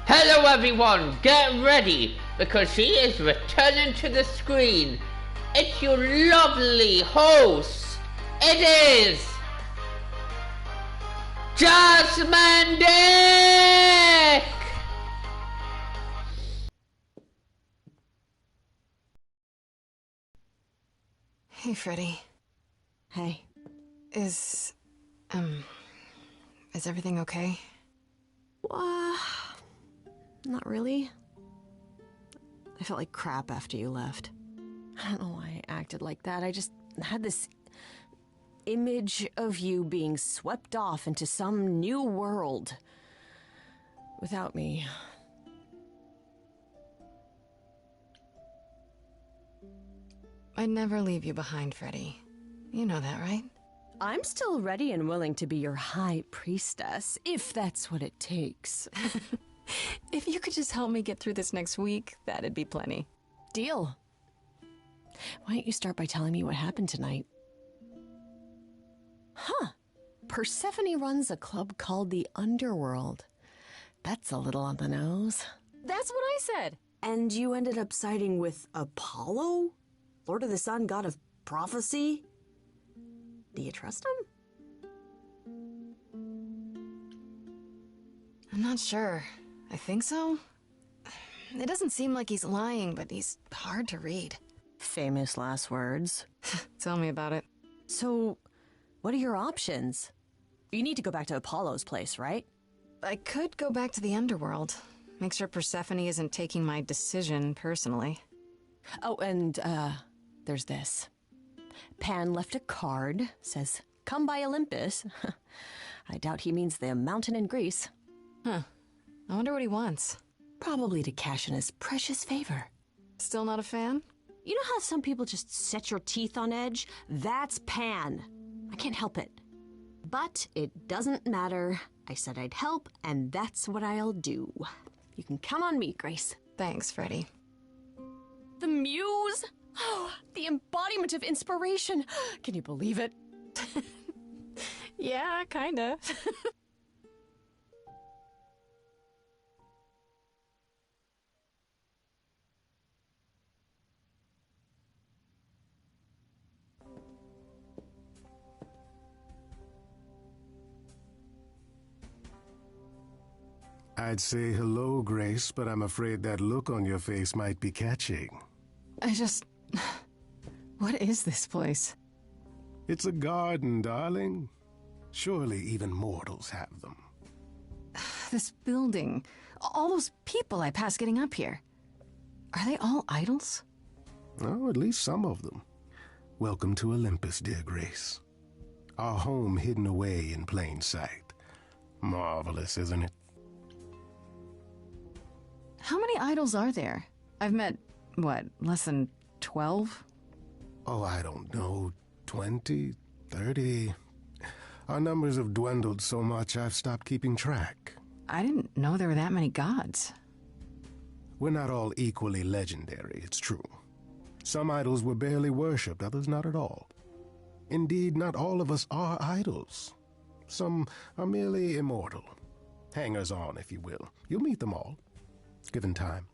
Hello everyone, get ready, because she is returning to the screen. It's your lovely host. It is Jasmine Dick! Hey, Freddy. Hey. Is everything okay? Not really. I felt like crap after you left. I don't know why I acted like that. I just had this image of you being swept off into some new world without me. I'd never leave you behind, Freddy. You know that, right? I'm still ready and willing to be your high priestess, if that's what it takes. If you could just help me get through this next week, that'd be plenty. Deal. Why don't you start by telling me what happened tonight? Huh. Persephone runs a club called the Underworld. That's a little on the nose. That's what I said! And you ended up siding with Apollo? Lord of the Sun, god of prophecy? Do you trust him? I'm not sure. I think so. It doesn't seem like he's lying, but he's hard to read. Famous last words. Tell me about it. So, what are your options? You need to go back to Apollo's place, right? I could go back to the underworld. Make sure Persephone isn't taking my decision personally. Oh, and, there's this. Pan left a card, says, "Come by Olympus." I doubt he means the mountain in Greece. Huh. I wonder what he wants. Probably to cash in his precious favor. Still not a fan? You know how some people just set your teeth on edge? That's Pan. I can't help it. But it doesn't matter. I said I'd help, and that's what I'll do. You can count on me, Grace. Thanks, Freddy. The muse? Oh, the embodiment of inspiration. Can you believe it? Yeah, kinda. I'd say hello, Grace, but I'm afraid that look on your face might be catching. What is this place? It's a garden, darling. Surely even mortals have them. This building. All those people I pass getting up here. Are they all idols? Oh, at least some of them. Welcome to Olympus, dear Grace. Our home hidden away in plain sight. Marvelous, isn't it? How many idols are there? I've met, less than 12? Oh, I don't know, 20, 30. Our numbers have dwindled so much I've stopped keeping track. I didn't know there were that many gods. We're not all equally legendary, it's true. Some idols were barely worshipped, others not at all. Indeed, not all of us are idols. Some are merely immortal. Hangers-on, if you will. You'll meet them all, given time.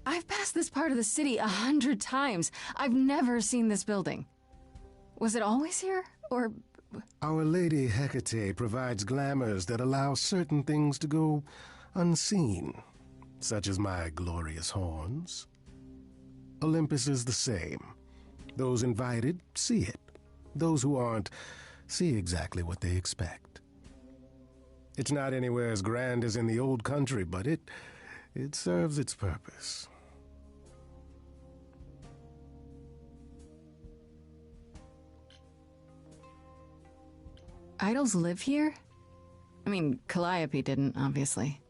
I've passed this part of the city 100 times. I've never seen this building. Was it always here, or...? Our Lady Hecate provides glamours that allow certain things to go unseen, such as my glorious horns. Olympus is the same. Those invited see it. Those who aren't see exactly what they expect. It's not anywhere as grand as in the old country, but it serves its purpose. Idols live here? I mean, Calliope didn't, obviously.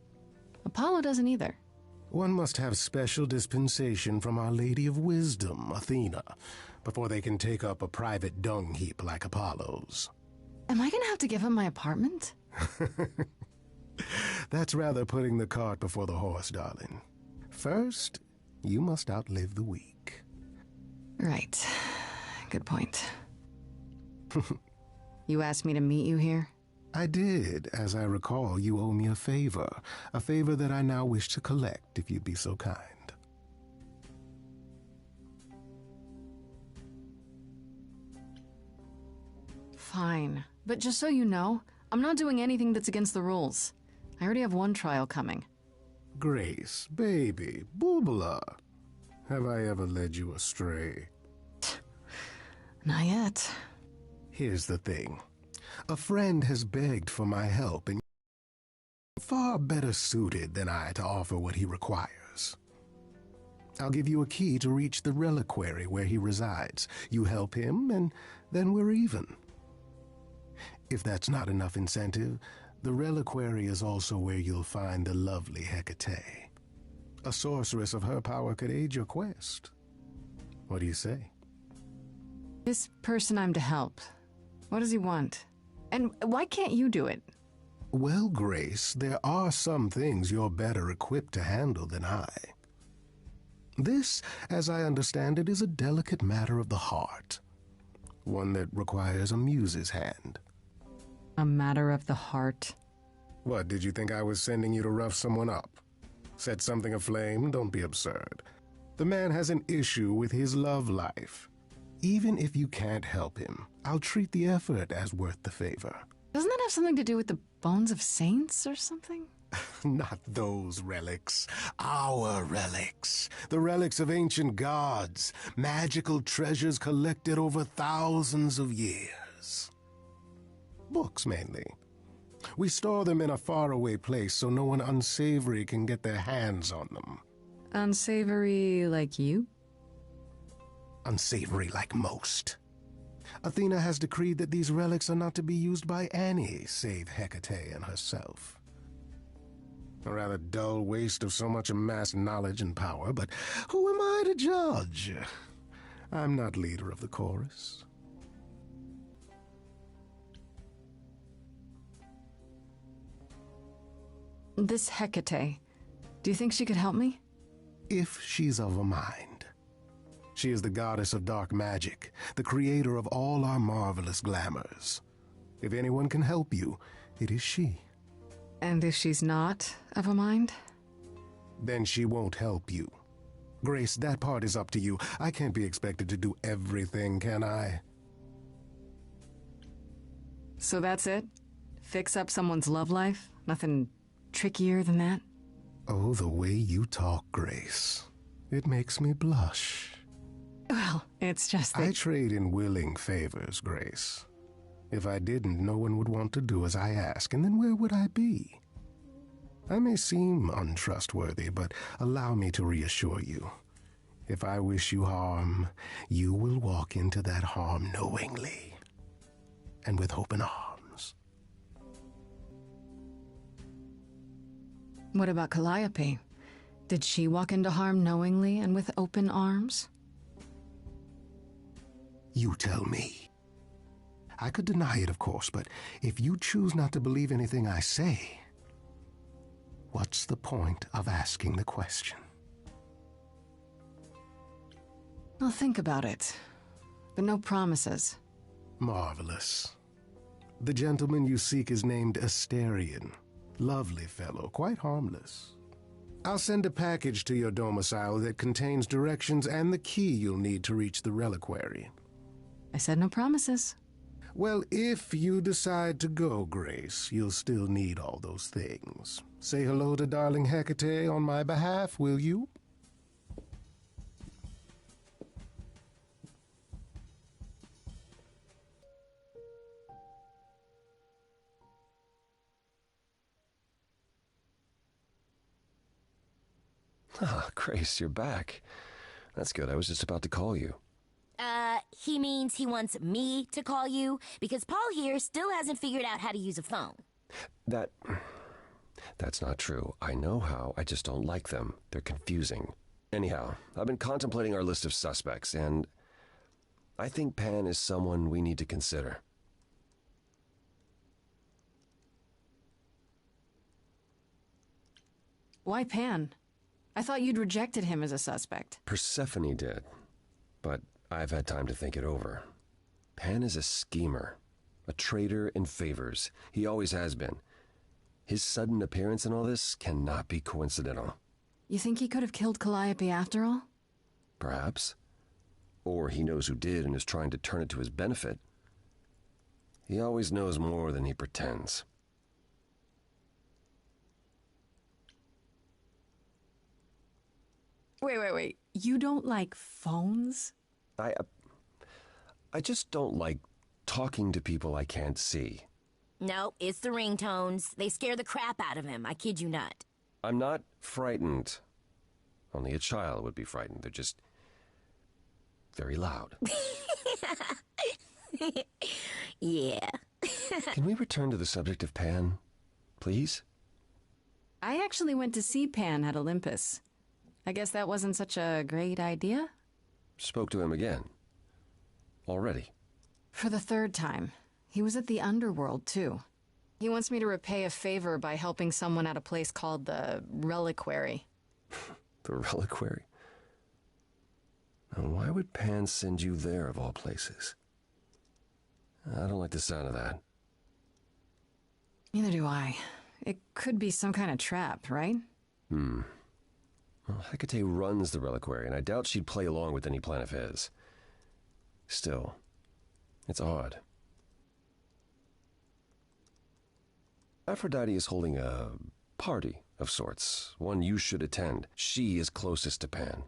Apollo doesn't either. One must have special dispensation from Our Lady of Wisdom, Athena, before they can take up a private dung heap like Apollo's. Am I gonna have to give him my apartment? That's rather putting the cart before the horse, darling. First, you must outlive the week. Right. Good point. You asked me to meet you here? I did. As I recall, you owe me a favor that I now wish to collect, if you'd be so kind. Fine. But just so you know, I'm not doing anything that's against the rules. I already have one trial coming. Grace, baby, Boobala. Have I ever led you astray? Not yet. Here's the thing. A friend has begged for my help, and you're far better suited than I to offer what he requires. I'll give you a key to reach the reliquary where he resides. You help him, and then we're even. If that's not enough incentive, the reliquary is also where you'll find the lovely Hecate. A sorceress of her power could aid your quest. What do you say? This person I'm to help, what does he want? And why can't you do it? Well, Grace, there are some things you're better equipped to handle than I. This, as I understand it, is a delicate matter of the heart. One that requires a muse's hand. A matter of the heart. What, did you think I was sending you to rough someone up? Set something aflame? Don't be absurd. The man has an issue with his love life. Even if you can't help him, I'll treat the effort as worth the favor. Doesn't that have something to do with the bones of saints or something? Not those relics. Our relics. The relics of ancient gods. Magical treasures collected over thousands of years. Books, mainly. We store them in a faraway place so no one unsavory can get their hands on them. Unsavory like you? Unsavory like most. Athena has decreed that these relics are not to be used by any save Hecate and herself. A rather dull waste of so much amassed knowledge and power, but who am I to judge? I'm not leader of the chorus. This Hecate, do you think she could help me? If she's of a mind. She is the goddess of dark magic, the creator of all our marvelous glamours. If anyone can help you, it is she. And if she's not of a mind? Then she won't help you. Grace, that part is up to you. I can't be expected to do everything, can I? So that's it? Fix up someone's love life? Nothing trickier than that? Oh, the way you talk, Grace. It makes me blush. Well, it's just that... I trade in willing favors, Grace. If I didn't, no one would want to do as I ask, and then where would I be? I may seem untrustworthy, but allow me to reassure you. If I wish you harm, you will walk into that harm knowingly, and with open arms. What about Calliope? Did she walk into harm knowingly and with open arms? You tell me. I could deny it, of course, but if you choose not to believe anything I say, what's the point of asking the question? I'll think about it, but no promises. Marvelous. The gentleman you seek is named Asterion. Lovely fellow, quite harmless. I'll send a package to your domicile that contains directions and the key you'll need to reach the reliquary. I said no promises. Well, if you decide to go, Grace, you'll still need all those things. Say hello to darling Hecate on my behalf, will you? Ah, Grace, you're back. That's good. I was just about to call you. He means he wants me to call you, because Paul here still hasn't figured out how to use a phone. That's not true. I know how, I just don't like them. They're confusing. Anyhow, I've been contemplating our list of suspects, and I think Pan is someone we need to consider. Why Pan? I thought you'd rejected him as a suspect. Persephone did, but I've had time to think it over. Pan is a schemer, A trader in favors. He always has been. His sudden appearance in all this cannot be coincidental. You think he could have killed Calliope after all? Perhaps. Or he knows who did and is trying to turn it to his benefit. He always knows more than he pretends. Wait. You don't like phones? I just don't like talking to people I can't see. No, it's the ringtones. They scare the crap out of him. I kid you not. I'm not frightened. Only a child would be frightened. They're just very loud. Yeah. Can we return to the subject of Pan, please? I actually went to see Pan at Olympus. I guess that wasn't such a great idea? Spoke to him again. Already. For the third time. He was at the underworld, too. He wants me to repay a favor by helping someone at a place called the Reliquary. The Reliquary? Now, why would Pan send you there, of all places? I don't like the sound of that. Neither do I. It could be some kind of trap, right? Well, Hecate runs the Reliquary, and I doubt she'd play along with any plan of his. Still, it's odd. Aphrodite is holding a party of sorts, one you should attend. She is closest to Pan.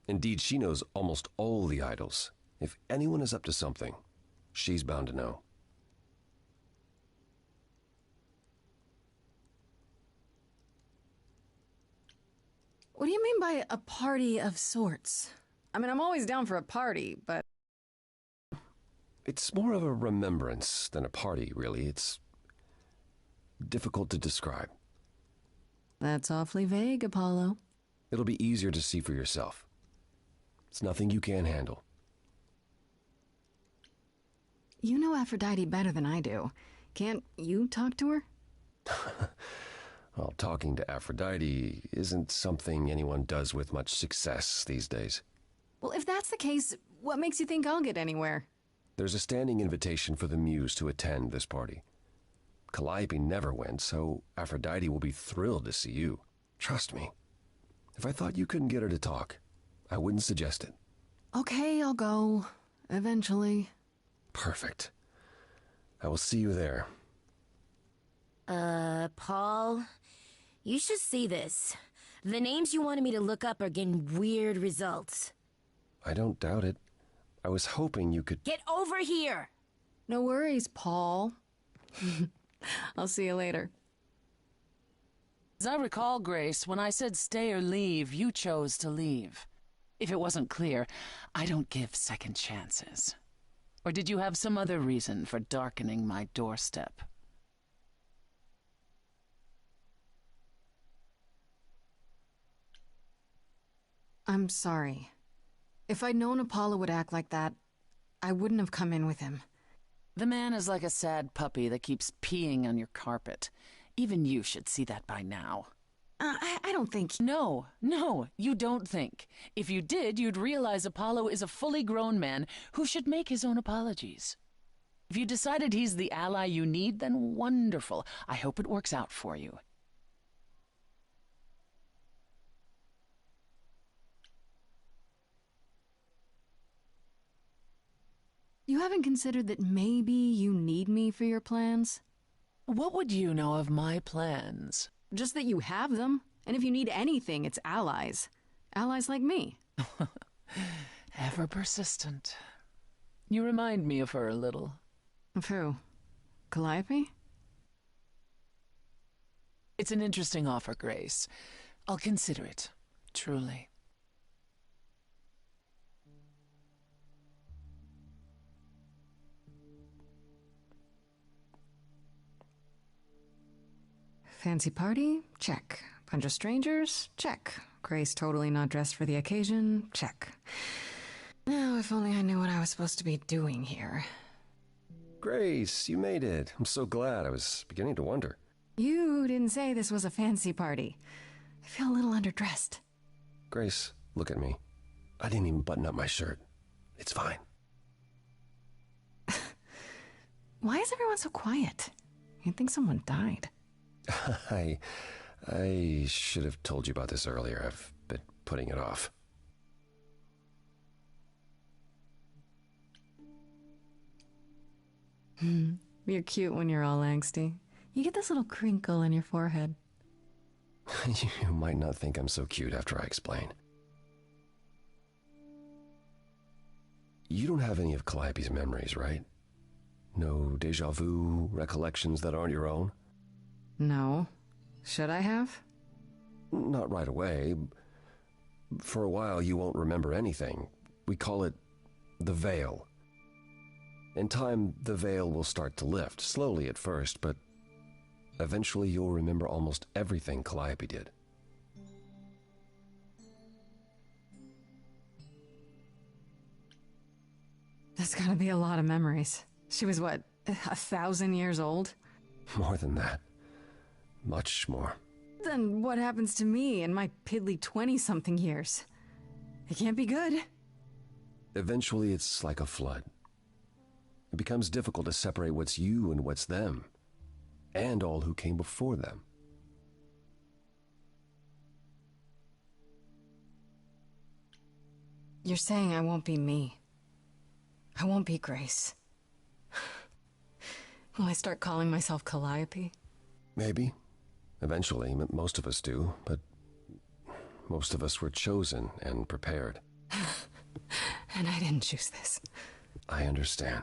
Indeed, she knows almost all the idols. If anyone is up to something, she's bound to know. What do you mean by a party of sorts? I mean, I'm always down for a party, but... It's more of a remembrance than a party, really. It's difficult to describe. That's awfully vague, Apollo. It'll be easier to see for yourself. It's nothing you can't handle. You know Aphrodite better than I do. Can't you talk to her? Well, talking to Aphrodite isn't something anyone does with much success these days. Well, if that's the case, what makes you think I'll get anywhere? There's a standing invitation for the Muse to attend this party. Calliope never went, so Aphrodite will be thrilled to see you. Trust me. If I thought you couldn't get her to talk, I wouldn't suggest it. Okay, I'll go. Eventually. Perfect. I will see you there. Paul, you should see this. The names you wanted me to look up are getting weird results. I don't doubt it. I was hoping you could... Get over here! No worries, Paul. I'll see you later. As I recall, Grace, when I said stay or leave, you chose to leave. If it wasn't clear, I don't give second chances. Or did you have some other reason for darkening my doorstep? I'm sorry. If I'd known Apollo would act like that, I wouldn't have come in with him. The man is like a sad puppy that keeps peeing on your carpet. Even you should see that by now. I don't think... No, you don't think. If you did, you'd realize Apollo is a fully grown man who should make his own apologies. If you decided he's the ally you need, then wonderful. I hope it works out for you. You haven't considered that maybe you need me for your plans? What would you know of my plans? Just that you have them. And if you need anything, it's allies. Allies like me. Ever persistent. You remind me of her a little. Of who? Calliope? It's an interesting offer, Grace. I'll consider it, truly. Fancy party? Check. Bunch of strangers? Check. Grace totally not dressed for the occasion? Check. Now, if only I knew what I was supposed to be doing here. Grace, you made it. I'm so glad. I was beginning to wonder. You didn't say this was a fancy party. I feel a little underdressed. Grace, look at me. I didn't even button up my shirt. It's fine. Why is everyone so quiet? You'd think someone died. I should have told you about this earlier. I've been putting it off. You're cute when you're all angsty. You get this little crinkle in your forehead. You might not think I'm so cute after I explain. You don't have any of Calliope's memories, right? No deja vu, recollections that aren't your own? No. Should I have? Not right away. For a while, you won't remember anything. We call it the veil. In time, the veil will start to lift, slowly at first, but eventually you'll remember almost everything Calliope did. That's gotta be a lot of memories. She was, what, 1,000 years old? More than that. Much more. Then what happens to me in my piddly 20-something years? It can't be good. Eventually, it's like a flood. It becomes difficult to separate what's you and what's them, and all who came before them. You're saying I won't be me. I won't be Grace. Will I start calling myself Calliope? Maybe. Eventually, most of us do, but most of us were chosen and prepared. And I didn't choose this. I understand.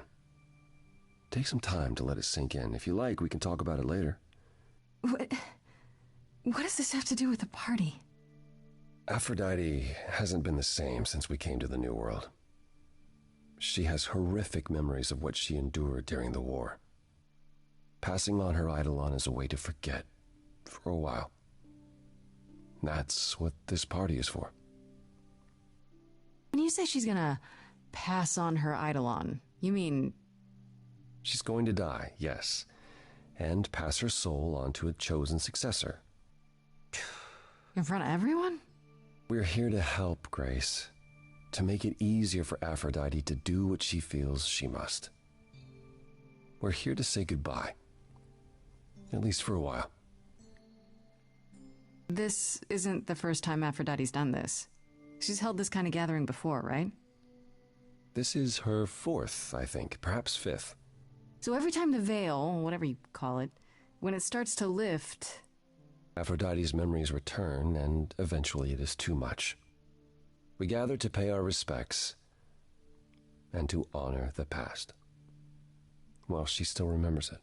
Take some time to let it sink in. If you like, we can talk about it later. What does this have to do with the party? Aphrodite hasn't been the same since we came to the New World. She has horrific memories of what she endured during the war. Passing on her eidolon is a way to forget, for a while. That's what this party is for. When you say she's gonna pass on her eidolon, you mean... She's going to die, yes, and pass her soul on to a chosen successor. In front of everyone? We're here to help, Grace, to make it easier for Aphrodite to do what she feels she must. We're here to say goodbye, at least for a while. This isn't the first time Aphrodite's done this. She's held this kind of gathering before, right? This is her fourth, I think, perhaps fifth. So every time the veil, whatever you call it, when it starts to lift... Aphrodite's memories return, and eventually it is too much. We gather to pay our respects and to honor the past, while she still remembers it.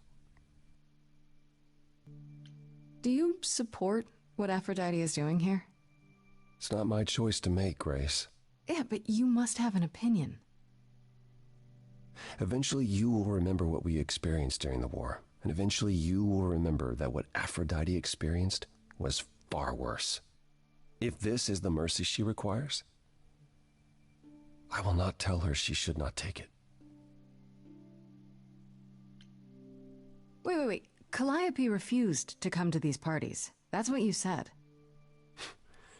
Do you support what Aphrodite is doing here? It's not my choice to make, Grace. Yeah, but you must have an opinion. Eventually you will remember what we experienced during the war, and eventually you will remember that what Aphrodite experienced was far worse. If this is the mercy she requires, I will not tell her she should not take it. Wait. Calliope refused to come to these parties. That's what you said.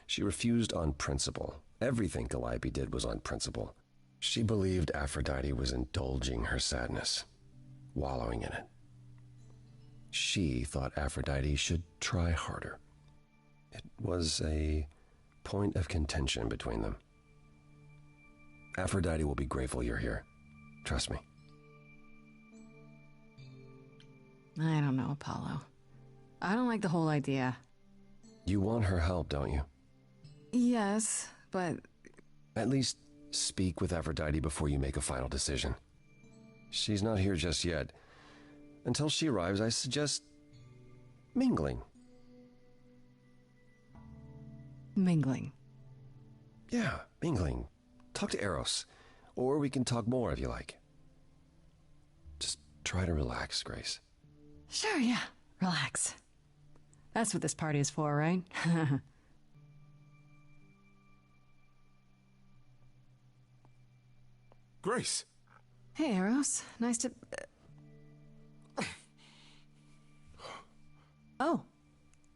She refused on principle. Everything Calliope did was on principle. She believed Aphrodite was indulging her sadness, wallowing in it. She thought Aphrodite should try harder. It was a point of contention between them. Aphrodite will be grateful you're here. Trust me. I don't know, Apollo. I don't like the whole idea. You want her help, don't you? Yes, but... At least speak with Aphrodite before you make a final decision. She's not here just yet. Until she arrives, I suggest mingling. Mingling? Yeah, mingling. Talk to Eros. Or we can talk more if you like. Just try to relax, Grace. Sure, yeah. Relax. That's what this party is for, right? Grace! Hey, Eros. Nice to... Oh.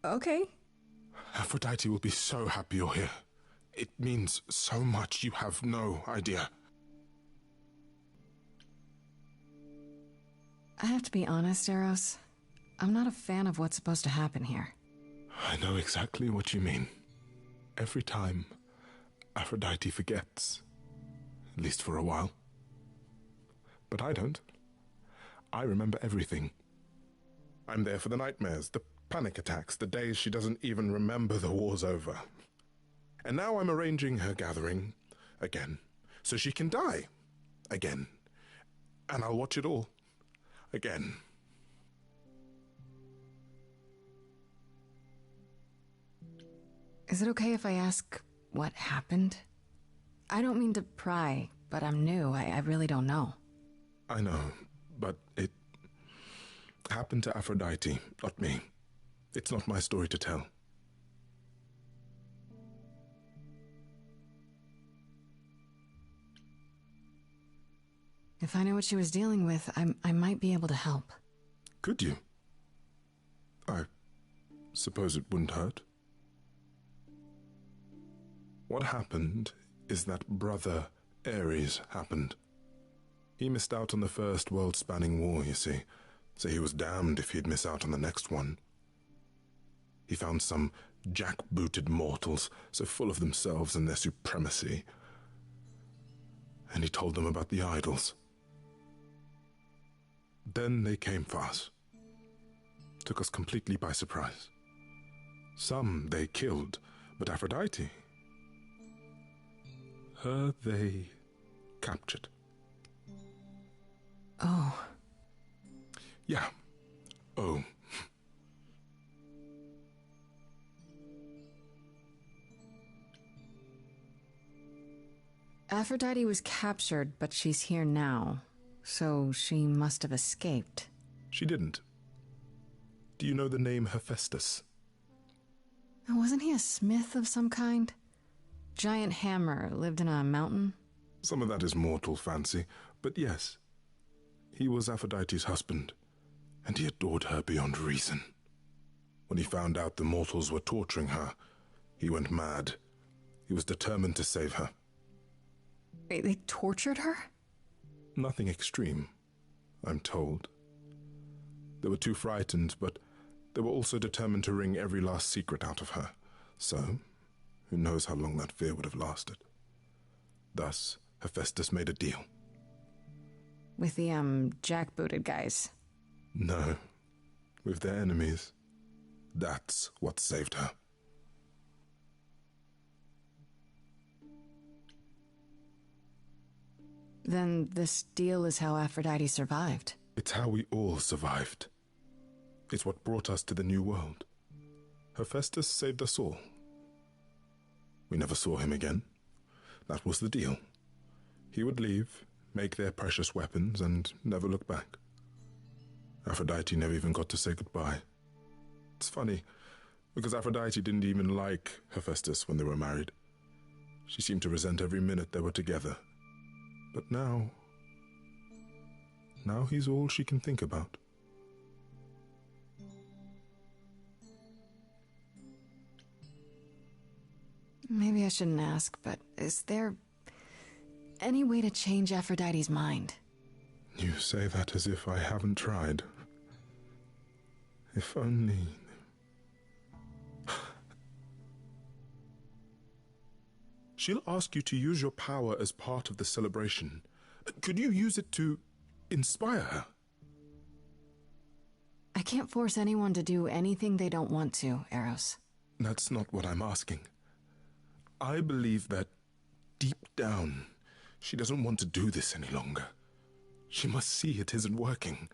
Okay. Aphrodite will be so happy you're here. It means so much you have no idea. I have to be honest, Eros. I'm not a fan of what's supposed to happen here. I know exactly what you mean. Every time, Aphrodite forgets. At least for a while. But I don't. I remember everything. I'm there for the nightmares, the panic attacks, the days she doesn't even remember the war's over. And now I'm arranging her gathering again, so she can die again. And I'll watch it all again. Is it okay if I ask what happened? I don't mean to pry, but I'm new. I really don't know. I know, but it happened to Aphrodite, not me. It's not my story to tell. If I knew what she was dealing with, I might be able to help. Could you? I suppose it wouldn't hurt. What happened is that Brother Ares happened. He missed out on the first world-spanning war, you see, so he was damned if he'd miss out on the next one. He found some jackbooted mortals, so full of themselves and their supremacy, and he told them about the idols. Then they came for us. Took us completely by surprise. Some they killed, but Aphrodite, her they captured. Oh. Yeah. Oh. Aphrodite was captured, but she's here now. So she must have escaped. She didn't. Do you know the name Hephaestus? Wasn't he a smith of some kind? Giant hammer, lived in a mountain? Some of that is mortal fancy, but yes. He was Aphrodite's husband, and he adored her beyond reason. When he found out the mortals were torturing her, he went mad. He was determined to save her. Wait, they tortured her? Nothing extreme, I'm told. They were too frightened, but they were also determined to wring every last secret out of her. So, who knows how long that fear would have lasted. Thus, Hephaestus made a deal. With the, jackbooted guys? No, with their enemies. That's what saved her. Then this deal is how Aphrodite survived. It's how we all survived. It's what brought us to the new world. Hephaestus saved us all. We never saw him again. That was the deal. He would leave, make their precious weapons, and never look back. Aphrodite never even got to say goodbye. It's funny, because Aphrodite didn't even like Hephaestus when they were married. She seemed to resent every minute they were together. But now he's all she can think about. Maybe I shouldn't ask, but is there any way to change Aphrodite's mind? You say that as if I haven't tried. If only... She'll ask you to use your power as part of the celebration. Could you use it to inspire her? I can't force anyone to do anything they don't want to, Eros. That's not what I'm asking. I believe that, deep down, she doesn't want to do this any longer. She must see it isn't working.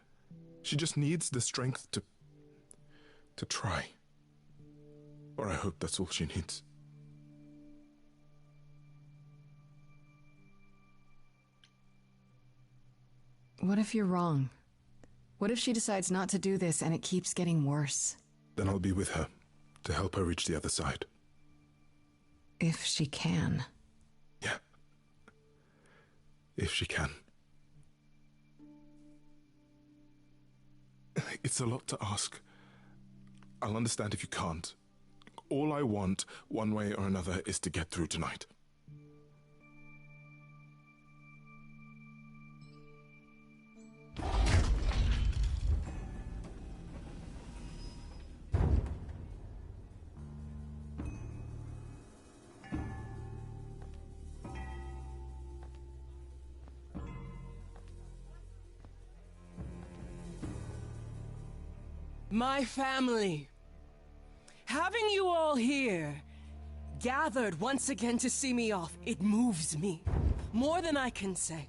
She just needs the strength to try. Or I hope that's all she needs. What if you're wrong? What if she decides not to do this and it keeps getting worse? Then I'll be with her, to help her reach the other side. If she can. Yeah. If she can. It's a lot to ask. I'll understand if you can't. All I want, one way or another, is to get through tonight. My family. Having you all here, gathered once again to see me off, it moves me. More than I can say.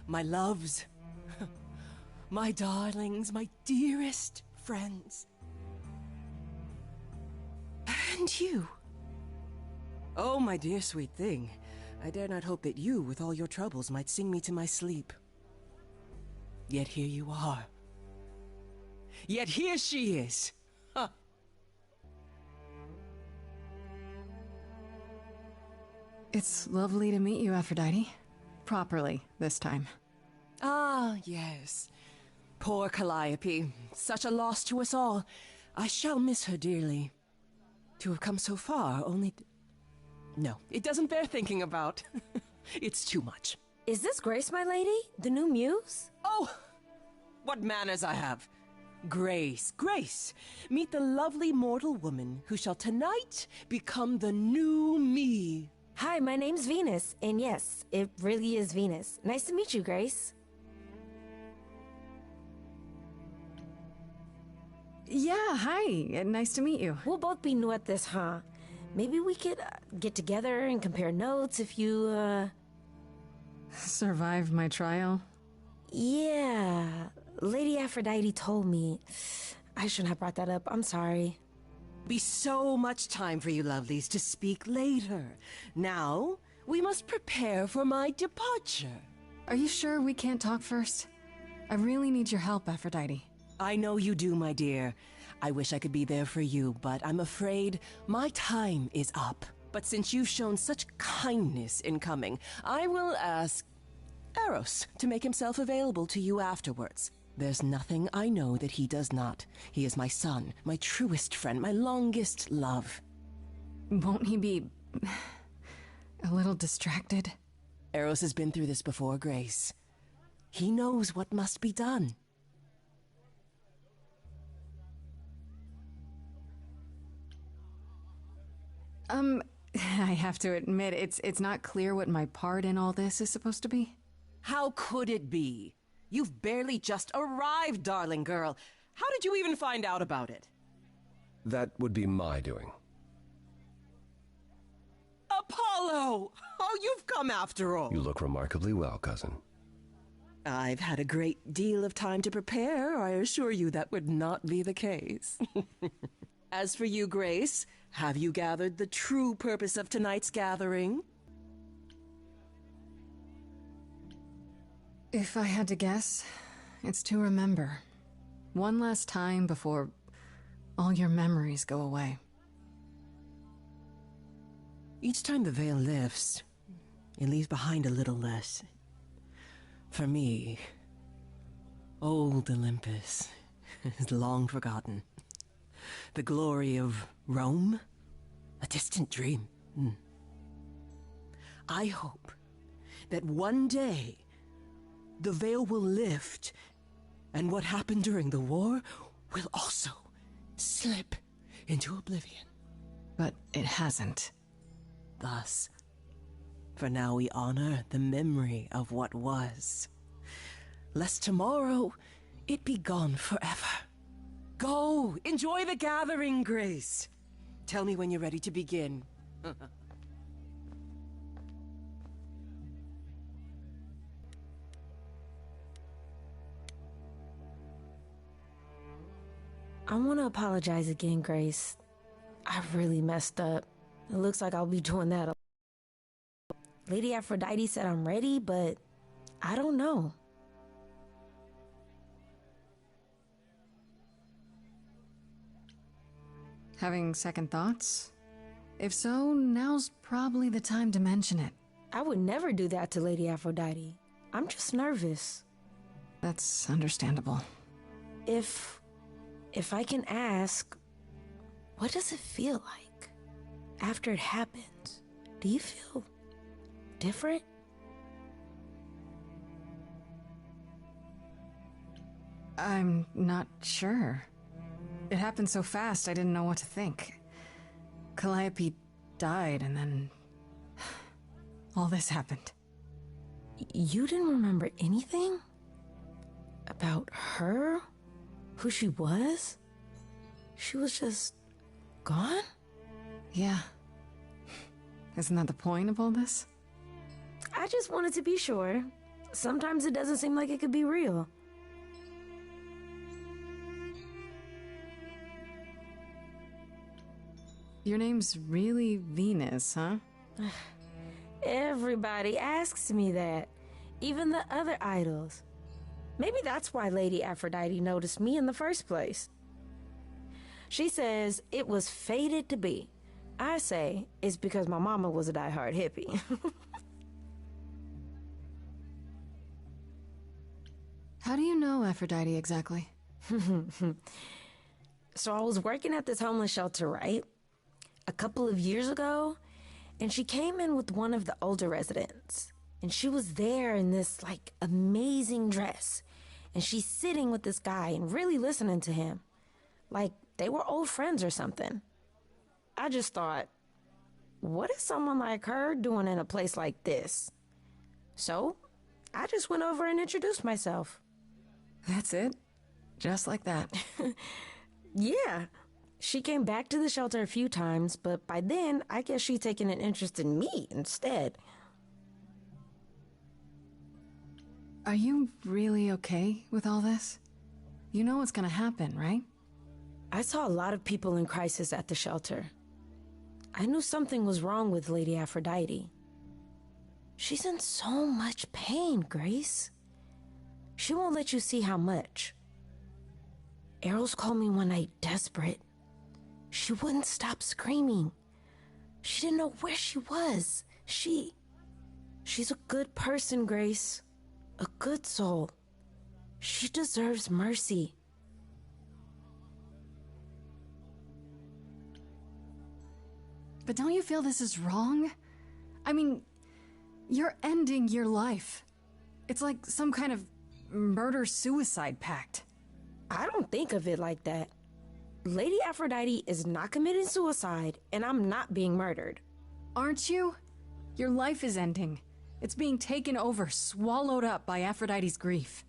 My loves, my darlings, my dearest friends. And you. Oh, my dear sweet thing. I dare not hope that you, with all your troubles, might sing me to my sleep. Yet here you are. Yet here she is. Huh. It's lovely to meet you, Aphrodite. Properly, this time. Ah, yes. Poor Calliope. Such a loss to us all. I shall miss her dearly. To have come so far, only... No, it doesn't bear thinking about. It's too much. Is this Grace, my lady? The new muse? Oh! What manners I have! Grace, Grace! Meet the lovely mortal woman who shall tonight become the new me. Hi, my name's Venus, and yes, it really is Venus. Nice to meet you, Grace. Yeah, hi. Nice to meet you. We'll both be new at this, huh? Maybe we could get together and compare notes if you, Survived my trial? Yeah, Lady Aphrodite told me. I shouldn't have brought that up. I'm sorry. Be so much time for you lovelies to speak later. Now, we must prepare for my departure. Are you sure we can't talk first? I really need your help, Aphrodite. I know you do, my dear. I wish I could be there for you, but I'm afraid my time is up. But since you've shown such kindness in coming, I will ask Eros to make himself available to you afterwards. There's nothing I know that he does not. He is my son, my truest friend, my longest love. Won't he be... a little distracted? Eros has been through this before, Grace. He knows what must be done. I have to admit, it's not clear what my part in all this is supposed to be. How could it be? You've barely just arrived, darling girl. How did you even find out about it? That would be my doing. Apollo! Oh, you've come after all. You look remarkably well, cousin. I've had a great deal of time to prepare. I assure you that would not be the case. As for you, Grace, have you gathered the true purpose of tonight's gathering? If I had to guess, it's to remember. One last time before all your memories go away. Each time the veil lifts, it leaves behind a little less. For me, old Olympus is long forgotten. The glory of Rome, a distant dream. I hope that one day the veil will lift, and what happened during the war will also slip into oblivion. But it hasn't. Thus, for now we honor the memory of what was, lest tomorrow it be gone forever. Go, enjoy the gathering, Grace. Tell me when you're ready to begin. I want to apologize again, Grace. I really messed up. It looks like I'll be doing that a lot. Lady Aphrodite said I'm ready, but I don't know. Having second thoughts? If so, now's probably the time to mention it. I would never do that to Lady Aphrodite. I'm just nervous. That's understandable. If I can ask, what does it feel like after it happens? Do you feel different? I'm not sure. It happened so fast, I didn't know what to think. Calliope died, and then all this happened. You didn't remember anything? About her? Who she was? she was just gone? Yeah. Isn't that the point of all this? I just wanted to be sure. Sometimes it doesn't seem like it could be real. Your name's really Venus, huh? Everybody asks me that. Even the other idols. Maybe that's why Lady Aphrodite noticed me in the first place. She says it was fated to be. I say it's because my mama was a diehard hippie. How do you know Aphrodite exactly? So I was working at this homeless shelter, right? A couple of years ago, and she came in with one of the older residents. And she was there in this, like, amazing dress. And she's sitting with this guy and really listening to him. Like, they were old friends or something. I just thought, what is someone like her doing in a place like this? So, I just went over and introduced myself. That's it? Just like that? Yeah. She came back to the shelter a few times, but by then, I guess she'd taken an interest in me instead. Are you really okay with all this? You know what's gonna happen, right? I saw a lot of people in crisis at the shelter. I knew something was wrong with Lady Aphrodite. She's in so much pain, Grace. She won't let you see how much. Eros called me one night desperate. She wouldn't stop screaming. She didn't know where she was. She's a good person, Grace. A good soul. She deserves mercy. But don't you feel this is wrong? I mean, you're ending your life. It's like some kind of murder-suicide pact. I don't think of it like that. Lady Aphrodite is not committing suicide, and I'm not being murdered. Aren't you? Your life is ending. It's being taken over, swallowed up by Aphrodite's grief.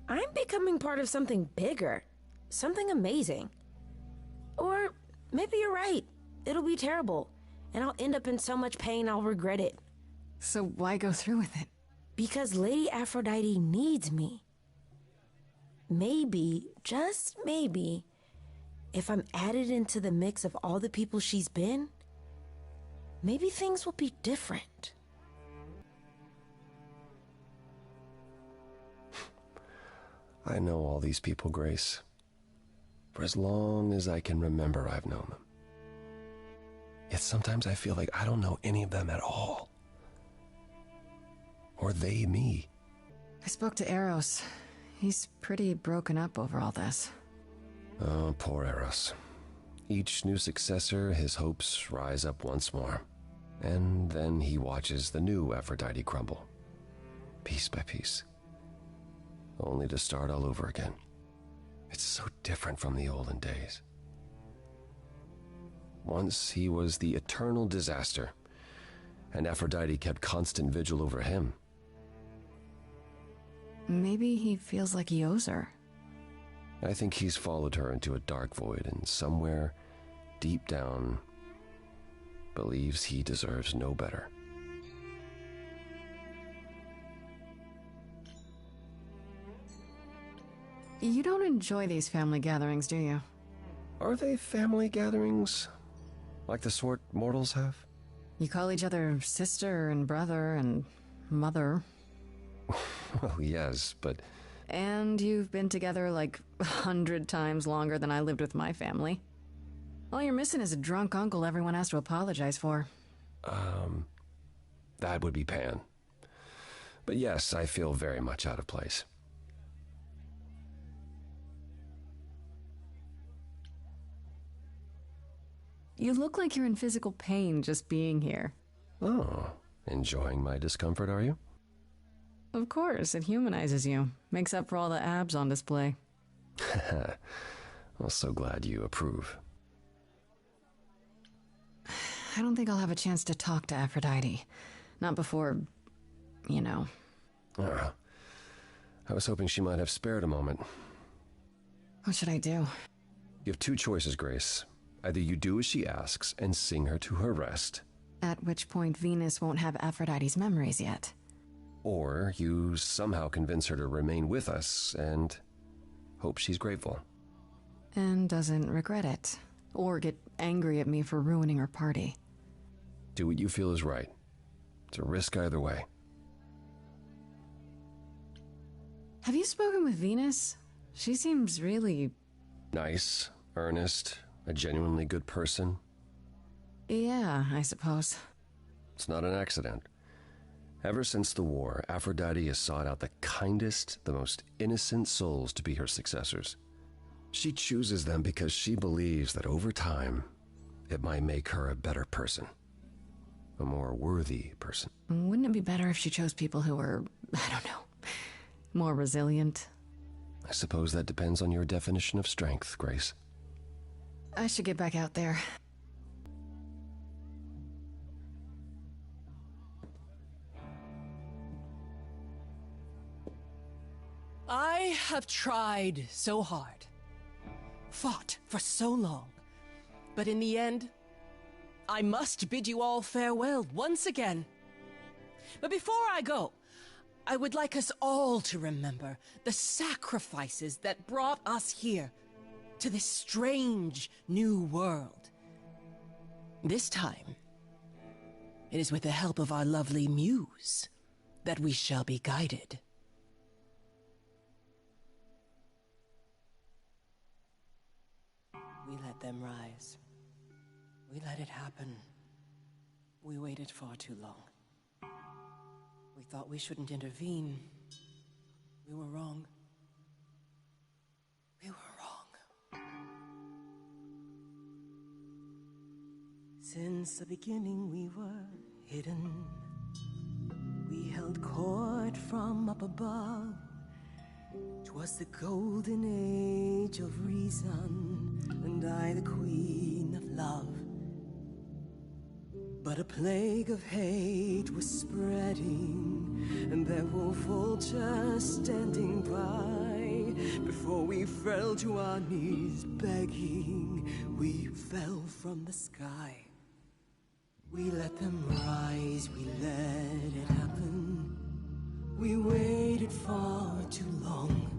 I'm becoming part of something bigger. Something amazing. Or maybe you're right. It'll be terrible, and I'll end up in so much pain I'll regret it. So why go through with it? Because Lady Aphrodite needs me. Maybe, just maybe, if I'm added into the mix of all the people she's been, maybe things will be different. I know all these people, Grace. For as long as I can remember, I've known them. Yet sometimes I feel like I don't know any of them at all. Or they me. I spoke to Eros. He's pretty broken up over all this. Oh, poor Eros. Each new successor, his hopes rise up once more. And then he watches the new Aphrodite crumble. Piece by piece. Only to start all over again. It's so different from the olden days. Once he was the eternal disaster, and Aphrodite kept constant vigil over him. Maybe he feels like he owes her. I think he's followed her into a dark void, and somewhere, deep down, believes he deserves no better. You don't enjoy these family gatherings, do you? Are they family gatherings? Like the sort mortals have? You call each other sister and brother and mother. Well, yes, but... And you've been together like 100 times longer than I lived with my family. All you're missing is a drunk uncle everyone has to apologize for. That would be Pan. But yes, I feel very much out of place. You look like you're in physical pain just being here. Oh, enjoying my discomfort, are you? Of course, it humanizes you. Makes up for all the abs on display. I'm so glad you approve. I don't think I'll have a chance to talk to Aphrodite. Not before, you know. I was hoping she might have spared a moment. What should I do? You have two choices, Grace. Either you do as she asks and sing her to her rest, At which point Venus won't have Aphrodite's memories yet. or you somehow convince her to remain with us and hope she's grateful. And doesn't regret it. Or get angry at me for ruining her party. Do what you feel is right. It's a risk either way. Have you spoken with Venus? She seems really... Nice, earnest, a genuinely good person. Yeah, I suppose. It's not an accident. Ever since the war, Aphrodite has sought out the kindest, the most innocent souls to be her successors. She chooses them because she believes that over time, it might make her a better person. A more worthy person. Wouldn't it be better if she chose people who were, I don't know, more resilient? I suppose that depends on your definition of strength, Grace. I should get back out there. I have tried so hard, fought for so long, but in the end, I must bid you all farewell once again. But before I go, I would like us all to remember the sacrifices that brought us here, to this strange new world. This time, it is with the help of our lovely muse that we shall be guided. We let them rise. We let it happen. We waited far too long. We thought we shouldn't intervene. We were wrong. We were wrong. Since the beginning we were hidden. We held court from up above. 'Twas the golden age of reason, and I the queen of love. But a plague of hate was spreading, and there were vultures standing by. Before we fell to our knees begging, we fell from the sky. We let them rise, we let it happen. We waited far too long.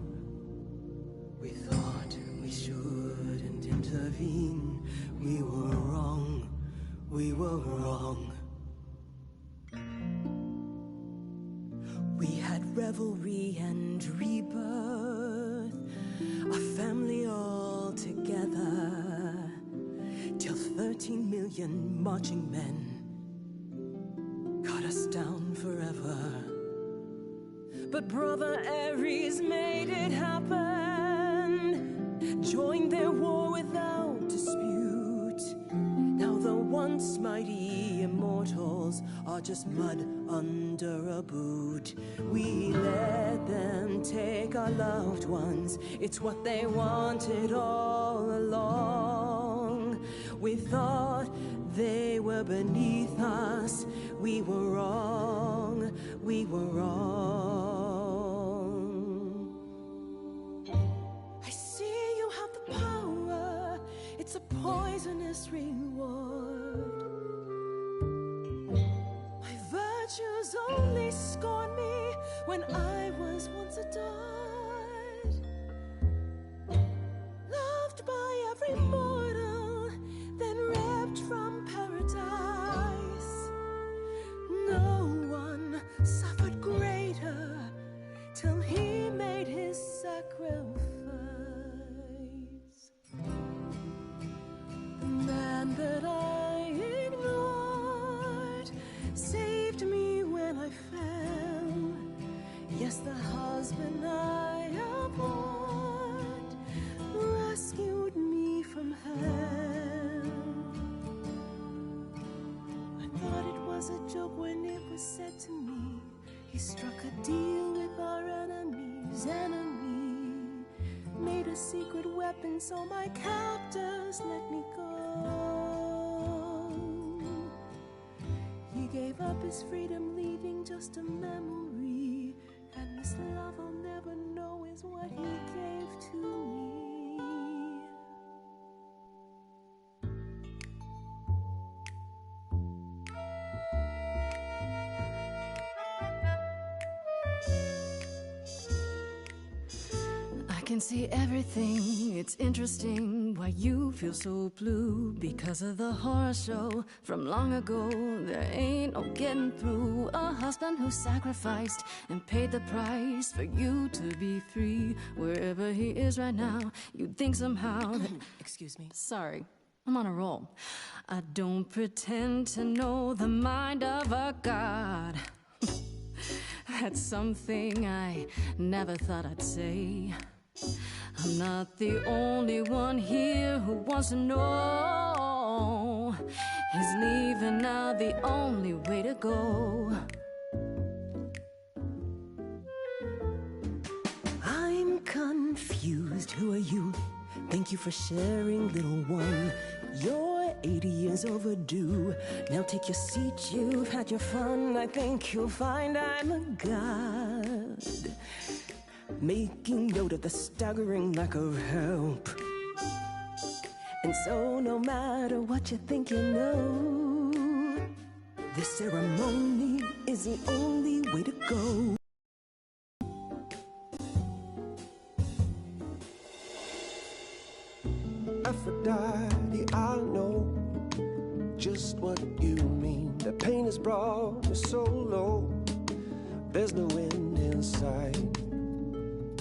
We thought we shouldn't intervene. We were wrong. We were wrong. We had revelry and rebirth, a family all together, till 13 million marching men cut us down forever. But Brother Ares made it happen, joined their war without dispute. Now the once mighty immortals are just mud under a boot. We let them take our loved ones, it's what they wanted all along. We thought they were beneath us, we were wrong, we were wrong. I see you have the power, it's a poisonous reward. My virtues only scorn me when I was once adored. Loved by every mortal, then ripped from paradise. No one suffered greater till he made his sacrifice. The man that I ignored saved me when I fell. Yes, the husband I abhorred rescued me from hell. I thought it was a joke when it was said to me, he struck a deal with our enemy's enemy, made a secret weapon so my captors let me go. He gave up his freedom, leaving just a memory, and this love I'll never know is what he gave to me. can see everything, it's interesting why you feel so blue. Because of the horror show from long ago, there ain't no getting through. A husband who sacrificed and paid the price for you to be free. Wherever he is right now, you'd think somehow that... Excuse me. Sorry, I'm on a roll. I don't pretend to know the mind of a god. That's something I never thought I'd say. I'm not the only one here who wants to know. Is leaving now the only way to go? I'm confused. Who are you? Thank you for sharing, little one. You're 80 years overdue. Now take your seat, you've had your fun. I think you'll find I'm a god, making note of the staggering lack of help. And so no matter what you think you know, this ceremony is the only way to go. Aphrodite, I know just what you mean. The pain has brought me so low. There's no end in sight.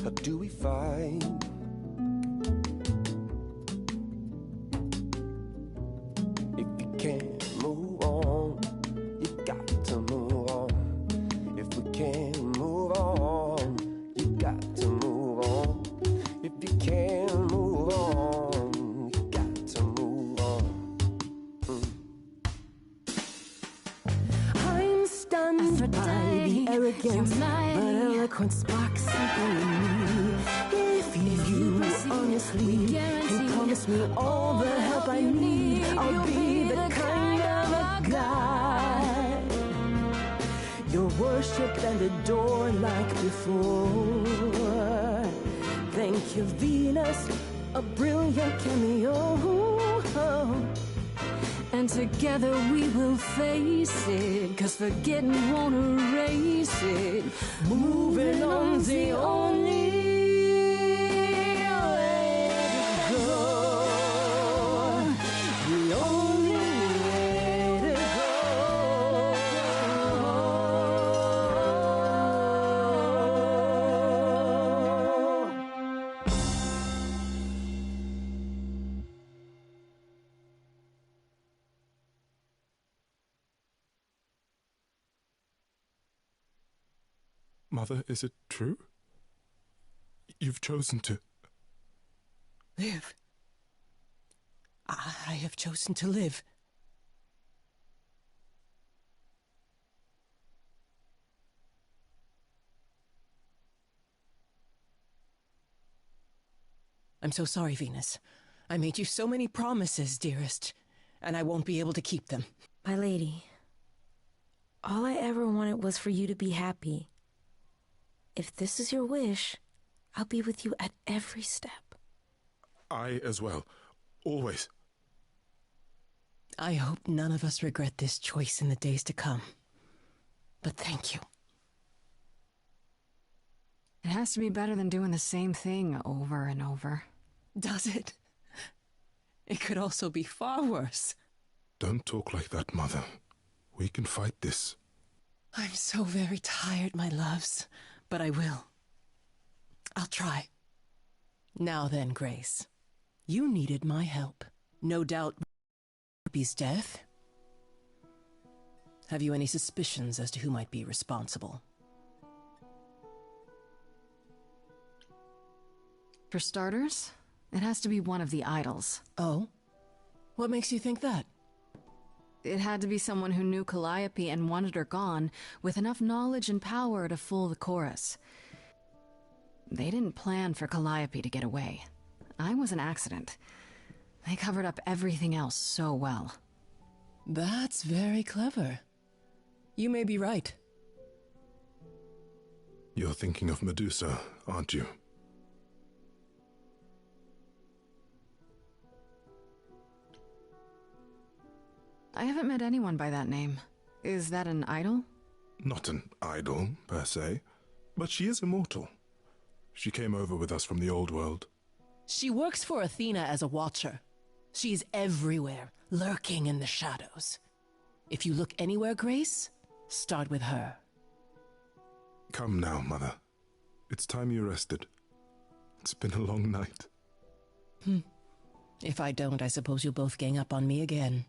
How do we fight? If you can't move on, you got to move on. If we can't move on, you got to move on. If you can't move on, you got to move on. I'm stunned by the arrogance, but eloquent sparks something in me. If you honestly can promise me all the help I need, I'll be the kind of a god you'll worship and adore like before. Thank you, Venus, a brilliant cameo. And together we will face it, 'cause forgetting won't erase it. Moving on's the only way to go. The only way to Mother, is it true? You've chosen to... Live. I have chosen to live. I'm so sorry, Venus. I made you so many promises, dearest, and I won't be able to keep them. My lady, all I ever wanted was for you to be happy. If this is your wish, I'll be with you at every step. I as well. Always. I hope none of us regret this choice in the days to come. But thank you. It has to be better than doing the same thing over and over. Does it? It could also be far worse. Don't talk like that, Mother. We can fight this. I'm so very tired, my loves. But I will. I'll try. Now then, Grace. You needed my help. No doubt Calliope's death. Have you any suspicions as to who might be responsible? For starters, it has to be one of the idols. Oh? What makes you think that? It had to be someone who knew Calliope and wanted her gone, with enough knowledge and power to fool the chorus. They didn't plan for Calliope to get away. I was an accident. They covered up everything else so well. That's very clever. You may be right. You're thinking of Medusa, aren't you? I haven't met anyone by that name. Is that an idol? Not an idol, per se, but she is immortal. She came over with us from the old world. She works for Athena as a watcher. She's everywhere, lurking in the shadows. If you look anywhere, Grace, start with her. Come now, Mother. It's time you rested. It's been a long night. If I don't, I suppose you'll both gang up on me again.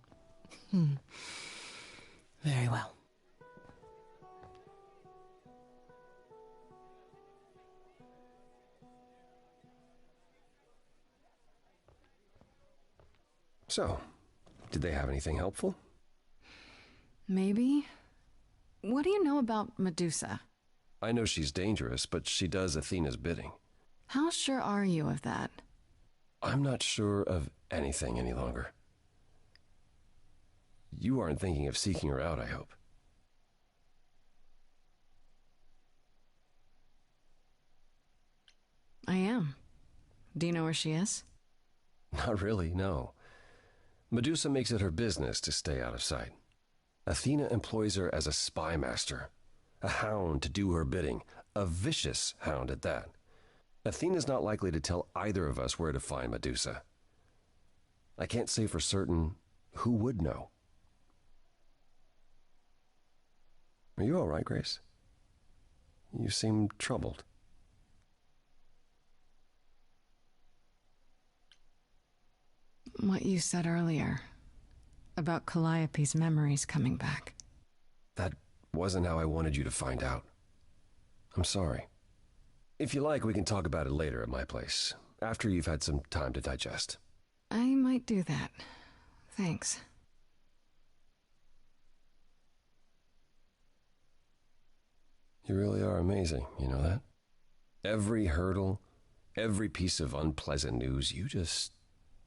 Very well. So, did they have anything helpful? Maybe. What do you know about Medusa? I know she's dangerous, but she does Athena's bidding. How sure are you of that? I'm not sure of anything any longer. You aren't thinking of seeking her out, I hope. I am. Do you know where she is? Not really, no. Medusa makes it her business to stay out of sight. Athena employs her as a spy master, a hound to do her bidding, a vicious hound at that. Athena's not likely to tell either of us where to find Medusa. I can't say for certain who would know. Are you all right, Grace? You seem troubled. What you said earlier about Calliope's memories coming back. That wasn't how I wanted you to find out. I'm sorry. If you like, we can talk about it later at my place, after you've had some time to digest. I might do that. Thanks. You really are amazing, you know that? Every hurdle, every piece of unpleasant news, you just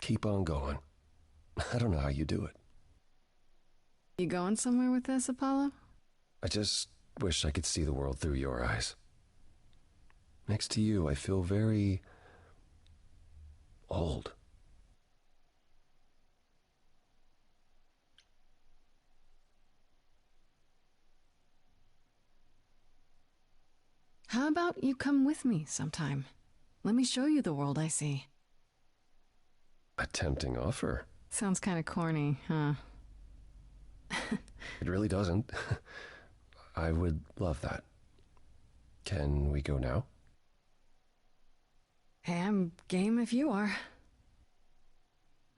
keep on going. I don't know how you do it. You going somewhere with this, Apollo? I just wish I could see the world through your eyes. Next to you, I feel very old. How about you come with me sometime? Let me show you the world I see. A tempting offer. Sounds kind of corny, huh? It really doesn't. I would love that. Can we go now? Hey, I'm game if you are.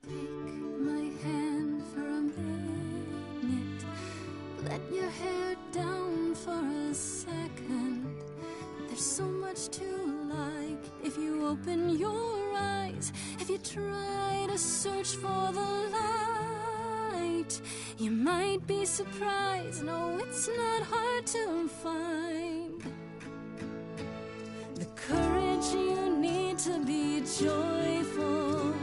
Take my hand for a minute. Let your hair down for a second. There's so much to like if you open your eyes. If you try to search for the light, you might be surprised. No, it's not hard to find. The courage you need to be joyful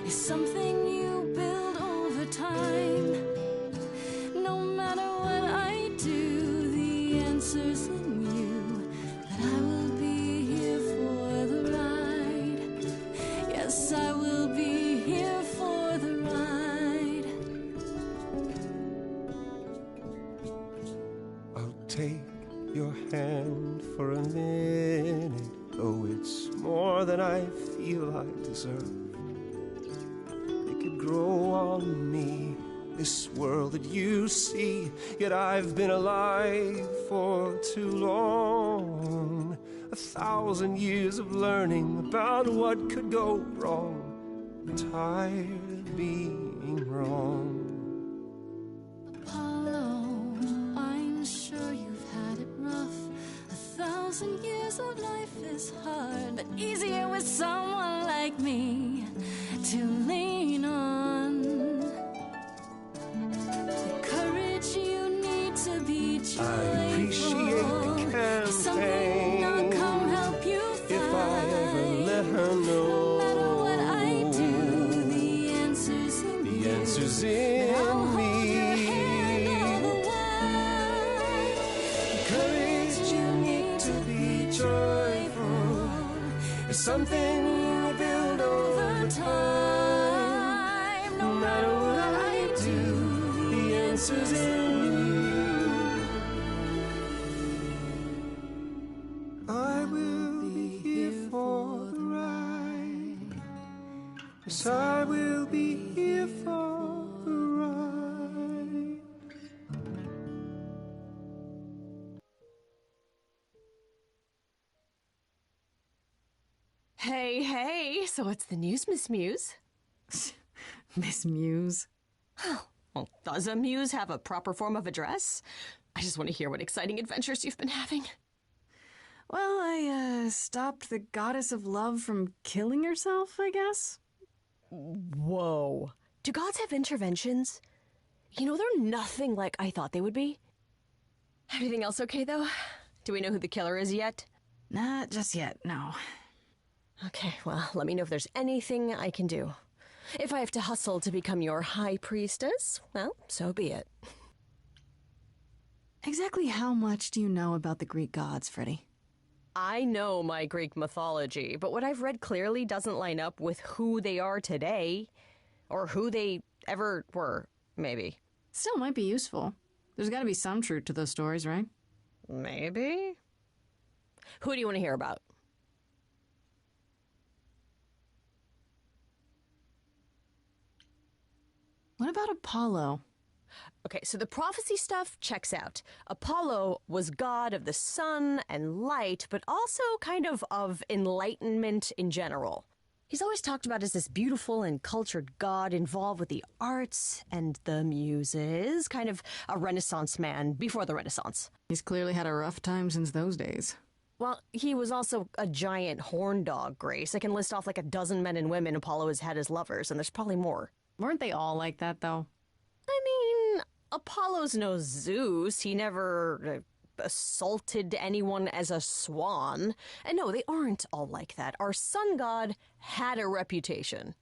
is something you build over time. No matter what I do, the answer's in you. That I will be here for the ride. Yes, I will be here for the ride. I'll take your hand for a minute. Oh, it's more than I feel I deserve. It could grow on me, this world that you see. Yet I've been alive for too long. 1,000 years of learning about what could go wrong. I'm tired of being wrong. Apollo, I'm sure you've had it rough. 1,000 years of life is hard, but easier with someone like me to lean on. The courage you need to be joyful. I appreciate the Something I'll come help you find. If I ever let her know. No matter what I do, the answer's in The you. answer's I'll in hold me. your hand all the way. Courage you need to be joyful. It's something you build over time. No matter what I do, the answer's in you. I will be here 'cause I will be here for the ride. Hey, hey, so what's the news, Miss Muse? Miss Muse. Well, does a muse have a proper form of address? I just want to hear what exciting adventures you've been having. Well, I stopped the goddess of love from killing herself, I guess. Whoa. Do gods have interventions? You know, they're nothing like I thought they would be. Everything else okay, though? Do we know who the killer is yet? Not just yet, no. Okay, well, let me know if there's anything I can do. If I have to hustle to become your high priestess, well, so be it. Exactly how much do you know about the Greek gods, Freddy? I know my Greek mythology, but what I've read clearly doesn't line up with who they are today. Or who they ever were, maybe. Still might be useful. There's gotta be some truth to those stories, right? Maybe? Who do you want to hear about? What about Apollo? Okay, so the prophecy stuff checks out. Apollo was god of the sun and light, but also kind of enlightenment in general. He's always talked about as this beautiful and cultured god involved with the arts and the muses, kind of a Renaissance man before the Renaissance. He's clearly had a rough time since those days. Well, he was also a giant horn dog, Grace. I can list off like a dozen men and women Apollo has had as lovers, and there's probably more. Weren't they all like that, though? I mean, Apollo's no Zeus. He never assaulted anyone as a swan. And no, they aren't all like that. Our sun god had a reputation.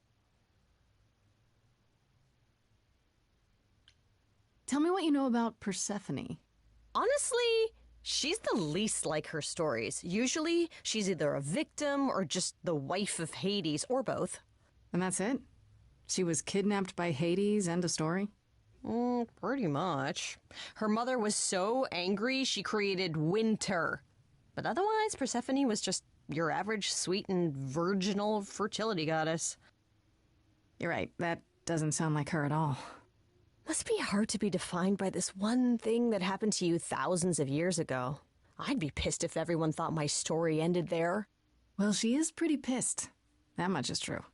Tell me what you know about Persephone. Honestly, she's the least like her stories. Usually, she's either a victim or just the wife of Hades, or both. And that's it? She was kidnapped by Hades, end of story? Pretty much. Her mother was so angry she created winter. But otherwise, Persephone was just your average sweet and virginal fertility goddess. You're right, that doesn't sound like her at all. Must be hard to be defined by this one thing that happened to you thousands of years ago. I'd be pissed if everyone thought my story ended there. Well, she is pretty pissed. That much is true.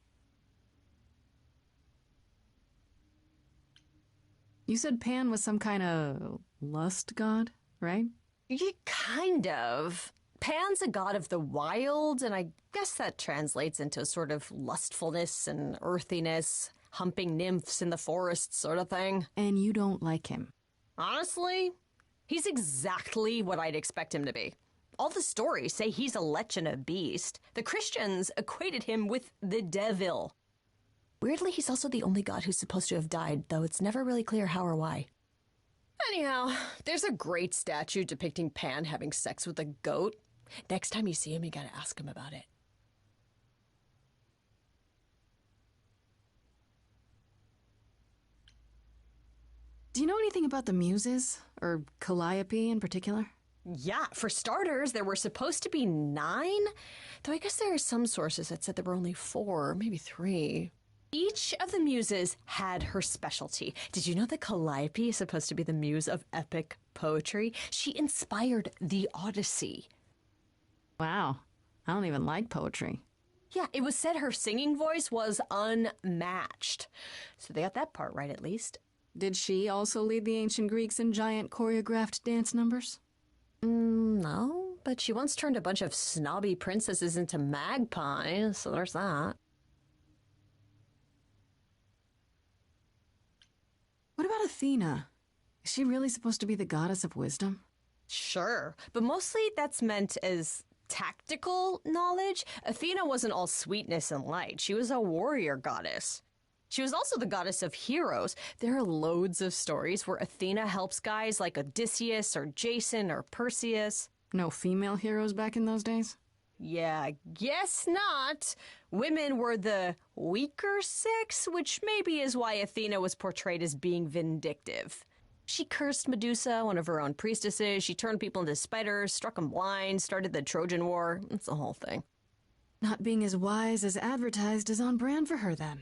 You said Pan was some kind of lust god, right? Yeah, kind of. Pan's a god of the wild, and I guess that translates into sort of lustfulness and earthiness, humping nymphs in the forest sort of thing. And you don't like him? Honestly, he's exactly what I'd expect him to be. All the stories say he's a lech and a beast. The Christians equated him with the devil. Weirdly, he's also the only god who's supposed to have died, though it's never really clear how or why. Anyhow, there's a great statue depicting Pan having sex with a goat. Next time you see him, you gotta ask him about it. Do you know anything about the Muses? Or Calliope in particular? Yeah, for starters, there were supposed to be 9, though I guess there are some sources that said there were only 4, maybe 3. Each of the muses had her specialty. Did you know that Calliope is supposed to be the muse of epic poetry? She inspired the Odyssey. Wow, I don't even like poetry. Yeah, it was said her singing voice was unmatched. So they got that part right, at least. Did she also lead the ancient Greeks in giant choreographed dance numbers? No, but she once turned a bunch of snobby princesses into magpies, so there's that. What about Athena? Is she really supposed to be the goddess of wisdom? Sure, but mostly that's meant as tactical knowledge. Athena wasn't all sweetness and light. She was a warrior goddess. She was also the goddess of heroes. There are loads of stories where Athena helps guys like Odysseus or Jason or Perseus. No female heroes back in those days? Yeah, guess not. Women were the weaker sex, which maybe is why Athena was portrayed as being vindictive. She cursed Medusa, one of her own priestesses. She turned people into spiders, struck them blind, started the Trojan War. It's the whole thing. Not being as wise as advertised is on brand for her, then.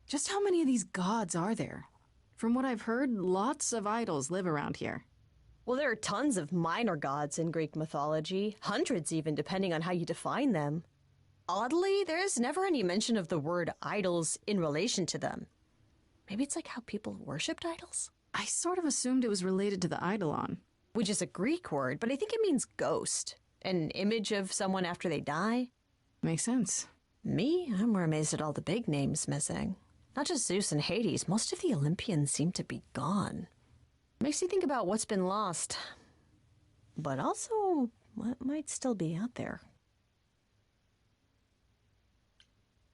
Just how many of these gods are there? From what I've heard, lots of idols live around here. Well, there are tons of minor gods in Greek mythology, hundreds even, depending on how you define them. Oddly, there is never any mention of the word idols in relation to them. Maybe it's like how people worshipped idols? I sort of assumed it was related to the eidolon. Which is a Greek word, but I think it means ghost. An image of someone after they die. Makes sense. Me? I'm more amazed at all the big names missing. Not just Zeus and Hades, most of the Olympians seem to be gone. Makes you think about what's been lost. But also, what might still be out there.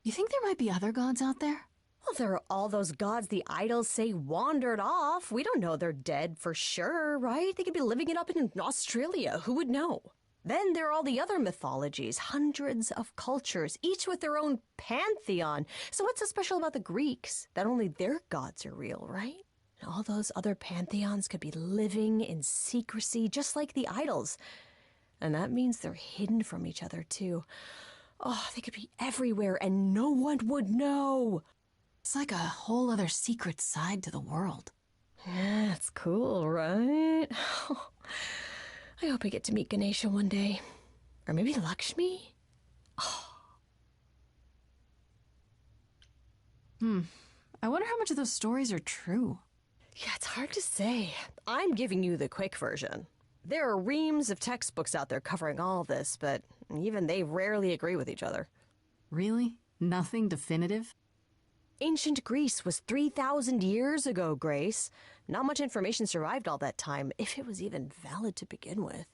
You think there might be other gods out there? Well, there are all those gods the idols say wandered off. We don't know they're dead for sure, right? They could be living it up in Australia. Who would know? Then there are all the other mythologies, hundreds of cultures, each with their own pantheon. So what's so special about the Greeks? That only their gods are real, right? And all those other pantheons could be living in secrecy, just like the idols. And that means they're hidden from each other, too. Oh, they could be everywhere and no one would know. It's like a whole other secret side to the world. Yeah, it's cool, right? I hope I get to meet Ganesha one day. Or maybe Lakshmi? I wonder how much of those stories are true. Yeah, it's hard to say. I'm giving you the quick version. There are reams of textbooks out there covering all this, but even they rarely agree with each other. Really? Nothing definitive? Ancient Greece was 3,000 years ago, Grace. Not much information survived all that time, if it was even valid to begin with.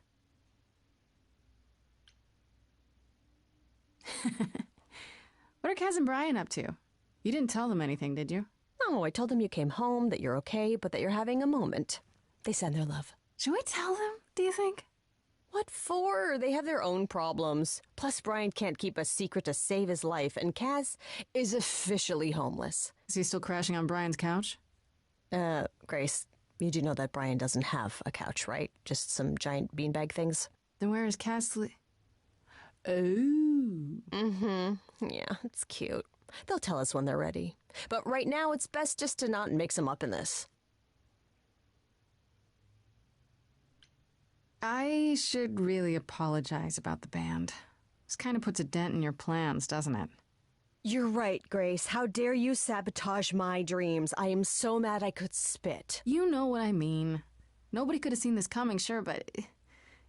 What are Kaz and Brian up to? You didn't tell them anything, did you? No, I told them you came home, that you're okay, but that you're having a moment. They send their love. Should we tell them, do you think? What for? They have their own problems. Plus, Brian can't keep a secret to save his life, and Kaz is officially homeless. Is he still crashing on Brian's couch? Grace, you do know that Brian doesn't have a couch, right? Just some giant beanbag things? Then where is Kaz Yeah, it's cute. They'll tell us when they're ready. But right now, it's best just to not mix them up in this. I should really apologize about the band. This kind of puts a dent in your plans, doesn't it? You're right, Grace. How dare you sabotage my dreams? I am so mad I could spit. You know what I mean. Nobody could have seen this coming, sure, but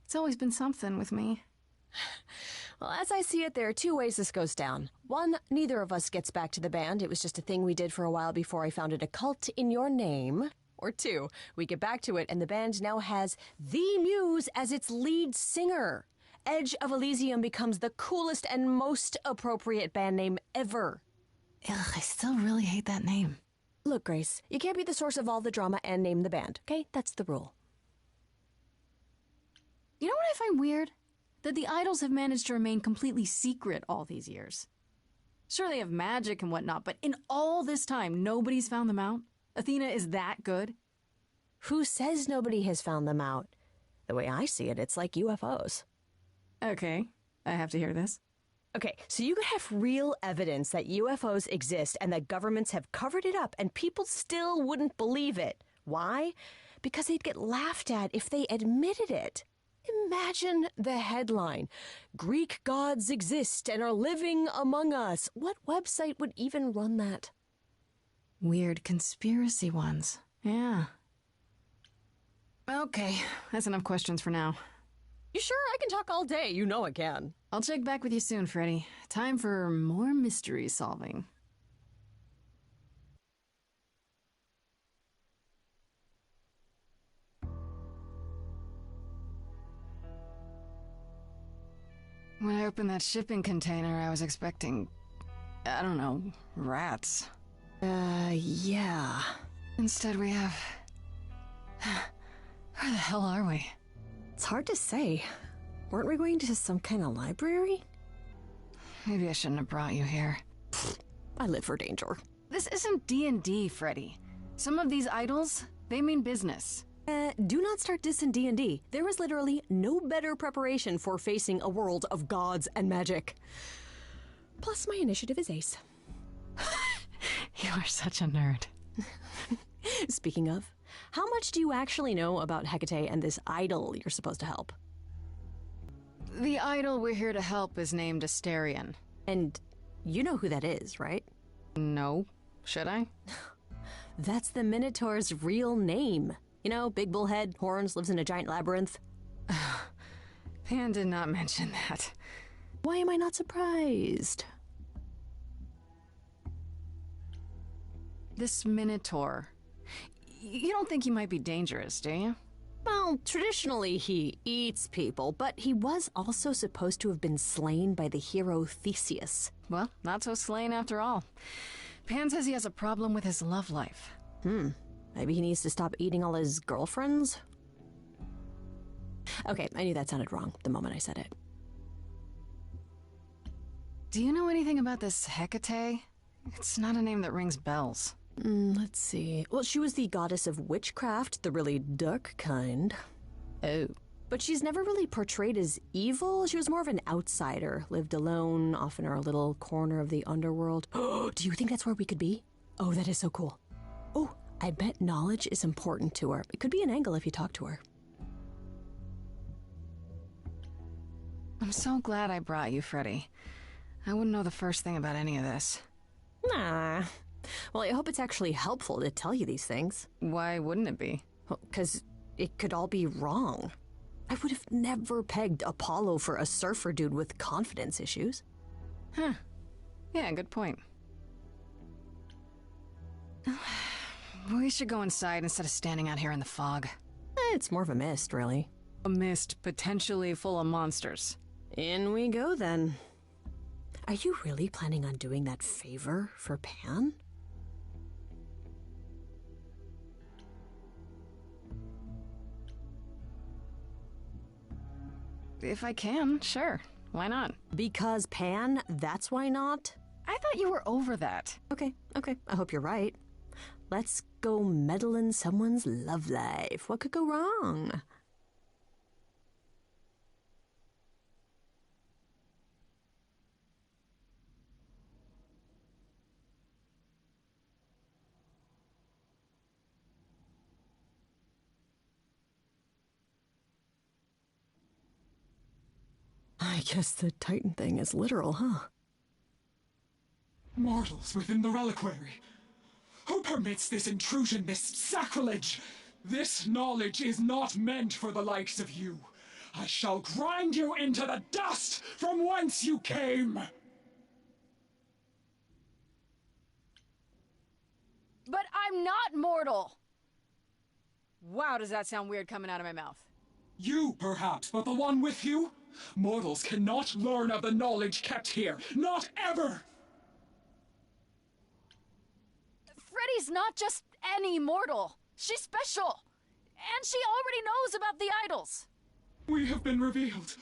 it's always been something with me. Well, as I see it, there are two ways this goes down. One, neither of us gets back to the band. It was just a thing we did for a while before I founded a cult in your name. Or two, we get back to it and the band now has the Muse as its lead singer. Edge of Elysium becomes the coolest and most appropriate band name ever. Ugh, I still really hate that name. Look, Grace, you can't be the source of all the drama and name the band, okay? That's the rule. You know what I find weird? That the idols have managed to remain completely secret all these years. Sure, they have magic and whatnot, but in all this time, nobody's found them out? Athena is that good? Who says nobody has found them out? The way I see it, it's like UFOs. Okay, I have to hear this. Okay, so you could have real evidence that UFOs exist and that governments have covered it up and people still wouldn't believe it. Why? Because they'd get laughed at if they admitted it. Imagine the headline, Greek gods exist and are living among us. What website would even run that? Weird conspiracy ones. Yeah. Okay, that's enough questions for now. You sure? I can talk all day. You know I can. I'll check back with you soon, Freddy. Time for more mystery solving. When I opened that shipping container, I was expecting, I don't know, rats. Yeah. Instead we have... Where the hell are we? It's hard to say. Weren't we going to some kind of library? Maybe I shouldn't have brought you here. I live for danger. This isn't D&D, Freddy. Some of these idols, they mean business. Do not start dissing D&D. There is literally no better preparation for facing a world of gods and magic. Plus, my initiative is ace. You are such a nerd. Speaking of, how much do you actually know about Hecate and this idol you're supposed to help? The idol we're here to help is named Asterion. And you know who that is, right? No. Should I? That's the Minotaur's real name. You know, big bullhead, horns, lives in a giant labyrinth. Pan did not mention that. Why am I not surprised? This Minotaur. You don't think he might be dangerous, do you? Well, traditionally he eats people, but he was also supposed to have been slain by the hero Theseus. Well, not so slain after all. Pan says he has a problem with his love life. Maybe he needs to stop eating all his girlfriends? Okay, I knew that sounded wrong the moment I said it. Do you know anything about this Hecate? It's not a name that rings bells. Let's see. Well, she was the goddess of witchcraft, the really dark kind. Oh. But she's never really portrayed as evil. She was more of an outsider, lived alone, off in her little corner of the underworld. Do you think that's where we could be? Oh, that is so cool. Oh, I bet knowledge is important to her. It could be an angle if you talk to her. I'm so glad I brought you, Freddy. I wouldn't know the first thing about any of this. Nah. Well, I hope it's actually helpful to tell you these things. Why wouldn't it be? Because it could all be wrong. I would have never pegged Apollo for a surfer dude with confidence issues. Huh. Yeah, good point. We should go inside instead of standing out here in the fog. It's more of a mist, really. A mist potentially full of monsters. In we go, then. Are you really planning on doing that favor for Pan? If I can, sure. Why not? Because Pan, that's why not? I thought you were over that. Okay. I hope you're right. Let's go meddle in someone's love life. What could go wrong? I guess the Titan thing is literal, huh? Mortals within the reliquary. Who permits this intrusion, this sacrilege? This knowledge is not meant for the likes of you. I shall grind you into the dust from whence you came. But I'm not mortal! Wow, does that sound weird coming out of my mouth? You, perhaps, but the one with you? Mortals cannot learn of the knowledge kept here. Not ever! Freddy's not just any mortal. She's special. And she already knows about the idols. We have been revealed.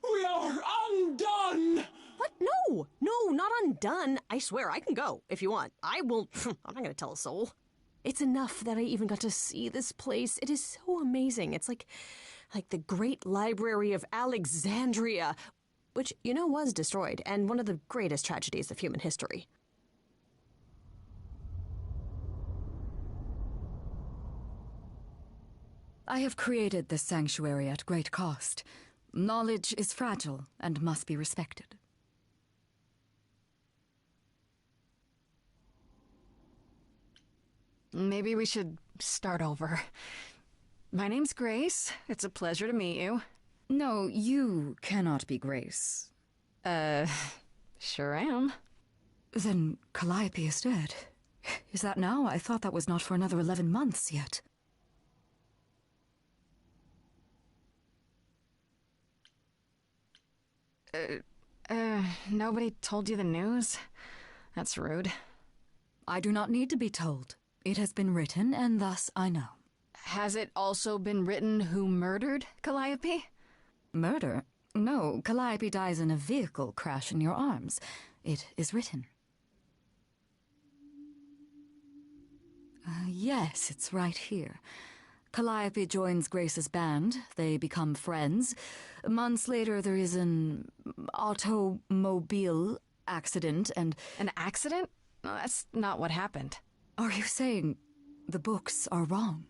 We are undone! What? No, not undone. I swear, I can go if you want. I will. I'm not gonna tell a soul. It's enough that I even got to see this place. It is so amazing. It's like the Great Library of Alexandria, which, you know, was destroyed, and one of the greatest tragedies of human history. I have created this sanctuary at great cost. Knowledge is fragile and must be respected. Maybe we should start over. My name's Grace. It's a pleasure to meet you. No, you cannot be Grace. Sure am. Then Calliope is dead. Is that now? I thought that was not for another 11 months yet. Nobody told you the news? That's rude. I do not need to be told. It has been written, and thus I know. Has it also been written who murdered Calliope? Murder? No, Calliope dies in a vehicle crash in your arms. It is written. Yes, it's right here. Calliope joins Grace's band. They become friends. Months later, there is an automobile accident and... An accident? No, that's not what happened. Are you saying the books are wrong?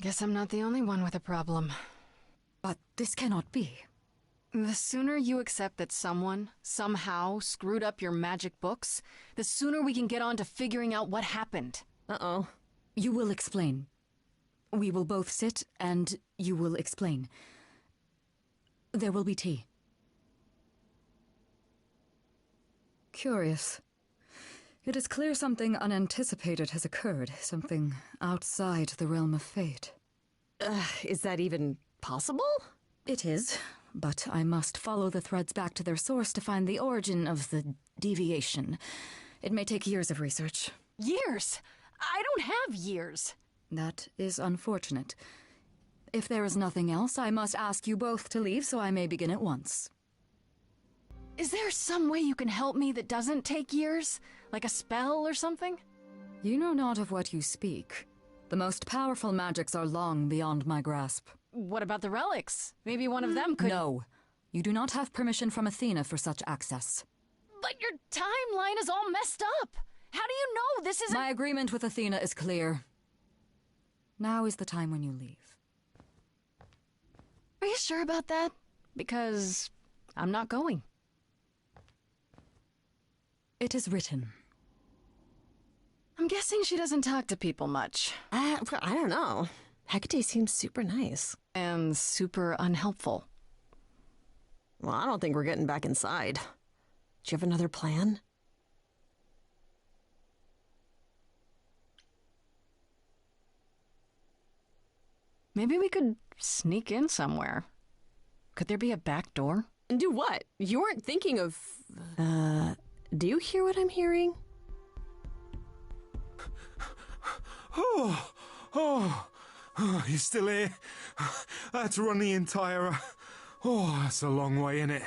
Guess I'm not the only one with a problem. But this cannot be. The sooner you accept that someone, somehow, screwed up your magic books, the sooner we can get on to figuring out what happened. Uh-oh. You will explain. We will both sit, and you will explain. There will be tea. Curious. It is clear something unanticipated has occurred, something outside the realm of fate. Is that even possible? It is, but I must follow the threads back to their source to find the origin of the deviation. It may take years of research. Years? I don't have years. That is unfortunate. If there is nothing else, I must ask you both to leave so I may begin at once. Is there some way you can help me that doesn't take years? Like a spell or something? You know not of what you speak. The most powerful magics are long beyond my grasp. What about the relics? Maybe one of them could... No. You do not have permission from Athena for such access. But your timeline is all messed up! How do you know this isn't... My agreement with Athena is clear. Now is the time when you leave. Are you sure about that? Because I'm not going. It is written. I'm guessing she doesn't talk to people much. I don't know. Hecate seems super nice. And super unhelpful. Well, I don't think we're getting back inside. Do you have another plan? Maybe we could sneak in somewhere. Could there be a back door? And do what? You weren't thinking of... do you hear what I'm hearing? Oh, you still here? I had to run the entire... Oh, that's a long way, innit?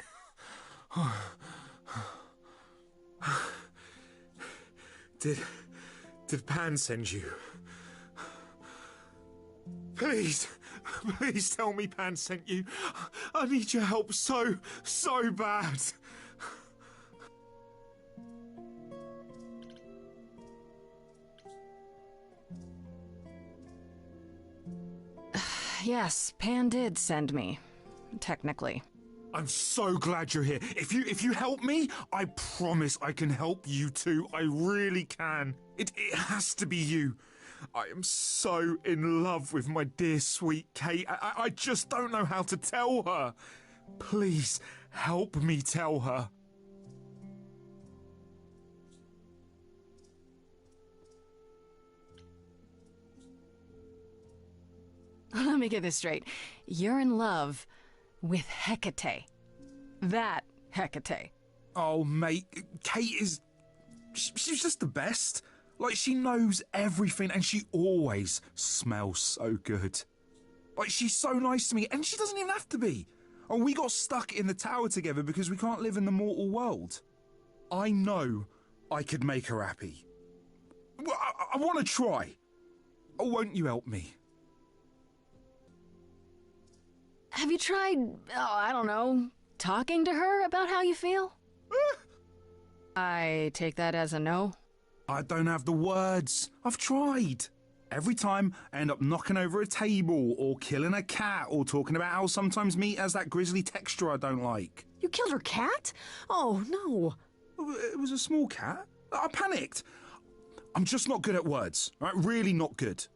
Did Pan send you? Please tell me Pan sent you. I need your help so bad. Yes, Pan did send me. Technically. I'm so glad you're here. If you help me, I promise I can help you too. I really can. It has to be you. I am so in love with my dear sweet Kate. I just don't know how to tell her. Please help me tell her. Let me get this straight. You're in love with Hecate. That Hecate. Oh, mate, Kate is... She's just the best. Like, she knows everything and she always smells so good. Like, she's so nice to me and she doesn't even have to be. Oh, we got stuck in the tower together because we can't live in the mortal world. I know I could make her happy. Well, I want to try. Oh, won't you help me? Have you tried, I don't know, talking to her about how you feel? I take that as a no. I don't have the words. I've tried. Every time I end up knocking over a table or killing a cat or talking about how sometimes meat has that grisly texture I don't like. You killed her cat? Oh, no. It was a small cat. I panicked. I'm just not good at words, right? Really not good.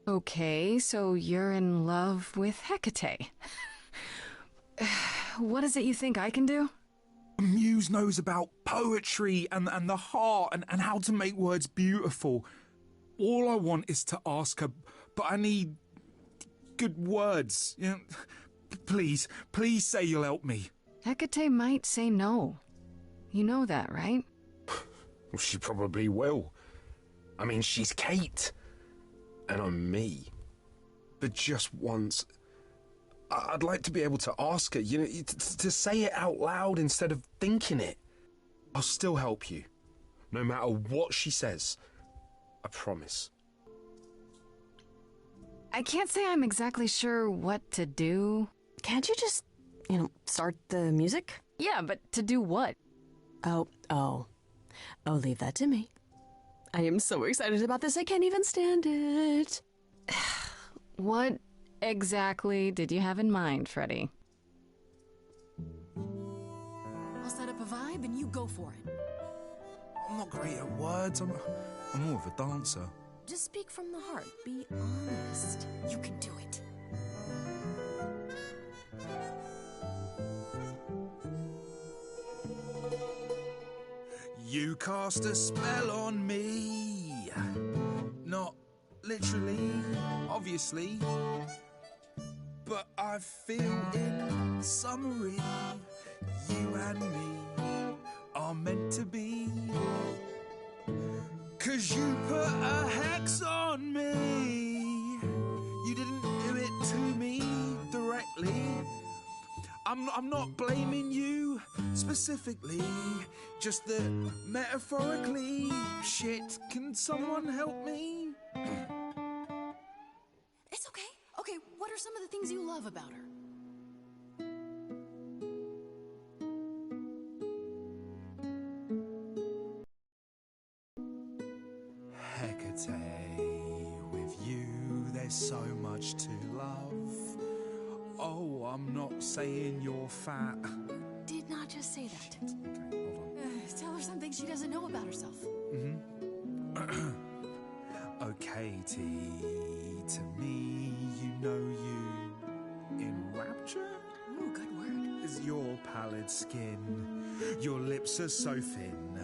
Okay, so you're in love with Hecate. What is it you think I can do? Muse knows about poetry and the heart and how to make words beautiful. All I want is to ask her, but I need good words. You know, please say you'll help me. Hecate might say no. You know that, right? Well, she probably will. I mean, she's Kate. And I'm me. But just once, I'd like to be able to ask her, you know, to say it out loud instead of thinking it. I'll still help you, no matter what she says. I promise. I can't say I'm exactly sure what to do. Can't you just, start the music? Yeah, but to do what? Oh, leave that to me. I am so excited about this, I can't even stand it. What exactly did you have in mind, Freddy? I'll set up a vibe and you go for it. I'm not great at words. I'm more of a dancer. Just speak from the heart. Be honest. You can do it. You cast a spell on me. Not literally, obviously. But I feel in summary, you and me are meant to be. 'Cause you put a hex on me. You didn't do it to me directly. I'm not blaming you specifically, just that metaphorically. Shit, can someone help me? It's okay. Okay, what are some of the things you love about her? Hecate, with you there's so much to love. Oh, I'm not saying you're fat. Did not just say that. Okay, hold on. Tell her something she doesn't know about herself. Oh, Katie, to me, you know you enrapture? Ooh, good word. Is your pallid skin, your lips are so thin,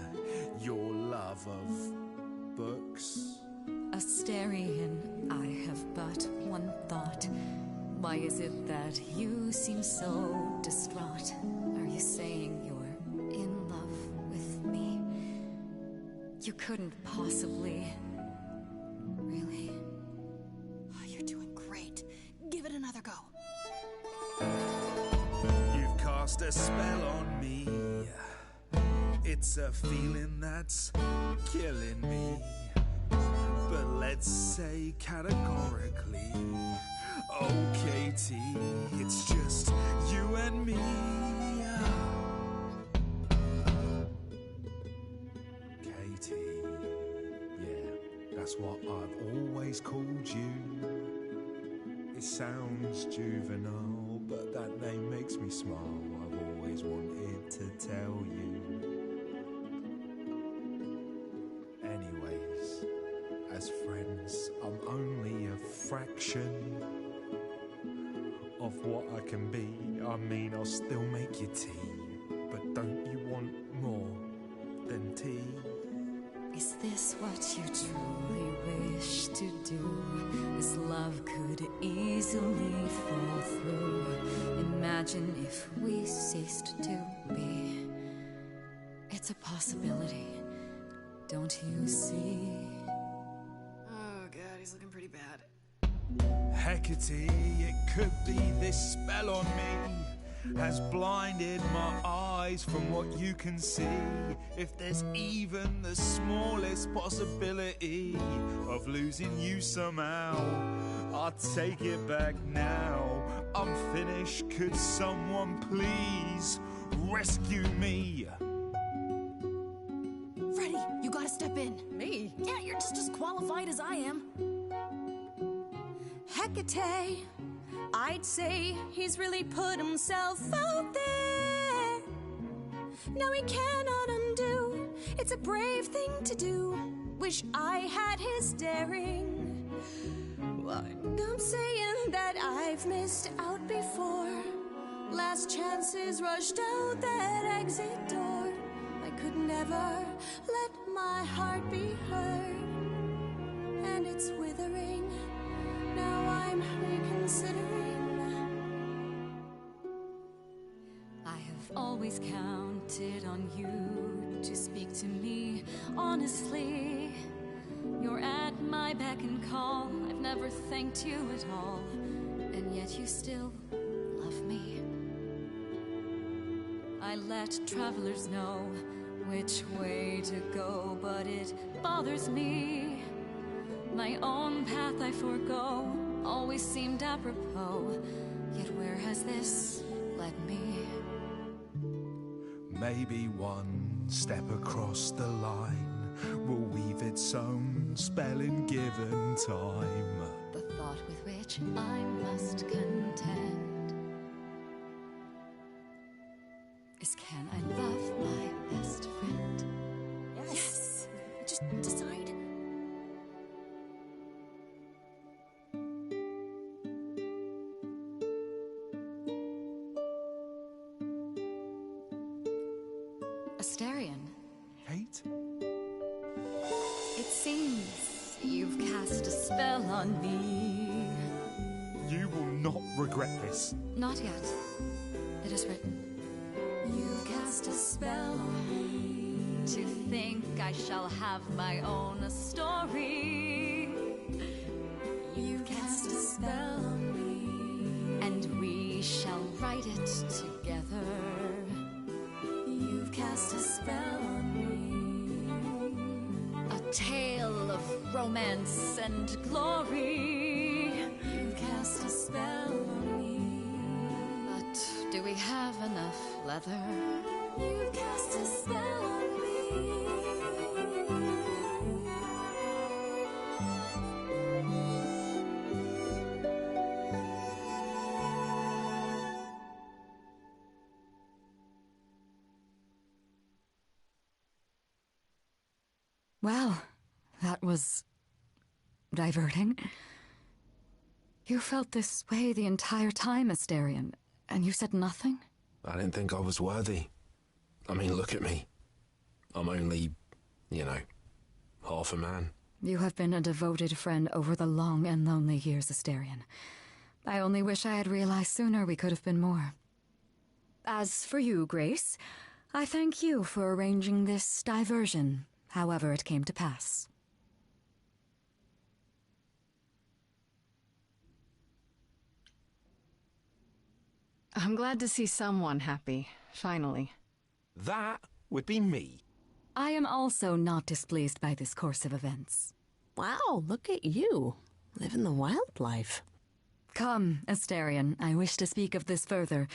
your love of books. Asterian, I have but one thought. Why is it that you seem so distraught? Are you saying you're in love with me? You couldn't possibly. Really? Oh, you're doing great. Give it another go. You've cast a spell on me. It's a feeling that's killing me. But let's say categorically, oh Katie, it's just you and me. Katie, yeah, that's what I've always called you. It sounds juvenile, but that name makes me smile. I've always wanted to tell you. Anyways, as friends, I'm only a fraction of what I can be. I mean, I'll still make you tea, but don't you want more than tea? Is this what you truly wish to do? This love could easily fall through. Imagine if we ceased to be. It's a possibility, don't you see? Oh god, he's looking pretty bad. Hecate, it could be this spell on me has blinded my eyes from what you can see. If there's even the smallest possibility of losing you somehow, I'll take it back now. I'm finished, could someone please rescue me? Freddy, you gotta step in. Me? Yeah, you're just as qualified as I am. Hecate, I'd say he's really put himself out there. Now he cannot undo. It's a brave thing to do. Wish I had his daring. I'm saying that I've missed out before. Last chances rushed out that exit door. I could never let my heart be heard. And it's withering. Now I'm reconsidering. I have always counted on you to speak to me honestly. You're at my beck and call. I've never thanked you at all, and yet you still me. I let travelers know which way to go, but it bothers me. My own path I forego always seemed apropos, yet where has this led me? Maybe one step across the line will weave its own spell in given time. The thought with which I must contend is, can I love my best friend? Yes. Just decide. Astarion, Kate? it seems you've cast a spell on me. You will not regret this. Not yet. It is written. You cast a spell on me. To think I shall have my own story. You cast a spell on me. And we shall write it together. You've cast a spell on me. A tale of romance and glory. You've cast a spell on me. But do we have enough leather? You've cast a spell on me. Well, that was diverting. You felt this way the entire time, Astarion, and you said nothing? I didn't think I was worthy. I mean, look at me. I'm only, half a man. You have been a devoted friend over the long and lonely years, Astarion. I only wish I had realized sooner we could have been more. As for you, Grace, I thank you for arranging this diversion, however it came to pass. I'm glad to see someone happy, finally. That would be me. I am also not displeased by this course of events. Wow, look at you, living the wildlife. Come, Astarion, I wish to speak of this further,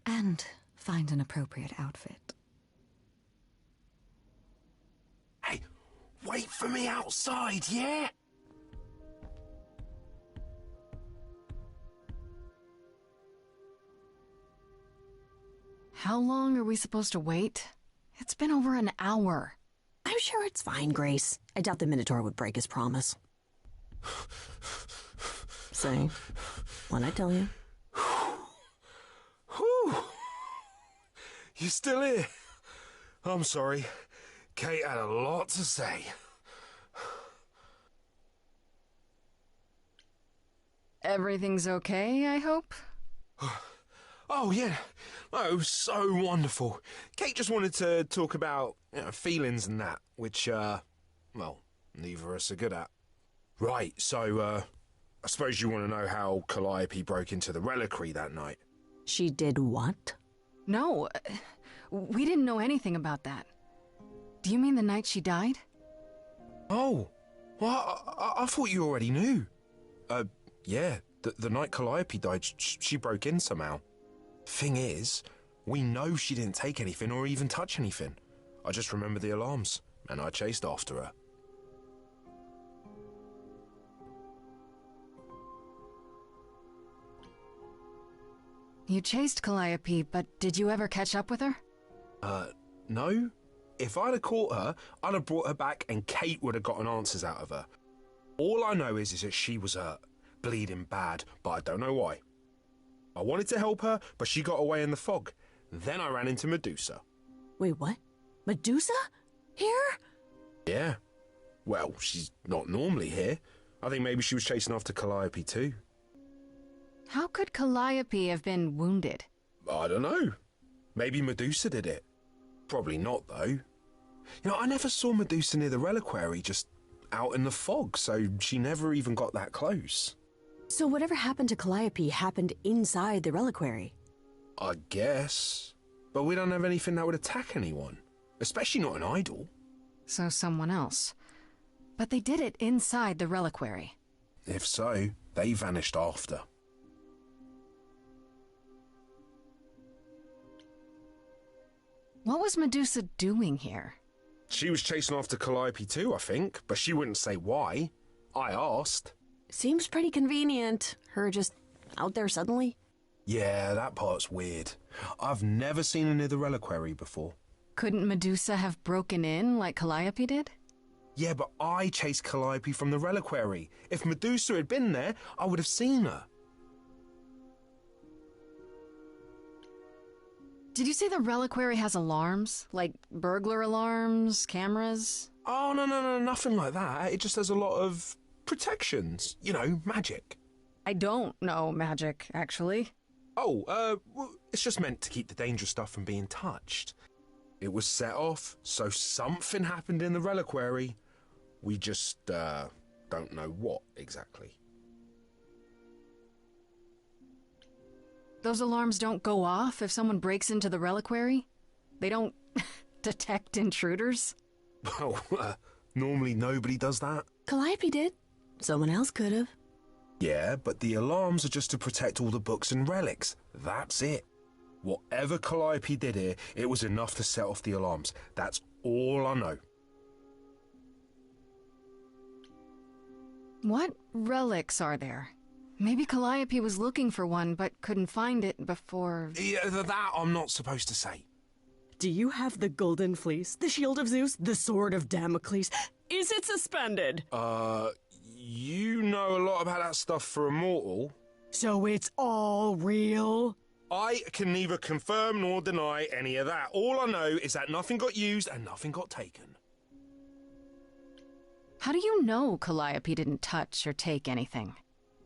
and find an appropriate outfit. Hey, wait for me outside, yeah? How long are we supposed to wait? It's been over an hour. I'm sure it's fine, Grace. I doubt the Minotaur would break his promise. Say, what'd I tell you? Whew. You still here? I'm sorry. Kate had a lot to say. Everything's okay, I hope? Oh, yeah. Oh, it was so wonderful. Kate just wanted to talk about feelings and that, which, well, neither of us are good at. Right, so, I suppose you want to know how Calliope broke into the reliquary that night. She did what? No, we didn't know anything about that. Do you mean the night she died? Oh, well, I thought you already knew. Yeah, the night Calliope died, she broke in somehow. Thing is, we know she didn't take anything or even touch anything. I just remember the alarms, and I chased after her. You chased Calliope, but did you ever catch up with her? No. If I'd have caught her, I'd have brought her back and Kate would have gotten answers out of her. All I know is that she was hurt, bleeding bad, but I don't know why. I wanted to help her, but she got away in the fog. Then I ran into Medusa. Wait, what? Medusa? Here? Yeah. Well, she's not normally here. I think maybe she was chasing after Calliope too. How could Calliope have been wounded? I don't know. Maybe Medusa did it. Probably not, though. I never saw Medusa near the reliquary, just out in the fog, so she never even got that close. So whatever happened to Calliope happened inside the reliquary? I guess. But we don't have anything that would attack anyone. Especially not an idol. So someone else. But they did it inside the reliquary. If so, they vanished after. What was Medusa doing here? She was chasing after Calliope too, I think, but she wouldn't say why. I asked. Seems pretty convenient. Her just out there suddenly. Yeah, that part's weird. I've never seen her near the reliquary before. Couldn't Medusa have broken in like Calliope did? Yeah, but I chased Calliope from the reliquary. If Medusa had been there, I would have seen her. Did you say the reliquary has alarms? Like burglar alarms, cameras? Oh, no, nothing like that. It just has a lot of protections. You know, magic. I don't know magic, actually. Oh, well, it's just meant to keep the dangerous stuff from being touched. It was set off, so something happened in the reliquary. We just, don't know what exactly. Those alarms don't go off if someone breaks into the reliquary? They don't detect intruders? Well, normally nobody does that. Calliope did. Someone else could have. Yeah, but the alarms are just to protect all the books and relics. That's it. Whatever Calliope did here, it was enough to set off the alarms. That's all I know. What relics are there? Maybe Calliope was looking for one, but couldn't find it before... Yeah, that I'm not supposed to say. Do you have the golden fleece, the shield of Zeus, the sword of Damocles? Is it suspended? You know a lot about that stuff for a mortal. So it's all real? I can neither confirm nor deny any of that. All I know is that nothing got used and nothing got taken. How do you know Calliope didn't touch or take anything?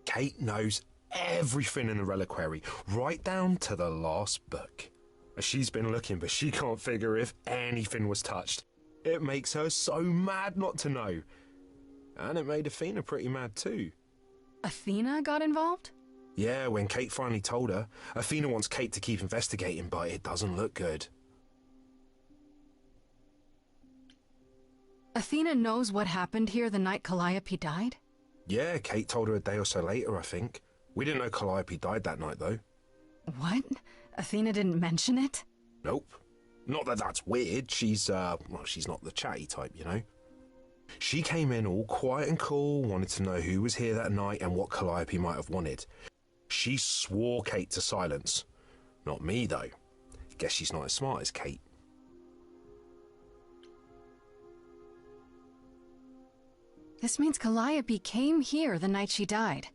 Kate knows everything in the reliquary, right down to the last book. She's been looking, but she can't figure if anything was touched. It makes her so mad not to know. And it made Athena pretty mad too. Athena got involved? Yeah, when Kate finally told her, Athena wants Kate to keep investigating, but it doesn't look good. Athena knows what happened here the night Calliope died? Yeah, Kate told her a day or so later, I think. We didn't know Calliope died that night, though. What? Athena didn't mention it? Nope. Not that that's weird. She's not the chatty type, you know. She came in all quiet and cool, wanted to know who was here that night and what Calliope might have wanted. She swore Kate to silence. Not me, though. Guess she's not as smart as Kate. This means Calliope came here the night she died.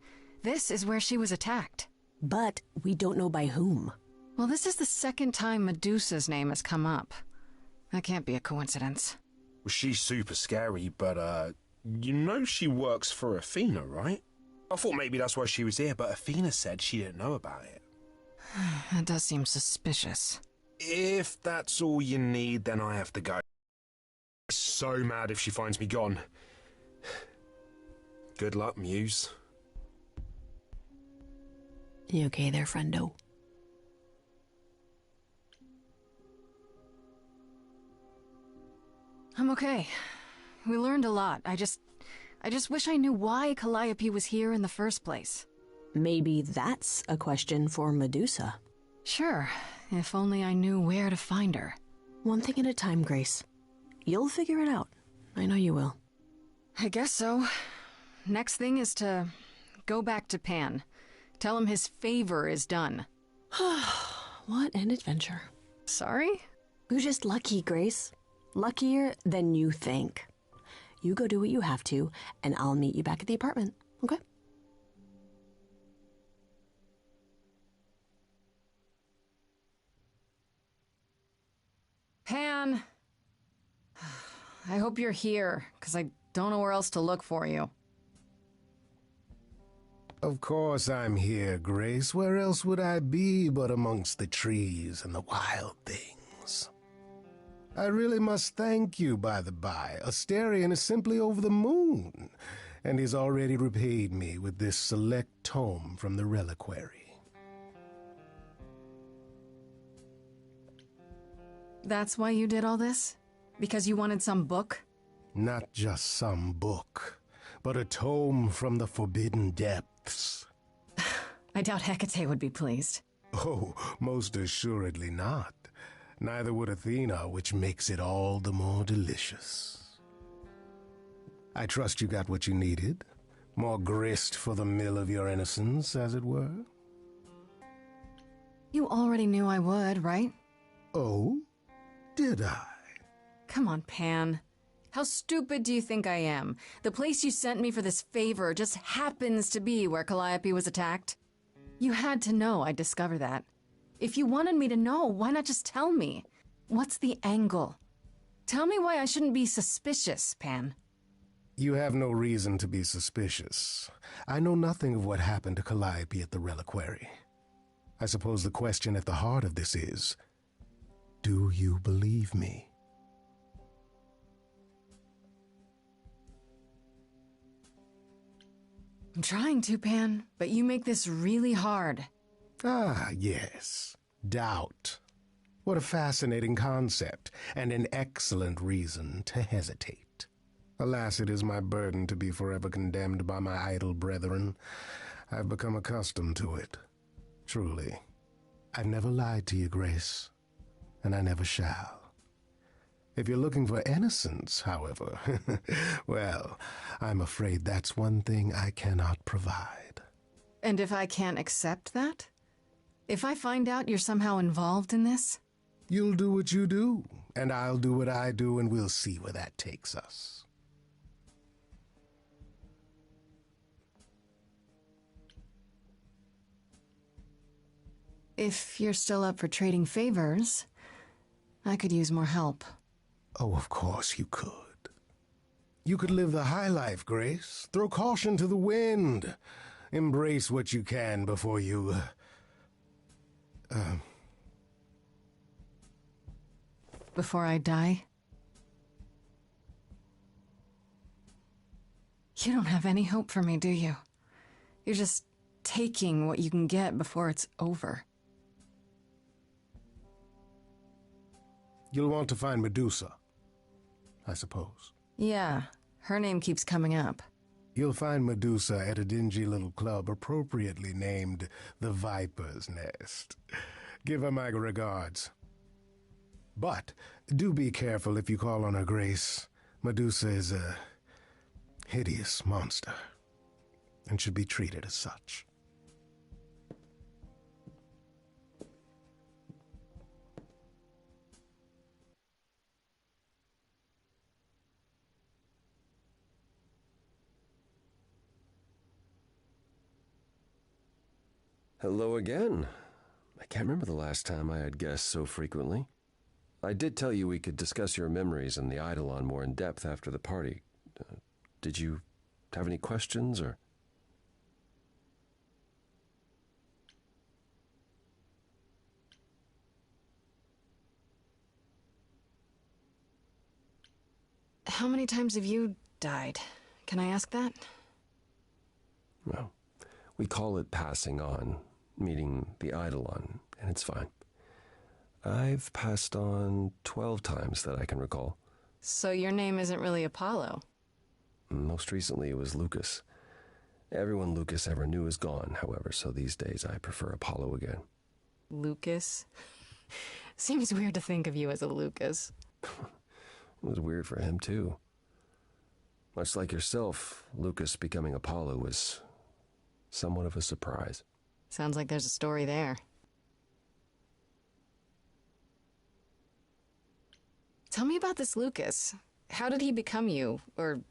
This is where she was attacked. But we don't know by whom. Well, this is the second time Medusa's name has come up. That can't be a coincidence. Well, she's super scary, but, you know she works for Athena, right? I thought maybe that's why she was here, but Athena said she didn't know about it. That does seem suspicious. If that's all you need, then I have to go. So mad if she finds me gone. Good luck, Muse. You okay there, friendo? I'm okay. We learned a lot. I just wish I knew why Calliope was here in the first place. Maybe that's a question for Medusa. Sure, if only I knew where to find her. One thing at a time, Grace. You'll figure it out. I know you will. I guess so. Next thing is to go back to Pan. Tell him his favor is done. What an adventure. Sorry? You're just lucky, Grace. Luckier than you think. You go do what you have to, and I'll meet you back at the apartment, okay? Pan! I hope you're here, because I don't know where else to look for you. Of course I'm here, Grace. Where else would I be but amongst the trees and the wild things? I really must thank you, by the by. Asterion is simply over the moon, and he's already repaid me with this select tome from the reliquary. That's why you did all this? Because you wanted some book? Not just some book, but a tome from the forbidden depths. I doubt Hecate would be pleased. Oh, most assuredly not. Neither would Athena, which makes it all the more delicious. I trust you got what you needed. More grist for the mill of your innocence, as it were. You already knew I would, right? Oh? Did I? Come on, Pan. How stupid do you think I am? The place you sent me for this favor just happens to be where Calliope was attacked. You had to know I'd discover that. If you wanted me to know, why not just tell me? What's the angle? Tell me why I shouldn't be suspicious, Pan. You have no reason to be suspicious. I know nothing of what happened to Calliope at the reliquary. I suppose the question at the heart of this is, do you believe me? I'm trying to, Pan, but you make this really hard. Ah, yes. Doubt. What a fascinating concept, and an excellent reason to hesitate. Alas, it is my burden to be forever condemned by my idle brethren. I've become accustomed to it. Truly. I've never lied to you, Grace, and I never shall. If you're looking for innocence, however, well, I'm afraid that's one thing I cannot provide. And if I can't accept that? If I find out you're somehow involved in this? You'll do what you do, and I'll do what I do, and we'll see where that takes us. If you're still up for trading favors, I could use more help. Oh, of course you could. You could live the high life, Grace. Throw caution to the wind. Embrace what you can before you... Before I die? You don't have any hope for me, do you? You're just taking what you can get before it's over. You'll want to find Medusa, I suppose. Yeah, her name keeps coming up. You'll find Medusa at a dingy little club appropriately named the Viper's Nest. Give her my regards. But do be careful if you call on her, Grace. Medusa is a hideous monster, and should be treated as such. Hello again. I can't remember the last time I had guests so frequently. I did tell you we could discuss your memories and the Eidolon more in depth after the party. Did you have any questions, or...? How many times have you died? Can I ask that? Well, we call it passing on, meeting the Eidolon, and it's fine. I've passed on 12 times that I can recall. So your name isn't really Apollo? Most recently it was Lucas. Everyone Lucas ever knew is gone, however, so these days I prefer Apollo again. Lucas? Seems weird to think of you as a Lucas. It was weird for him, too. Much like yourself, Lucas becoming Apollo was somewhat of a surprise. Sounds like there's a story there. Tell me about this Lucas. How did he become you? Or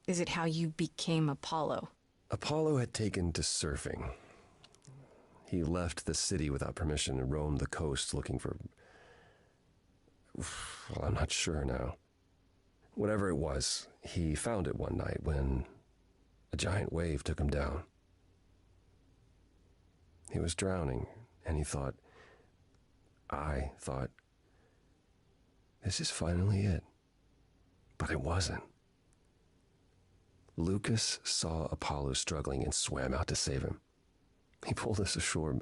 is it how you became Apollo? Apollo had taken to surfing. He left the city without permission and roamed the coast looking for... Well, I'm not sure now. Whatever it was, he found it one night when a giant wave took him down. He was drowning, and I thought, this is finally it. But it wasn't. Lucas saw Apollo struggling and swam out to save him. He pulled us ashore,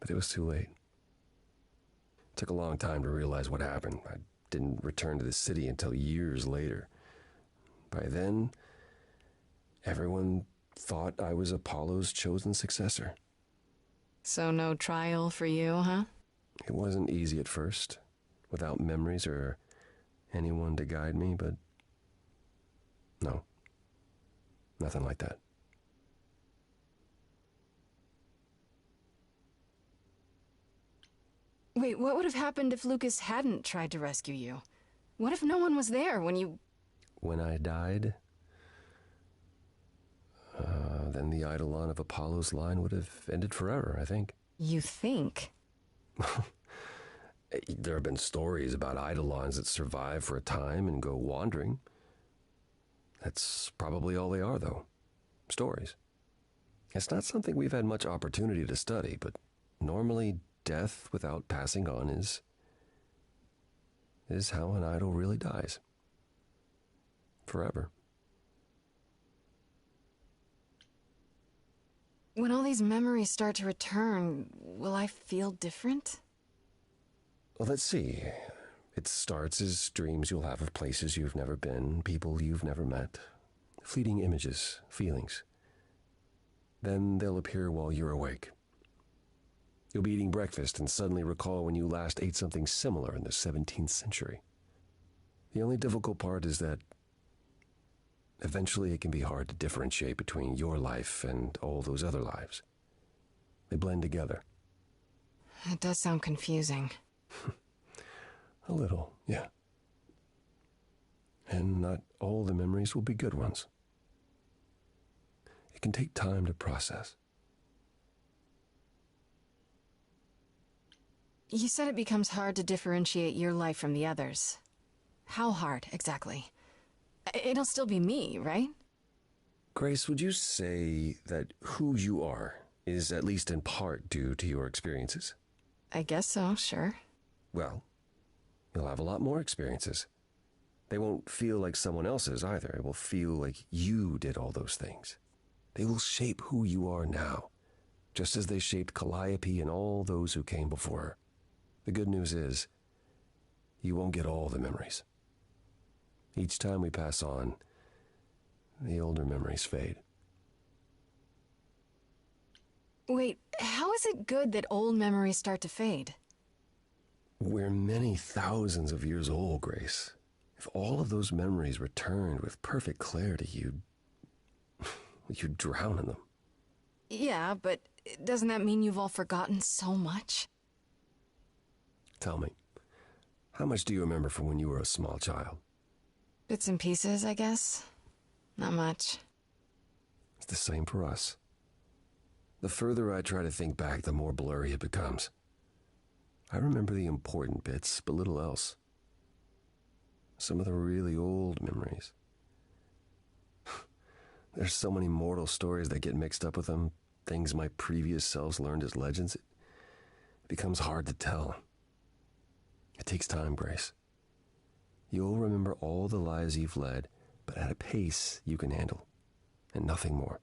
but it was too late. Took a long time to realize what happened. I didn't return to the city until years later. By then, everyone thought I was Apollo's chosen successor. So no trial for you, huh? It wasn't easy at first, without memories or anyone to guide me, but no, nothing like that. Wait, what would have happened if Lucas hadn't tried to rescue you? What if no one was there when you... When I died, then the Eidolon of Apollo's line would have ended forever, I think. You think? There have been stories about Eidolons that survive for a time and go wandering. That's probably all they are, though. Stories. It's not something we've had much opportunity to study, but normally death without passing on is how an idol really dies. Forever. When all these memories start to return, will I feel different? Well, let's see. It starts as dreams you'll have of places you've never been, people you've never met, fleeting images, feelings. Then they'll appear while you're awake. You'll be eating breakfast and suddenly recall when you last ate something similar in the 17th century. The only difficult part is that eventually it can be hard to differentiate between your life and all those other lives. They blend together. It does sound confusing. A little, yeah. And not all the memories will be good ones. It can take time to process. You said it becomes hard to differentiate your life from the others. How hard, exactly? It'll still be me, right? Grace, would you say that who you are is at least in part due to your experiences? I guess so, sure. Well, you'll have a lot more experiences. They won't feel like someone else's either. It will feel like you did all those things. They will shape who you are now, just as they shaped Calliope and all those who came before her. The good news is, you won't get all the memories. Each time we pass on, the older memories fade. Wait, how is it good that old memories start to fade? We're many thousands of years old, Grace. If all of those memories returned with perfect clarity, you'd drown in them. Yeah, but doesn't that mean you've all forgotten so much? Tell me, how much do you remember from when you were a small child? Bits and pieces, I guess. Not much. It's the same for us. The further I try to think back, the more blurry it becomes. I remember the important bits, but little else. Some of the really old memories. There's so many mortal stories that get mixed up with them, things my previous selves learned as legends. It becomes hard to tell. It takes time, Grace. You'll remember all the lives you've led, but at a pace you can handle, and nothing more.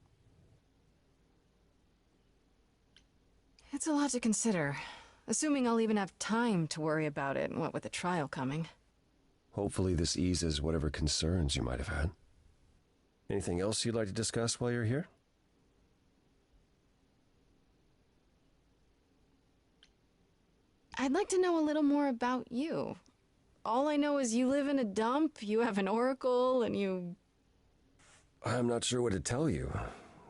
It's a lot to consider, assuming I'll even have time to worry about it, what with the trial coming. Hopefully this eases whatever concerns you might have had. Anything else you'd like to discuss while you're here? I'd like to know a little more about you. All I know is you live in a dump, you have an oracle, and you... I'm not sure what to tell you.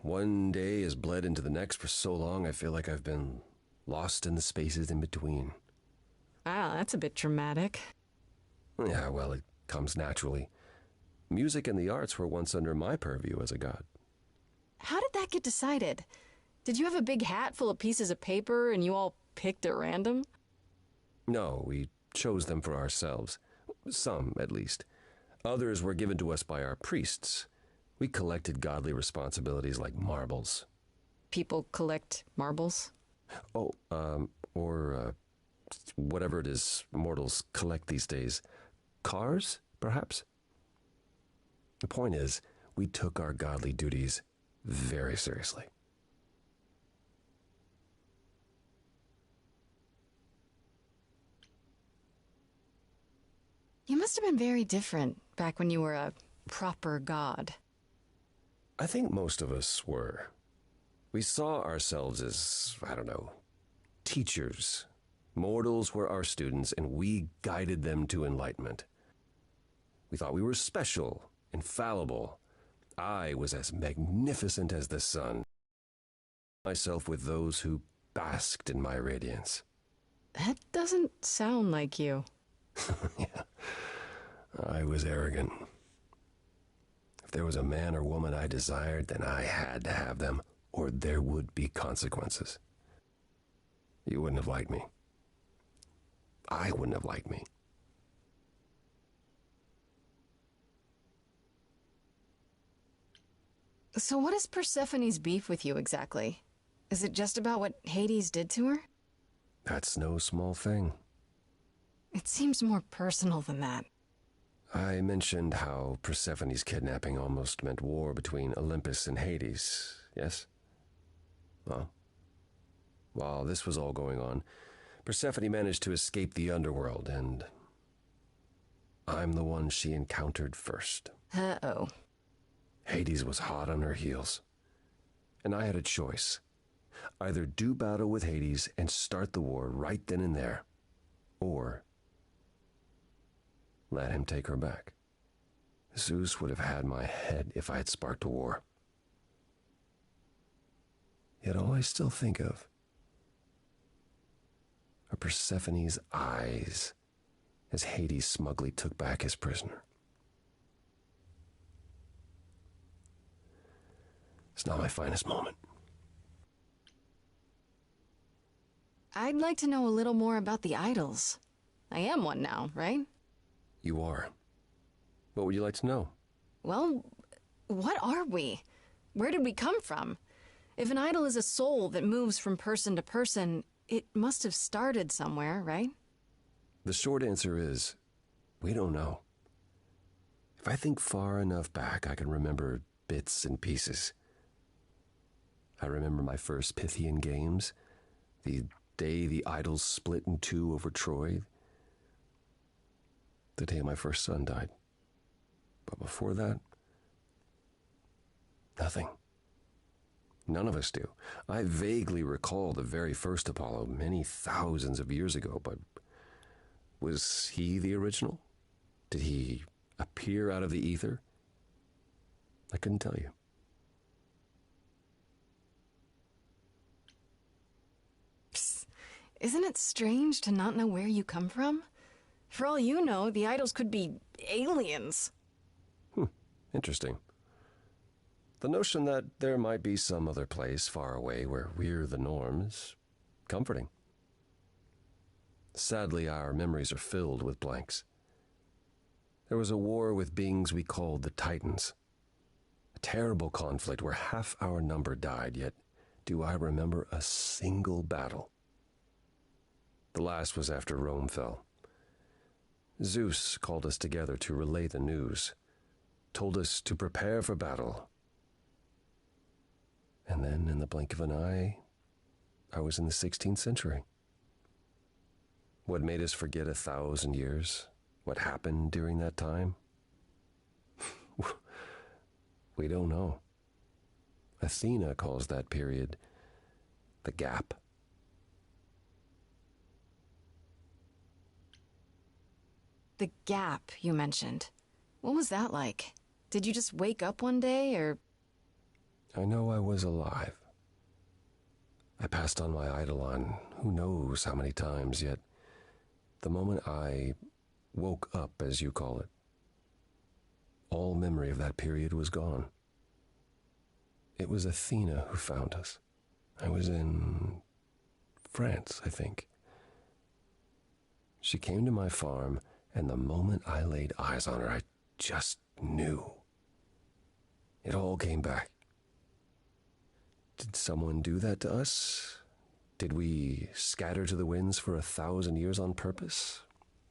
One day has bled into the next for so long I feel like I've been lost in the spaces in between. Wow, that's a bit dramatic. Yeah, well, it comes naturally. Music and the arts were once under my purview as a god. How did that get decided? Did you have a big hat full of pieces of paper and you all picked at random? No, we chose them for ourselves. Some, at least. Others were given to us by our priests. We collected godly responsibilities like marbles. People collect marbles? Oh, or whatever it is mortals collect these days. Cars, perhaps? The point is, we took our godly duties very seriously. You must have been very different back when you were a proper god. I think most of us were. We saw ourselves as, I don't know, teachers. Mortals were our students, and we guided them to enlightenment. We thought we were special, infallible. I was as magnificent as the sun. Myself with those who basked in my radiance. That doesn't sound like you. Yeah, I was arrogant. If there was a man or woman I desired, then I had to have them, or there would be consequences. You wouldn't have liked me. I wouldn't have liked me. So what is Persephone's beef with you exactly? Is it just about what Hades did to her? That's no small thing. It seems more personal than that. I mentioned how Persephone's kidnapping almost meant war between Olympus and Hades, yes? Well, while this was all going on, Persephone managed to escape the underworld, and I'm the one she encountered first. Uh-oh. Hades was hot on her heels, and I had a choice. Either do battle with Hades and start the war right then and there, or let him take her back. Zeus would have had my head if I had sparked a war. Yet all I still think of are Persephone's eyes as Hades smugly took back his prisoner. It's not my finest moment. I'd like to know a little more about the idols. I am one now, right? You are. What would you like to know? Well, what are we? Where did we come from? If an idol is a soul that moves from person to person, it must have started somewhere, right? The short answer is, we don't know. If I think far enough back, I can remember bits and pieces. I remember my first Pythian games, the day the idols split in two over Troy, the day my first son died. But before that, nothing. None of us do. I vaguely recall the very first Apollo many thousands of years ago, but was he the original? Did he appear out of the ether? I couldn't tell you. Psst. Isn't it strange to not know where you come from? For all you know, the idols could be aliens. Interesting. The notion that there might be some other place far away where we're the norm is comforting. Sadly, our memories are filled with blanks. There was a war with beings we called the Titans. A terrible conflict where half our number died, yet do I remember a single battle. The last was after Rome fell. Zeus called us together to relay the news, told us to prepare for battle. And then, in the blink of an eye, I was in the 16th century. What made us forget 1,000 years? What happened during that time? We don't know. Athena calls that period the gap. The gap you mentioned. What was that like? Did you just wake up one day, or... I know I was alive. I passed on my eidolon who knows how many times, yet the moment I woke up, as you call it, all memory of that period was gone. It was Athena who found us. I was in France, I think. She came to my farm, and the moment I laid eyes on her, I just knew. It all came back. Did someone do that to us? Did we scatter to the winds for 1,000 years on purpose?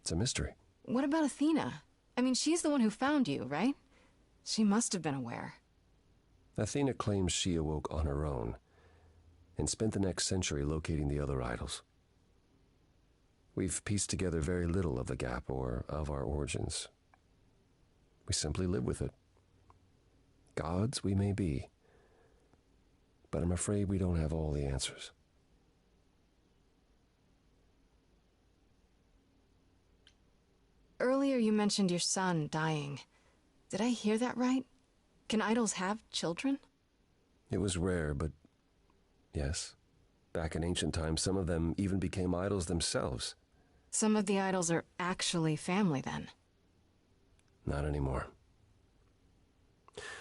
It's a mystery. What about Athena? I mean, she's the one who found you, right? She must have been aware. Athena claims she awoke on her own and spent the next century locating the other idols. We've pieced together very little of the gap or of our origins. We simply live with it. Gods we may be, but I'm afraid we don't have all the answers. Earlier you mentioned your son dying. Did I hear that right? Can idols have children? It was rare, but yes. Back in ancient times, some of them even became idols themselves. Some of the idols are actually family, then? Not anymore.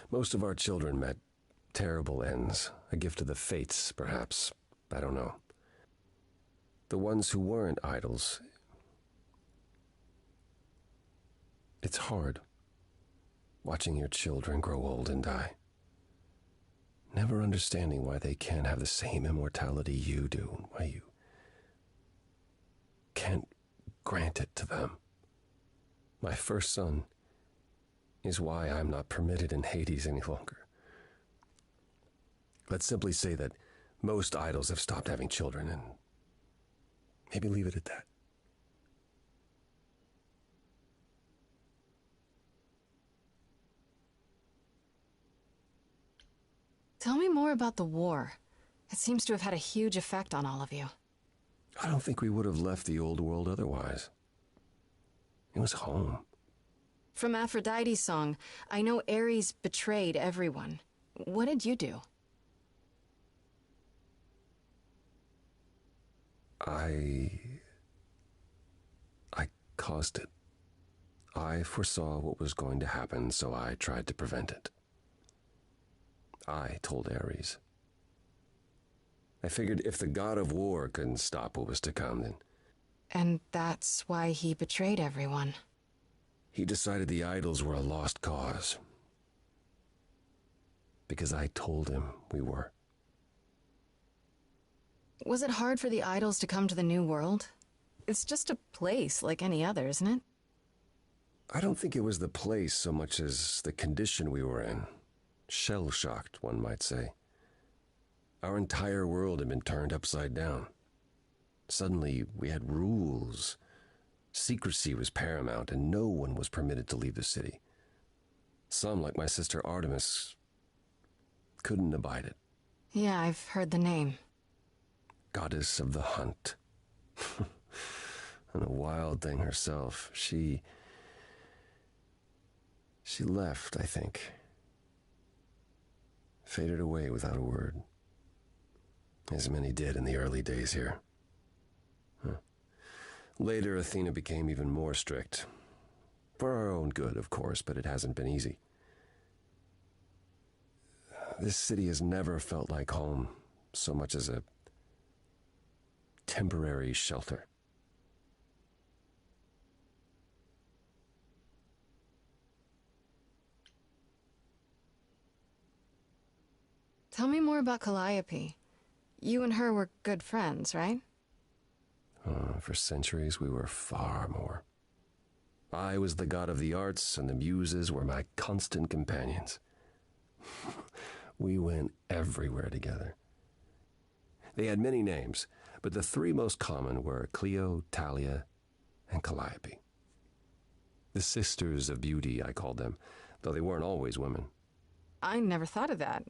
Most of our children met terrible ends. A gift of the fates, perhaps. I don't know. The ones who weren't idols... It's hard, watching your children grow old and die. Never understanding why they can't have the same immortality you do, why you can't grant it to them. My first son is why I'm not permitted in Hades any longer. Let's simply say that most idols have stopped having children, and maybe leave it at that. Tell me more about the war. It seems to have had a huge effect on all of you. I don't think we would have left the old world otherwise. It was home. From Aphrodite's song, I know Ares betrayed everyone. What did you do? I caused it. I foresaw what was going to happen, so I tried to prevent it. I told Ares. I figured if the god of war couldn't stop what was to come, then... And that's why he betrayed everyone. He decided the idols were a lost cause. Because I told him we were. Was it hard for the idols to come to the New World? It's just a place like any other, isn't it? I don't think it was the place so much as the condition we were in. Shell-shocked, one might say. Our entire world had been turned upside down. Suddenly, we had rules. Secrecy was paramount, and no one was permitted to leave the city. Some, like my sister Artemis, couldn't abide it. Yeah, I've heard the name. Goddess of the hunt. And a wild thing herself. She left, I think. Faded away without a word. As many did in the early days here. Later, Athena became even more strict. For our own good, of course, but it hasn't been easy. This city has never felt like home, so much as a temporary shelter. Tell me more about Calliope. You and her were good friends, right? For centuries, we were far more. I was the god of the arts, and the muses were my constant companions. We went everywhere together. They had many names, but the three most common were Cleo, Talia, and Calliope. The sisters of beauty, I called them, though they weren't always women. I never thought of that.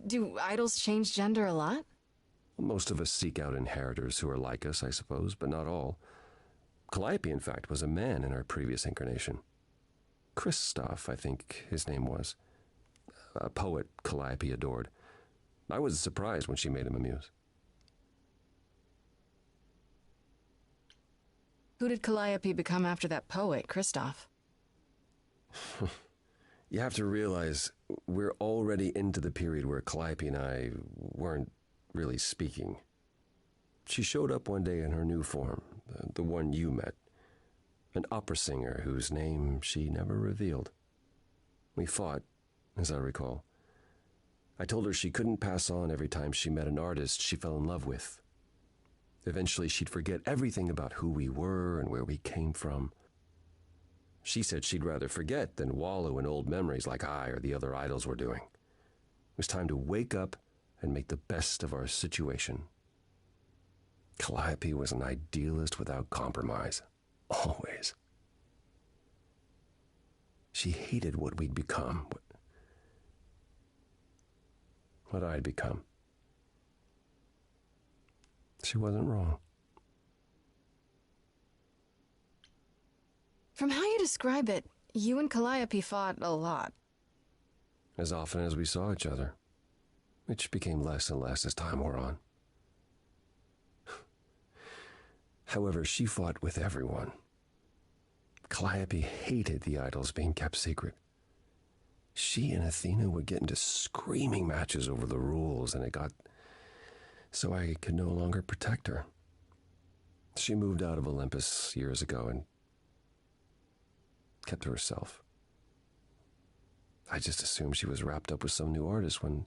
Do idols change gender a lot? Most of us seek out inheritors who are like us, I suppose, but not all. Calliope, in fact, was a man in her previous incarnation. Christoph, I think his name was. A poet Calliope adored. I was surprised when she made him a muse. Who did Calliope become after that poet, Christoph? You have to realize we're already into the period where Calliope and I weren't really speaking. She showed up one day in her new form, the one you met. An opera singer whose name she never revealed. We fought, as I recall. I told her she couldn't pass on every time she met an artist she fell in love with. Eventually she'd forget everything about who we were and where we came from. She said she'd rather forget than wallow in old memories like I or the other idols were doing. It was time to wake up and make the best of our situation. Calliope was an idealist without compromise. Always. She hated what we'd become. What I'd become. She wasn't wrong. From how you describe it, you and Calliope fought a lot. As often as we saw each other, which became less and less as time wore on. However, she fought with everyone. Calliope hated the idols being kept secret. She and Athena would get into screaming matches over the rules, and it got so I could no longer protect her. She moved out of Olympus years ago and kept to herself. I just assumed she was wrapped up with some new artist when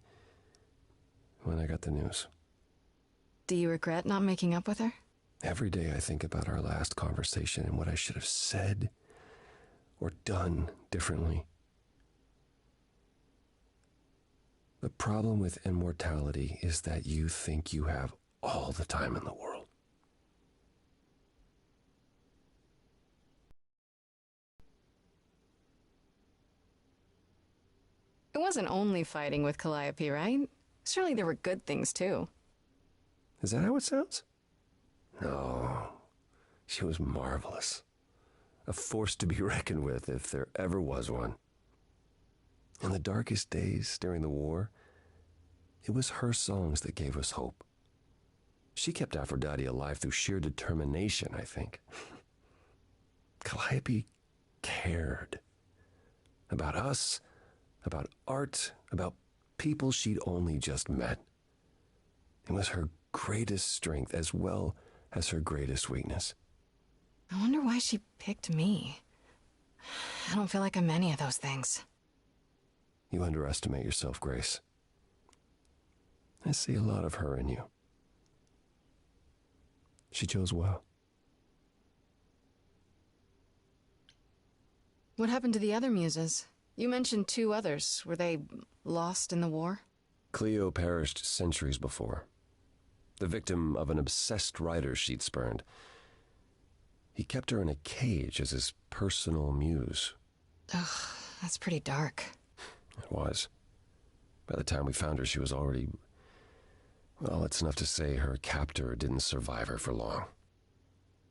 I got the news. Do you regret not making up with her? Every day I think about our last conversation and what I should have said or done differently. The problem with immortality is that you think you have all the time in the world. It wasn't only fighting with Calliope, right? Surely there were good things too. Is that how it sounds? No, she was marvelous. A force to be reckoned with if there ever was one. In the darkest days during the war, it was her songs that gave us hope. She kept Aphrodite alive through sheer determination, I think. Calliope cared. About us, about art, about people she'd only just met. It was her greatest strength as well as her greatest weakness. I wonder why she picked me. I don't feel like I'm any of those things. You underestimate yourself, Grace. I see a lot of her in you. She chose well. What happened to the other muses? You mentioned 2 others. Were they lost in the war? Cleo perished centuries before. The victim of an obsessed writer she'd spurned. He kept her in a cage as his personal muse. Ugh, that's pretty dark. It was. By the time we found her, she was already... Well, it's enough to say her captor didn't survive her for long.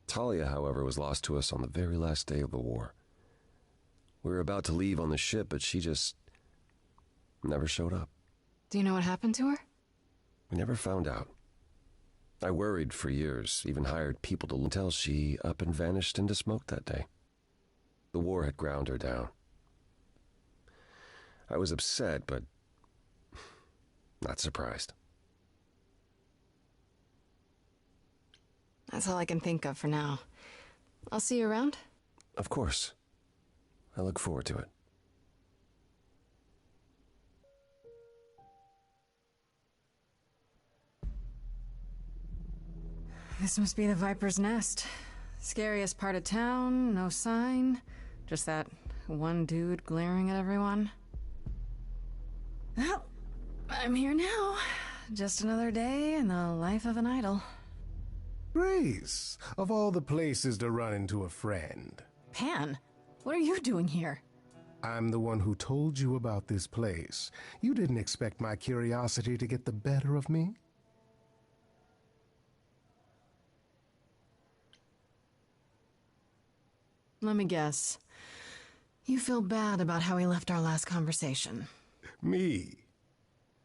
Talia, however, was lost to us on the very last day of the war. We were about to leave on the ship, but she just never showed up. Do you know what happened to her? We never found out. I worried for years, even hired people to until she up and vanished into smoke that day. The war had ground her down. I was upset, but not surprised. That's all I can think of for now. I'll see you around? Of course. I look forward to it. This must be the Viper's Nest. Scariest part of town, no sign. Just that one dude glaring at everyone. Well, I'm here now. Just another day in the life of an idol. Grace, of all the places to run into a friend. Pan, what are you doing here? I'm the one who told you about this place. You didn't expect my curiosity to get the better of me? Let me guess. You feel bad about how we left our last conversation. Me?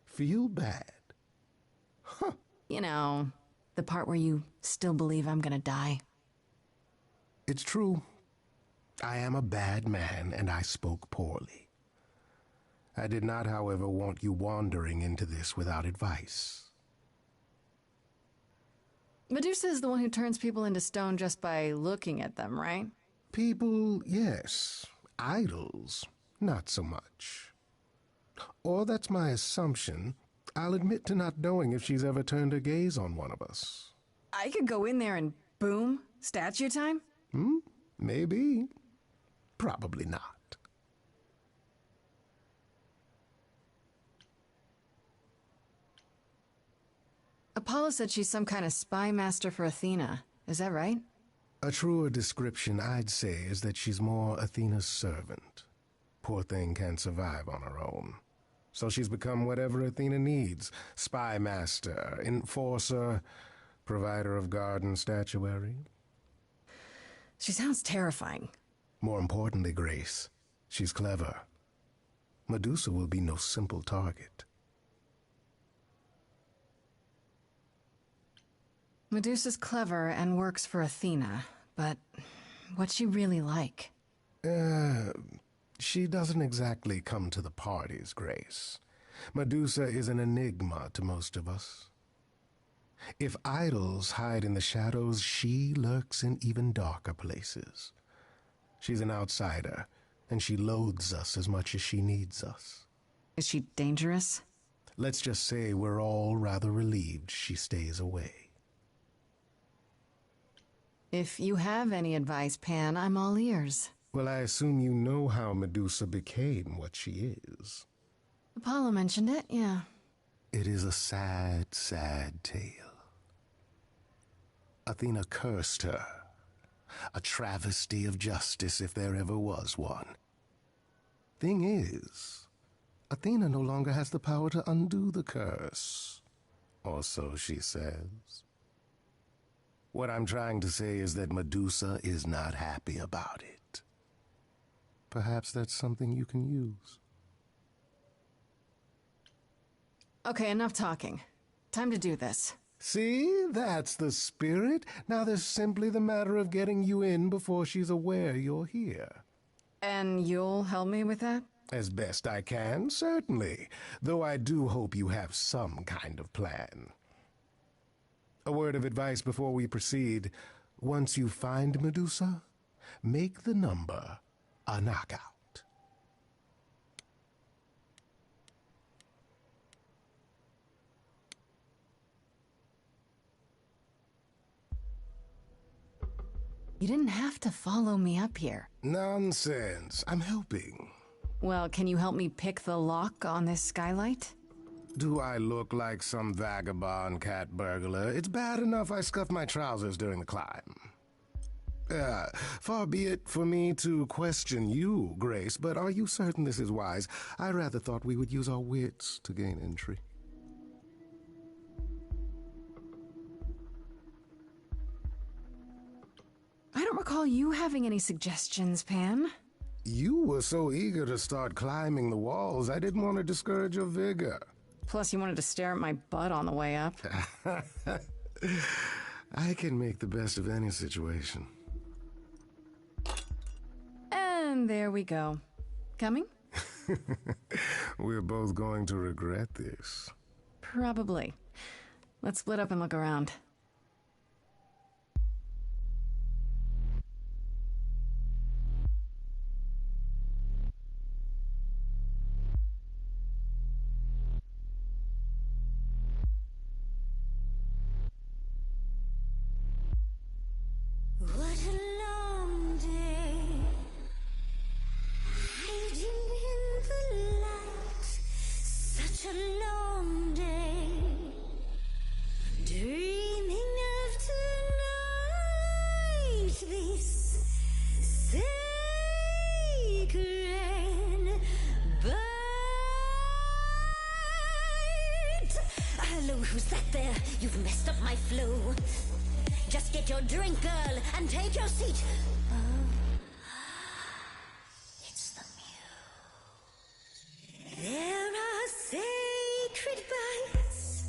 Feel bad? Huh. You know, the part where you still believe I'm gonna die. It's true. I am a bad man, and I spoke poorly. I did not, however, want you wandering into this without advice. Medusa is the one who turns people into stone just by looking at them, right? People, yes. Idols, not so much. Or that's my assumption. I'll admit to not knowing if she's ever turned her gaze on one of us. I could go in there and boom, statue time? Maybe. Probably not. Apollo said she's some kind of spy master for Athena. Is that right? A truer description, I'd say, is that she's more Athena's servant. Poor thing can't survive on her own. So she's become whatever Athena needs. Spy master, enforcer, provider of garden statuary. She sounds terrifying. More importantly, Grace, she's clever. Medusa will be no simple target. Medusa's clever and works for Athena, but what's she really like? She doesn't exactly come to the parties, Grace. Medusa is an enigma to most of us. If idols hide in the shadows, she lurks in even darker places. She's an outsider, and she loathes us as much as she needs us. Is she dangerous? Let's just say we're all rather relieved she stays away. If you have any advice, Pan, I'm all ears. Well, I assume you know how Medusa became what she is. Apollo mentioned it, yeah. It is a sad, sad tale. Athena cursed her. A travesty of justice if there ever was one. Thing is, Athena no longer has the power to undo the curse. Or so she says. What I'm trying to say is that Medusa is not happy about it. Perhaps that's something you can use. Okay, enough talking. Time to do this. See, that's the spirit. Now there's simply the matter of getting you in before she's aware you're here. And you'll help me with that? As best I can, certainly. Though I do hope you have some kind of plan. A word of advice before we proceed. Once you find Medusa, make the number a knockout. You didn't have to follow me up here. Nonsense. I'm helping. Well, can you help me pick the lock on this skylight? Do I look like some vagabond cat burglar? It's bad enough I scuffed my trousers during the climb. Far be it for me to question you, Grace, but are you certain this is wise? I rather thought we would use our wits to gain entry. I don't recall you having any suggestions, Pan. You were so eager to start climbing the walls, I didn't want to discourage your vigor. Plus, you wanted to stare at my butt on the way up. I can make the best of any situation. And there we go. Coming? We're both going to regret this. Probably. Let's split up and look around. What a long day, hiding in the light. Such a long day, dreaming of tonight. This sacred bite. Hello, who's that there? You've messed up my flow. Just get your drink, girl, and take your seat. Oh, it's the muse. There are sacred bites,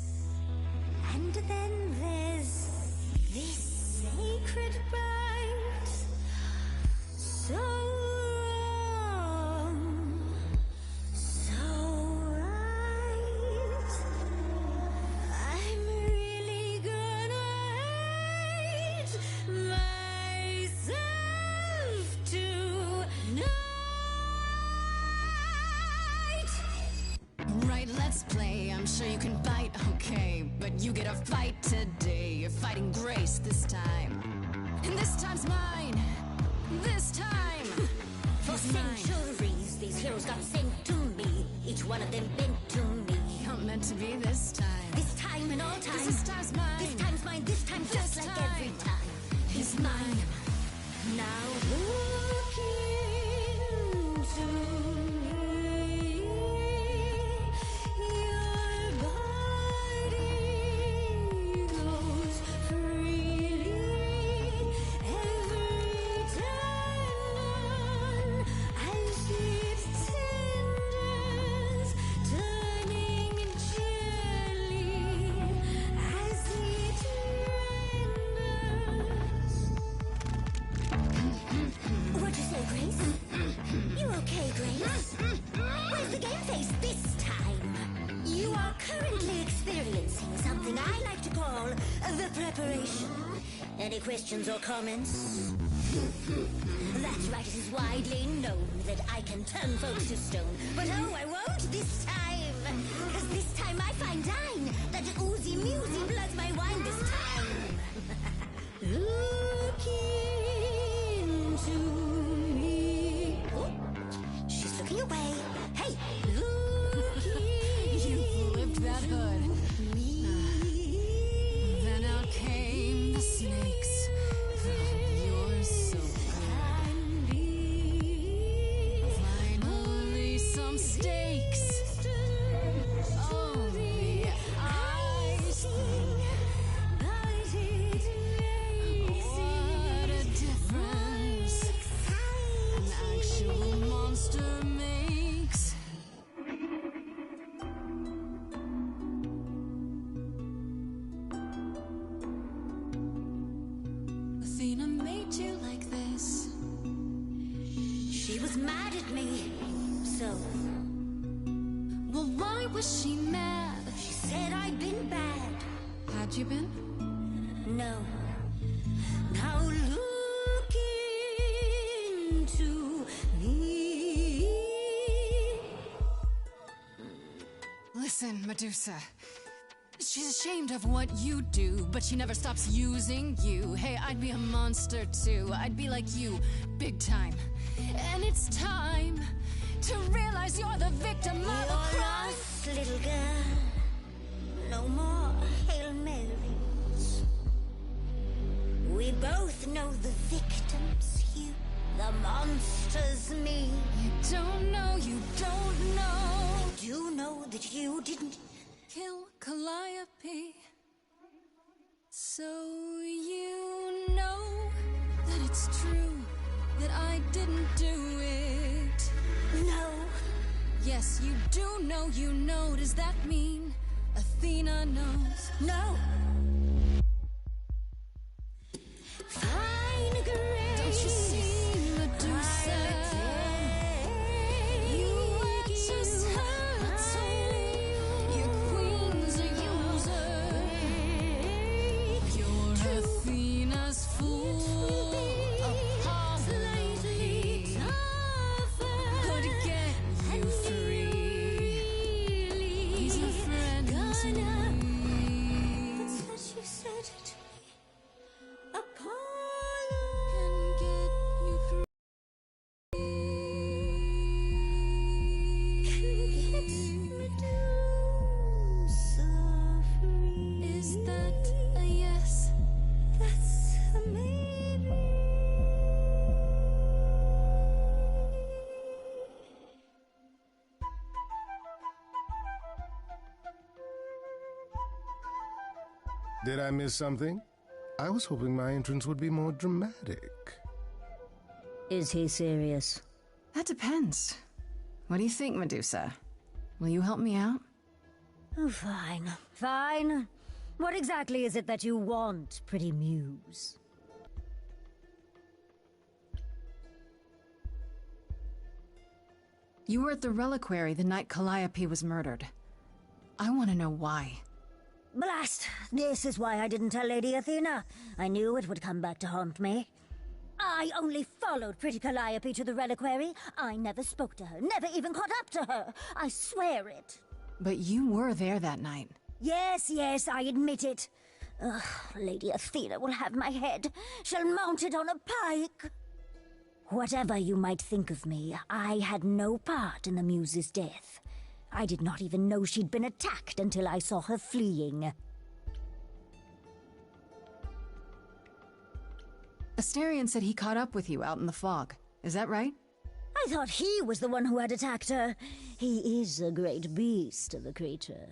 and then there's this sacred bite. So wrong, so right. I'm really gonna myself tonight. Right, let's play. I'm sure you can bite, okay. But you get a fight today. You're fighting Grace this time. And this time's mine. This time. For is mine. centuries, these heroes got sent to me. Each one of them bent to me. Not meant to be this time. This time and all this time. This time's mine. This time's mine. This time, just like every time. He's mine. Now look into me. Your body goes freely every time as it tenders, turning gently as it What'd you say, Grace? You okay, Grace? Where's the game face this time? You are currently experiencing something I like to call the preparation. Any questions or comments? That's right, it is widely known that I can turn folks to stone. But oh, I won't this time. Because this time I find dine. That oozy musy bloods my wine this time. Look into me. Oh, she's looking away. Hey, look You flipped that hood. Then out came the snakes. You're so good. Finally, some stakes. Oh, the ice thing. What a difference an actual monster makes. Athena made you like this. She was mad at me. So, Well, why was she mad? she said I'd been bad. Had you been? No. Now look into me. Listen, Medusa. She's ashamed of what you do, but she never stops using you. Hey, I'd be a monster too. I'd be like you, big time. And it's time to realize you're the victim of a You're crime. lost, little girl. No more Hail Marys. We both know the victim's you, the monster's me. You don't know, you don't know. I do know that you didn't. Kill Calliope. So you know that it's true that I didn't do it. No. Yes, you do know, you know. Does that mean Athena knows? No. Fine grace. Don't you see, Medusa? You are just her tool. Your queen's a user. You're Athena's fool. Apology could get you free. He's a friend to me. That's what she said to me. Apollo Can get you free. Medusa free. Is that a yes? That's a maybe. Did I miss something? I was hoping my entrance would be more dramatic. Is he serious? That depends. What do you think, Medusa? Will you help me out? Oh, fine. Fine. What exactly is it that you want, pretty muse? You were at the reliquary the night Calliope was murdered. I want to know why. Blast! This is why I didn't tell Lady Athena. I knew it would come back to haunt me. I only followed pretty Calliope to the reliquary. I never spoke to her, never even caught up to her. I swear it. But you were there that night. Yes, yes, I admit it. Ugh, Lady Athena will have my head. She'll mount it on a pike. Whatever you might think of me, I had no part in the Muse's death. I did not even know she'd been attacked until I saw her fleeing. Asterion said he caught up with you out in the fog. Is that right? I thought he was the one who had attacked her. He is a great beast of a creature.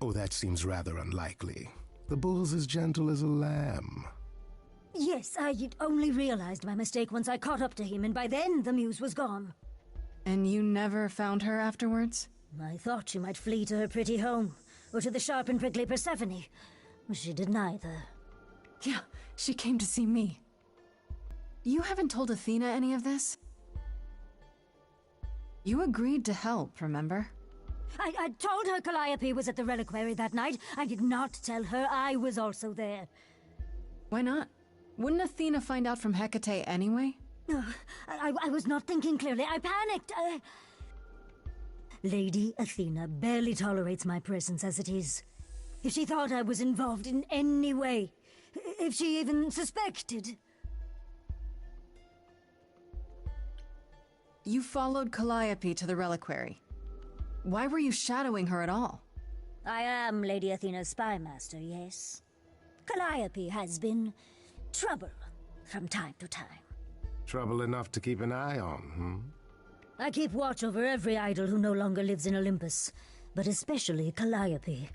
Oh, that seems rather unlikely. The bull's as gentle as a lamb. Yes, I only realized my mistake once I caught up to him, and by then the muse was gone. And you never found her afterwards? I thought she might flee to her pretty home, or to the sharp and prickly Persephone. She did neither. Yeah, she came to see me. You haven't told Athena any of this? You agreed to help, remember? I told her Calliope was at the reliquary that night. I did not tell her I was also there. Why not? Wouldn't Athena find out from Hecate anyway? I was not thinking clearly. I panicked. Lady Athena barely tolerates my presence as it is. If she thought I was involved in any way, if she even suspected... You followed Calliope to the reliquary. Why were you shadowing her at all? I am Lady Athena's spy master, yes. Calliope has been trouble from time to time. Trouble enough to keep an eye on, I keep watch over every idol who no longer lives in Olympus, but especially Calliope.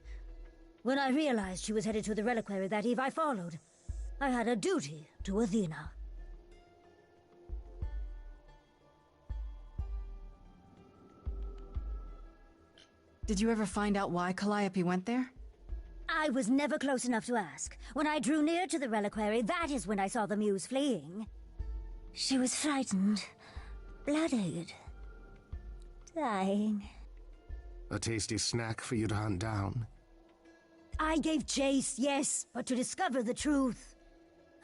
When I realized she was headed to the reliquary that eve, I followed. I had a duty to Athena. Did you ever find out why Calliope went there? I was never close enough to ask. When I drew near to the reliquary, that is when I saw the muse fleeing. She was frightened, bloodied, dying. A tasty snack for you to hunt down. I gave chase, yes, but to discover the truth.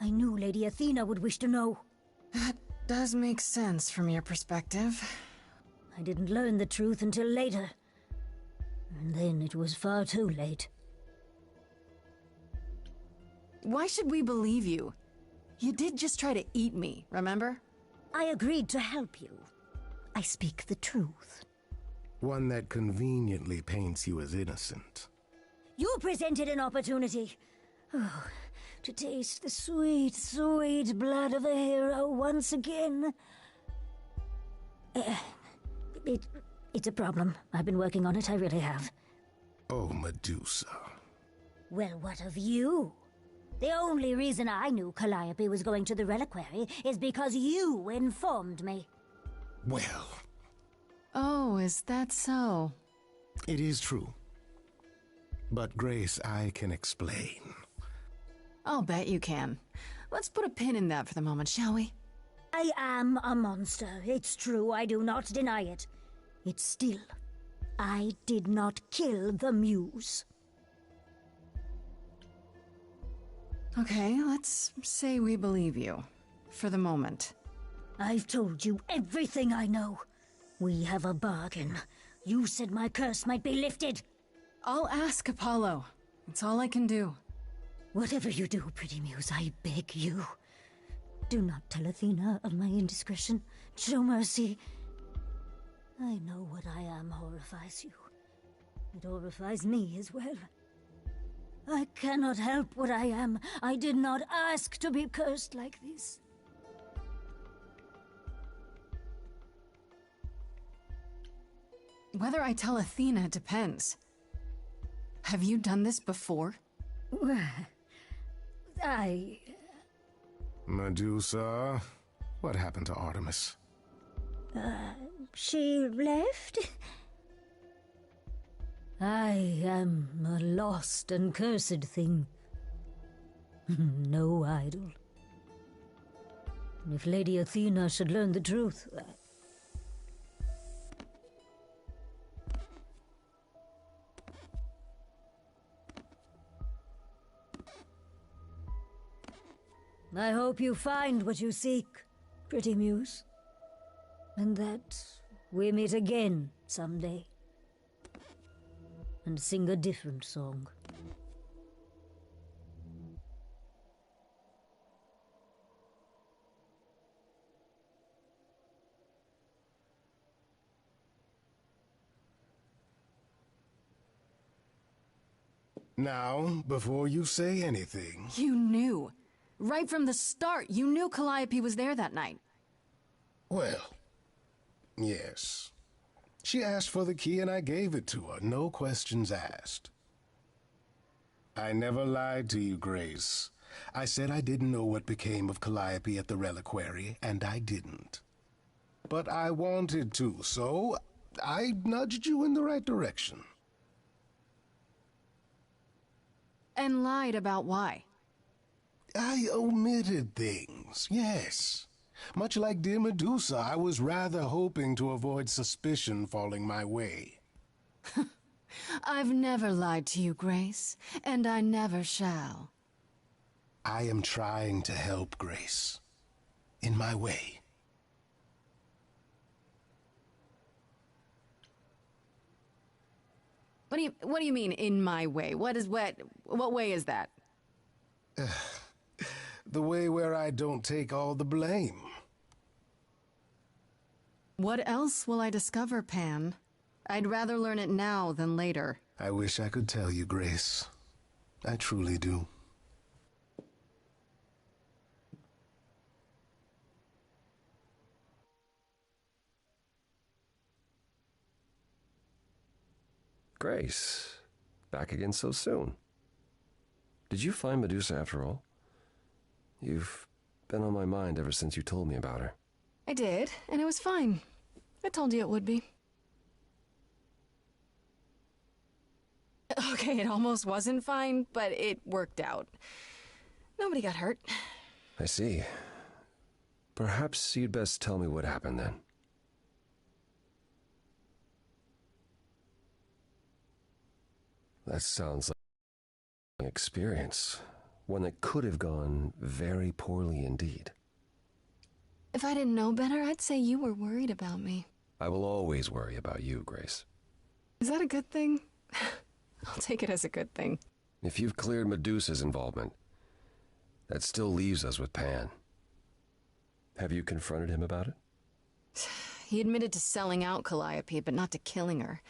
I knew Lady Athena would wish to know. That does make sense from your perspective. I didn't learn the truth until later. And then it was far too late. Why should we believe you? You did just try to eat me, remember? I agreed to help you. I speak the truth. One that conveniently paints you as innocent. You presented an opportunity. Oh, to taste the sweet, sweet blood of a hero once again. It's a problem. I've been working on it, I really have. Oh, Medusa. Well, what of you? The only reason I knew Calliope was going to the reliquary is because you informed me. Well... Oh, is that so? It is true. But, Grace, I can explain. I'll bet you can. Let's put a pin in that for the moment, shall we? I am a monster. It's true, I do not deny it. It's still, I did not kill the muse. Okay, let's say we believe you. For the moment. I've told you everything I know. We have a bargain. You said my curse might be lifted. I'll ask Apollo. It's all I can do. Whatever you do, pretty muse, I beg you. Do not tell Athena of my indiscretion. Show mercy. I know what I am horrifies you. It horrifies me as well. I cannot help what I am. I did not ask to be cursed like this. Whether I tell Athena depends. Have you done this before? Medusa, what happened to Artemis? She left? I am a lost and cursed thing. No idol. If Lady Athena should learn the truth... I hope you find what you seek, pretty muse. And that we meet again someday. And sing a different song. Now, before you say anything... You knew. Right from the start, you knew Calliope was there that night. Well, yes. She asked for the key and I gave it to her, no questions asked. I never lied to you, Grace. I said I didn't know what became of Calliope at the reliquary, and I didn't. But I wanted to, so I nudged you in the right direction. And lied about why? I omitted things, yes. Much like dear Medusa, I was rather hoping to avoid suspicion falling my way. I've never lied to you, Grace, and I never shall. I am trying to help, Grace. In my way. What do you mean, in my way? What way is that? The way where I don't take all the blame. What else will I discover, Pan? I'd rather learn it now than later. I wish I could tell you, Grace. I truly do. Grace, back again so soon. Did you find Medusa after all? You've been on my mind ever since you told me about her. I did, and it was fine. I told you it would be. Okay, it almost wasn't fine, but it worked out. Nobody got hurt. I see. Perhaps you'd best tell me what happened then. That sounds like an experience. One that could have gone very poorly indeed. If I didn't know better, I'd say you were worried about me. I will always worry about you, Grace. Is that a good thing? I'll take it as a good thing. If you've cleared Medusa's involvement, that still leaves us with Pan. Have you confronted him about it? He admitted to selling out Calliope, but not to killing her.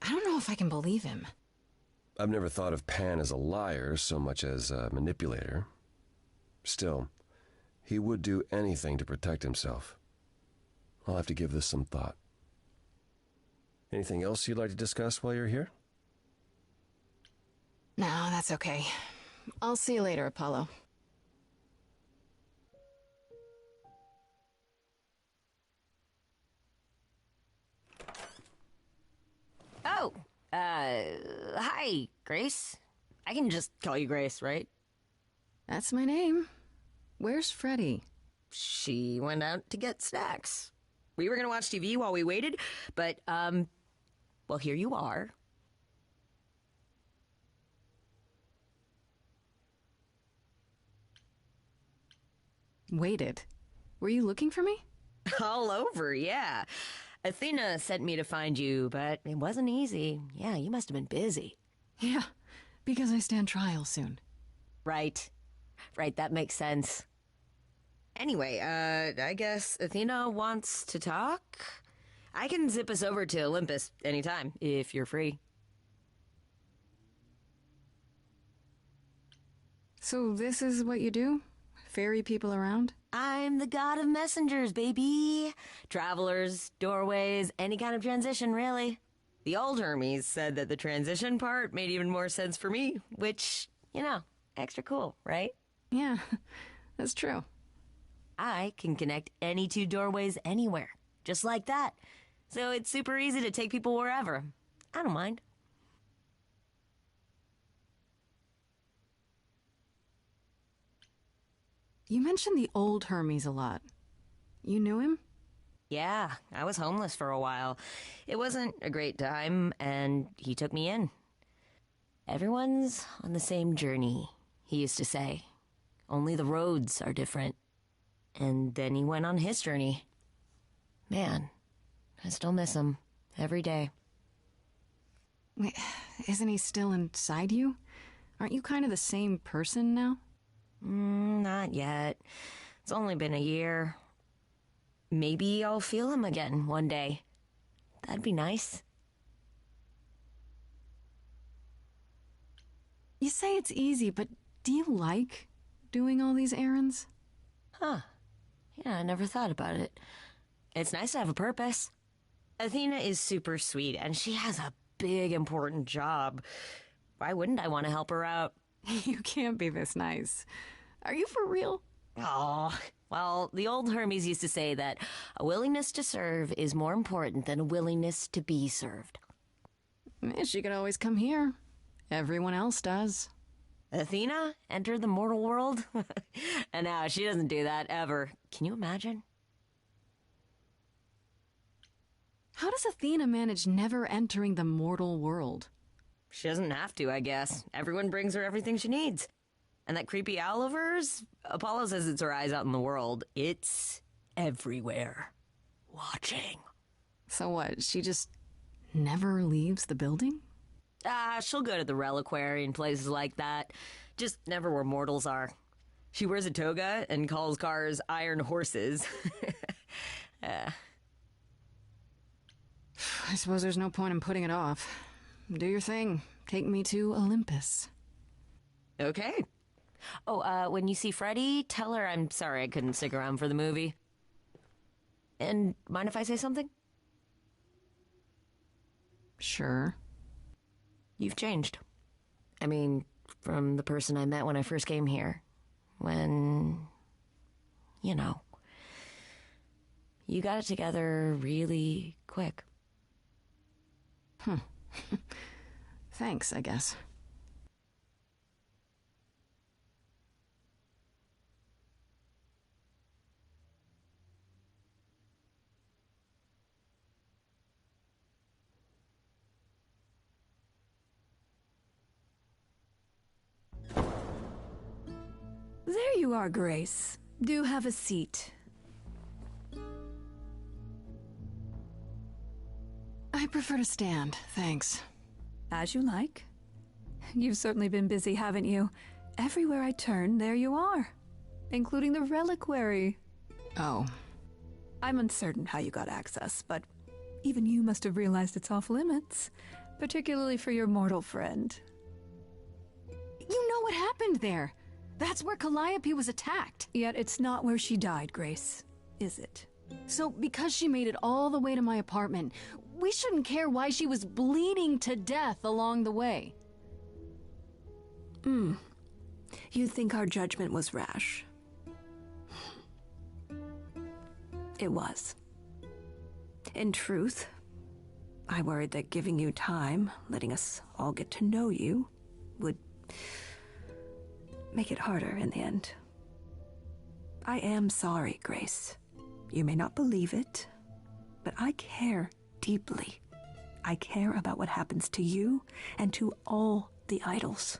I don't know if I can believe him. I've never thought of Pan as a liar so much as a manipulator. Still, he would do anything to protect himself. I'll have to give this some thought. Anything else you'd like to discuss while you're here? No, that's okay. I'll see you later, Apollo. Oh, hi, Grace. I can just call you Grace, right? That's my name. Where's Freddie? She went out to get snacks. We were gonna watch TV while we waited, but, well, here you are. Waited? Were you looking for me? All over, yeah. Athena sent me to find you, but it wasn't easy. Yeah, you must have been busy. Yeah, because I stand trial soon. Right. Right, that makes sense. Anyway, I guess Athena wants to talk? I can zip us over to Olympus anytime, if you're free. So this is what you do? Ferry people around? I'm the god of messengers, baby. Travelers, doorways, any kind of transition, really. The old Hermes said that the transition part made even more sense for me, which, you know, extra cool, right? Yeah, that's true. I can connect any two doorways anywhere, just like that. So it's super easy to take people wherever. I don't mind. You mentioned the old Hermes a lot. You knew him? Yeah, I was homeless for a while. It wasn't a great time, and he took me in. Everyone's on the same journey, he used to say. Only the roads are different. And then he went on his journey. Man, I still miss him every day. Wait, isn't he still inside you? Aren't you kind of the same person now? Not yet. It's only been a year. Maybe I'll feel him again one day. That'd be nice. You say it's easy, but do you like doing all these errands? Huh. Yeah, I never thought about it. It's nice to have a purpose. Athena is super sweet, and she has a big, important job. Why wouldn't I want to help her out? You can't be this nice. Are you for real? Oh, well, the old Hermes used to say that a willingness to serve is more important than a willingness to be served. She could always come here. Everyone else does. Athena entered the mortal world? And now she doesn't do that ever. Can you imagine? How does Athena manage never entering the mortal world? She doesn't have to, I guess. Everyone brings her everything she needs. And that creepy owl of hers? Apollo says it's her eyes out in the world. It's everywhere. Watching. So what, she just never leaves the building? She'll go to the reliquary and places like that. Just never where mortals are. She wears a toga and calls cars iron horses. I suppose there's no point in putting it off. Do your thing. Take me to Olympus. Okay. Oh, when you see Freddie, tell her I'm sorry I couldn't stick around for the movie. And mind if I say something? Sure. You've changed. I mean, from the person I met when I first came here. When, you know, you got it together really quick. Thanks, I guess. There you are, Grace. Do have a seat. I prefer to stand, thanks. As you like. You've certainly been busy, haven't you? Everywhere I turn, there you are. Including the reliquary. Oh. I'm uncertain how you got access, but even you must have realized it's off limits. Particularly for your mortal friend. You know what happened there. That's where Calliope was attacked. Yet it's not where she died, Grace, is it? So because she made it all the way to my apartment, we shouldn't care why she was bleeding to death along the way. You think our judgment was rash? It was. In truth, I worried that giving you time, letting us all get to know you, would make it harder in the end. I am sorry, Grace. You may not believe it, but I care deeply. I care about what happens to you and to all the idols.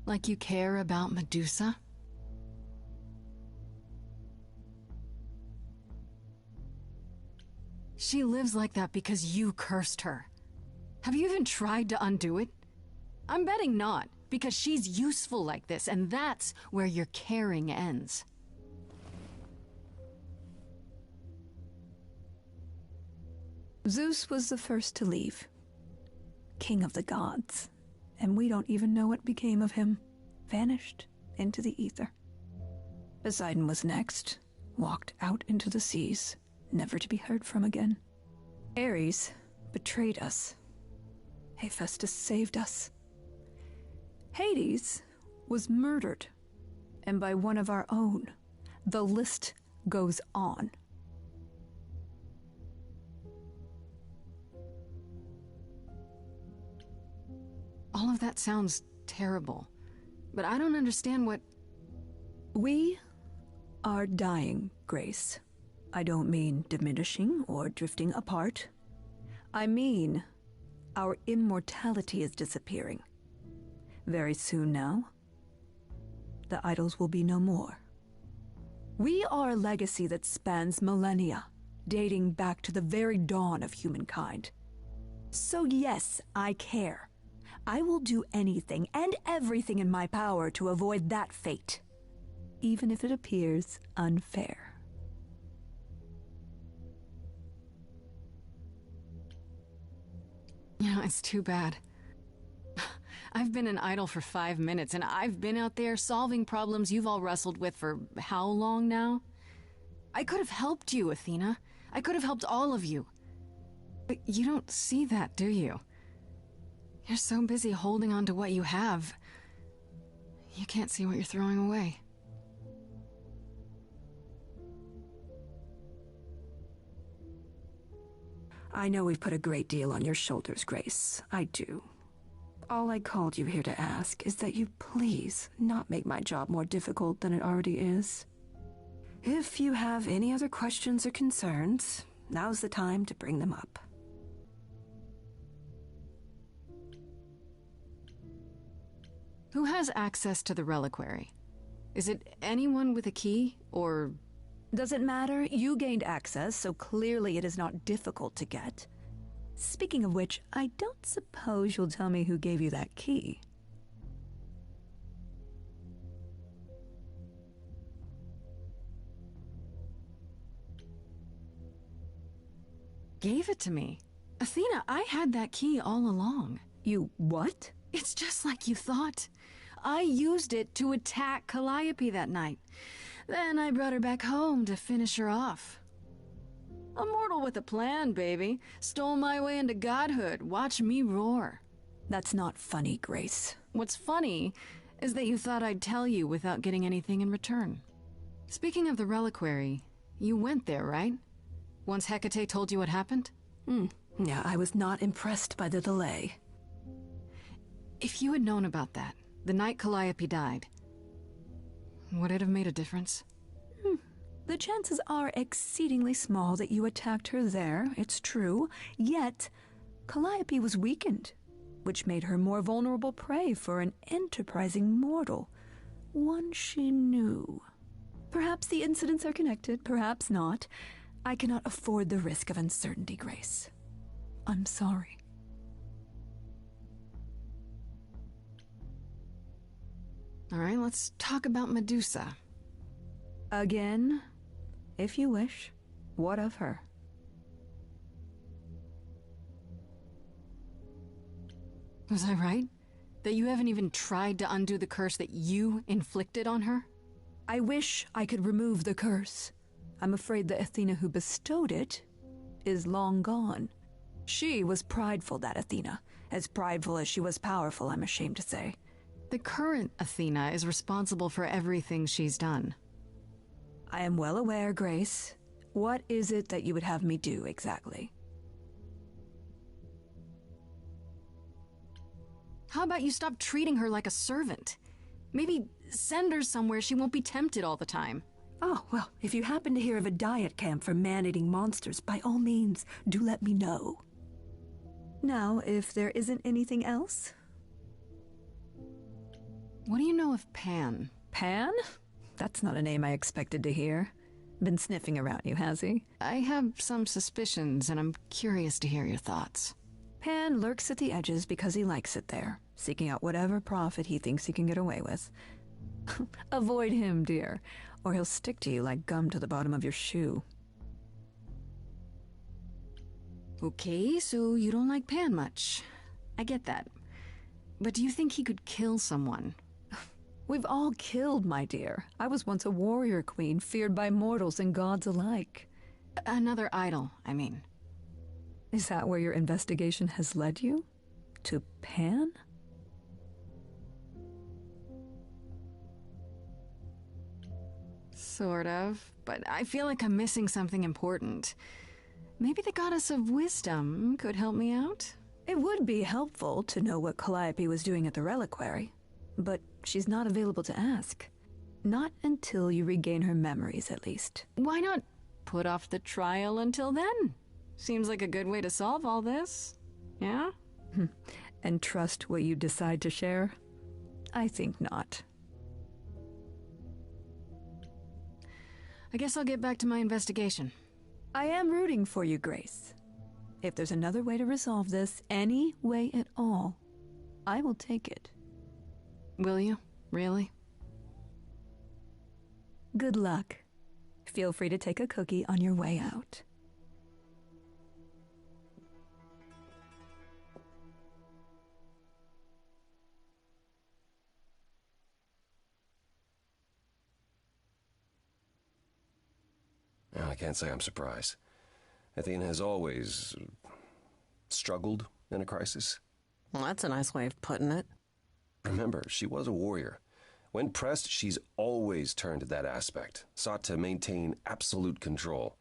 Like you care about Medusa? She lives like that because you cursed her. Have you even tried to undo it? I'm betting not, because she's useful like this, and that's where your caring ends. Zeus was the first to leave. King of the gods. And we don't even know what became of him. Vanished into the ether. Poseidon was next. Walked out into the seas, never to be heard from again. Ares betrayed us. Hephaestus saved us. Hades was murdered. And by one of our own. The list goes on. All of that sounds terrible, but I don't understand what... We are dying, Grace. I don't mean diminishing or drifting apart. I mean our immortality is disappearing. Very soon now, the idols will be no more. We are a legacy that spans millennia, dating back to the very dawn of humankind. So yes, I care. I will do anything and everything in my power to avoid that fate, even if it appears unfair. That's too bad. I've been an idol for 5 minutes, and I've been out there solving problems you've all wrestled with for how long now? I could have helped you, Athena. I could have helped all of you. But you don't see that, do you? You're so busy holding on to what you have. You can't see what you're throwing away. I know we've put a great deal on your shoulders, Grace. I do. All I called you here to ask is that you please not make my job more difficult than it already is. If you have any other questions or concerns, now's the time to bring them up. Who has access to the reliquary? Is it anyone with a key, or... Does it matter? You gained access, so clearly it is not difficult to get. Speaking of which, I don't suppose you'll tell me who gave you that key. Gave it to me. Athena, I had that key all along. You what? It's just like you thought. I used it to attack Calliope that night. Then I brought her back home to finish her off. A mortal with a plan, baby. Stole my way into godhood. Watch me roar. That's not funny, Grace. What's funny is that you thought I'd tell you without getting anything in return. Speaking of the reliquary, you went there, right? Once Hecate told you what happened? Yeah, I was not impressed by the delay. If you had known about that, the night Calliope died, would it have made a difference? The chances are exceedingly small that you attacked her there, it's true. Yet, Calliope was weakened, which made her more vulnerable prey for an enterprising mortal, one she knew. Perhaps the incidents are connected, perhaps not. I cannot afford the risk of uncertainty, Grace. I'm sorry. All right, let's talk about Medusa. Again, if you wish. What of her? Was I right? That you haven't even tried to undo the curse that you inflicted on her? I wish I could remove the curse. I'm afraid the Athena who bestowed it is long gone. She was prideful, that Athena. As prideful as she was powerful, I'm ashamed to say. The current Athena is responsible for everything she's done. I am well aware, Grace. What is it that you would have me do, exactly? How about you stop treating her like a servant? Maybe send her somewhere she won't be tempted all the time. Oh, well, if you happen to hear of a diet camp for man-eating monsters, by all means, do let me know. Now, if there isn't anything else... What do you know of Pan? Pan? That's not a name I expected to hear. Been sniffing around you, has he? I have some suspicions, and I'm curious to hear your thoughts. Pan lurks at the edges because he likes it there, seeking out whatever profit he thinks he can get away with. Avoid him, dear, or he'll stick to you like gum to the bottom of your shoe. Okay, so you don't like Pan much. I get that. But do you think he could kill someone? We've all killed, my dear. I was once a warrior queen, feared by mortals and gods alike. Another idol, I mean. Is that where your investigation has led you? To Pan? Sort of, but I feel like I'm missing something important. Maybe the goddess of wisdom could help me out? It would be helpful to know what Calliope was doing at the reliquary, but she's not available to ask. Not until you regain her memories, at least. Why not put off the trial until then? Seems like a good way to solve all this. Yeah? And trust what you decide to share? I think not. I guess I'll get back to my investigation. I am rooting for you, Grace. If there's another way to resolve this, any way at all, I will take it. Will you? Really? Good luck. Feel free to take a cookie on your way out. can't say I'm surprised. Athena has always struggled in a crisis. Well, that's a nice way of putting it. Remember, she was a warrior. When pressed, she's always turned to that aspect, sought to maintain absolute control.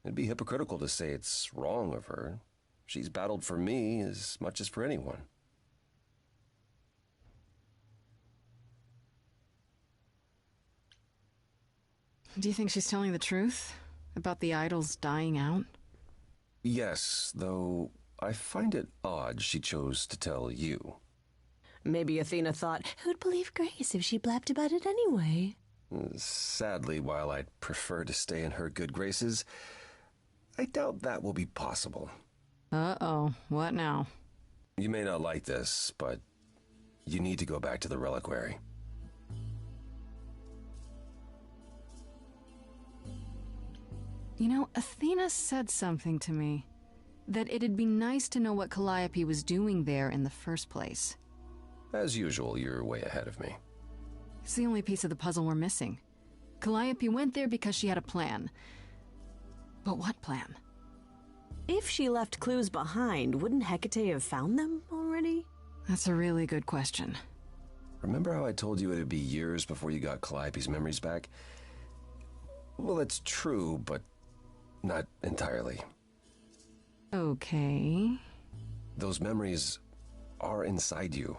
It'd be hypocritical to say it's wrong of her. She's battled for me as much as for anyone. Do you think she's telling the truth about the idols dying out? Yes, though I find it odd she chose to tell you. Maybe Athena thought, who'd believe Grace if she blabbed about it anyway? Sadly, while I'd prefer to stay in her good graces, I doubt that will be possible. Uh-oh, what now? You may not like this, but you need to go back to the reliquary. You know, Athena said something to me. That it'd be nice to know what Calliope was doing there in the first place. As usual, you're way ahead of me. It's the only piece of the puzzle we're missing. Calliope went there because she had a plan. But what plan? If she left clues behind, wouldn't Hecate have found them already? That's a really good question. Remember how I told you it'd be years before you got Calliope's memories back? Well, that's true, but not entirely. Okay. Those memories are inside you.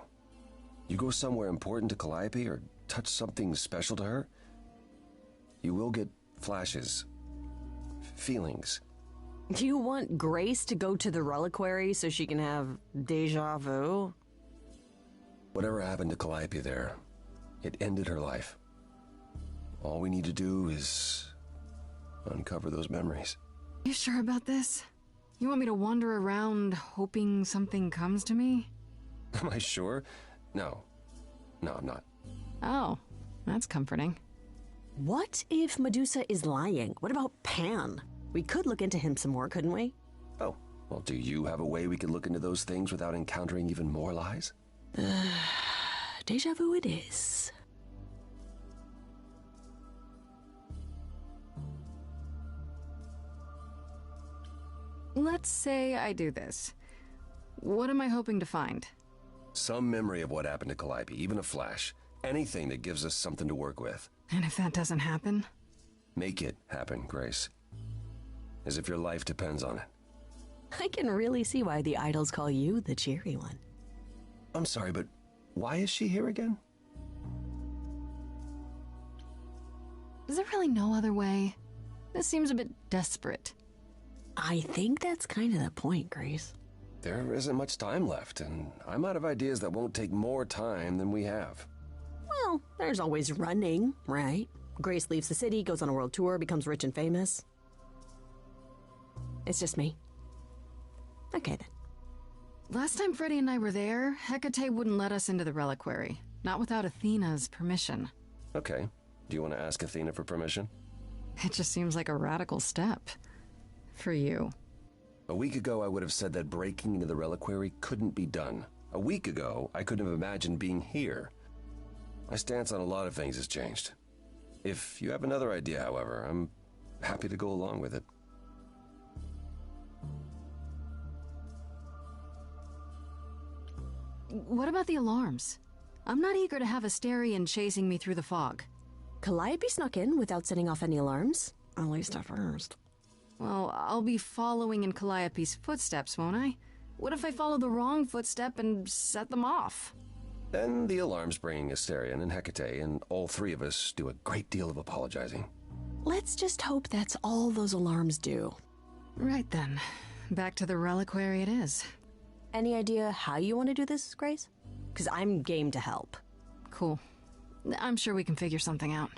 You go somewhere important to Calliope or touch something special to her, you will get flashes, feelings. Do you want Grace to go to the reliquary so she can have deja vu? Whatever happened to Calliope there, it ended her life. All we need to do is uncover those memories. You sure about this? You want me to wander around hoping something comes to me? Am I sure? No, I'm not. Oh, that's comforting. What if Medusa is lying? What about Pan? We could look into him some more, couldn't we? Oh, well, do you have a way we could look into those things without encountering even more lies? Deja vu it is. Let's say I do this. What am I hoping to find? Some memory of what happened to Calliope, even a flash. Anything that gives us something to work with. And if that doesn't happen? Make it happen, Grace. As if your life depends on it. I can really see why the idols call you the cheery one. I'm sorry, but why is she here again? Is there really no other way? This seems a bit desperate. I think that's kind of the point, Grace. There isn't much time left, and I'm out of ideas that won't take more time than we have. Well, there's always running, right? Grace leaves the city, goes on a world tour, becomes rich and famous. It's just me. Okay, then. Last time Freddy and I were there, Hecate wouldn't let us into the reliquary. Not without Athena's permission. Okay. Do you want to ask Athena for permission? It just seems like a radical step. For you. A week ago, I would have said that breaking into the reliquary couldn't be done. A week ago, I couldn't have imagined being here. My stance on a lot of things has changed. If you have another idea, however, I'm happy to go along with it. What about the alarms? I'm not eager to have Asterion chasing me through the fog. Calliope snuck in without setting off any alarms. At least at first. Well, I'll be following in Calliope's footsteps, won't I? What if I follow the wrong footstep and set them off? Then the alarms bring Asterion and Hecate, and all three of us do a great deal of apologizing. Let's just hope that's all those alarms do. Right then. Back to the reliquary it is. Any idea how you want to do this, Grace? Because I'm game to help. Cool. I'm sure we can figure something out.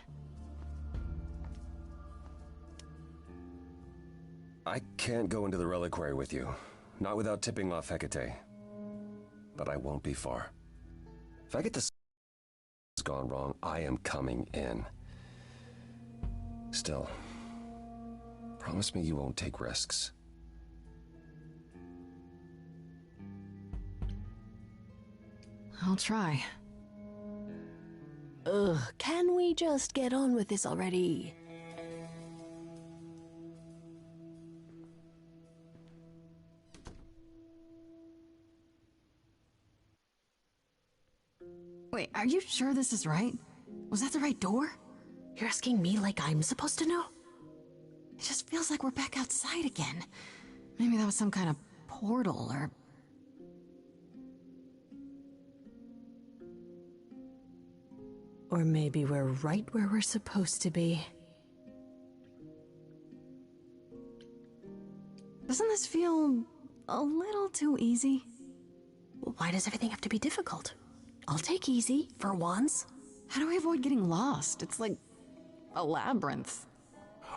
I can't go into the reliquary with you. Not without tipping off Hecate. But I won't be far. If I get this gone wrong, I am coming in. Still, promise me you won't take risks. I'll try. Ugh, can we just get on with this already? Wait, are you sure this is right? Was that the right door? You're asking me like I'm supposed to know? It just feels like we're back outside again. Maybe that was some kind of portal or... Or maybe we're right where we're supposed to be. Doesn't this feel a little too easy? Why does everything have to be difficult? I'll take easy, for once. How do we avoid getting lost? It's like a labyrinth.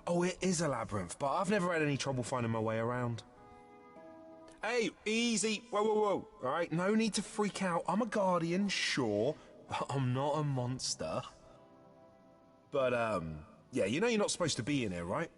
Oh, it is a labyrinth, but I've never had any trouble finding my way around. Hey, easy. Whoa, whoa, whoa. All right, no need to freak out. I'm a guardian, sure, but I'm not a monster. But, yeah, you know you're not supposed to be in here, right?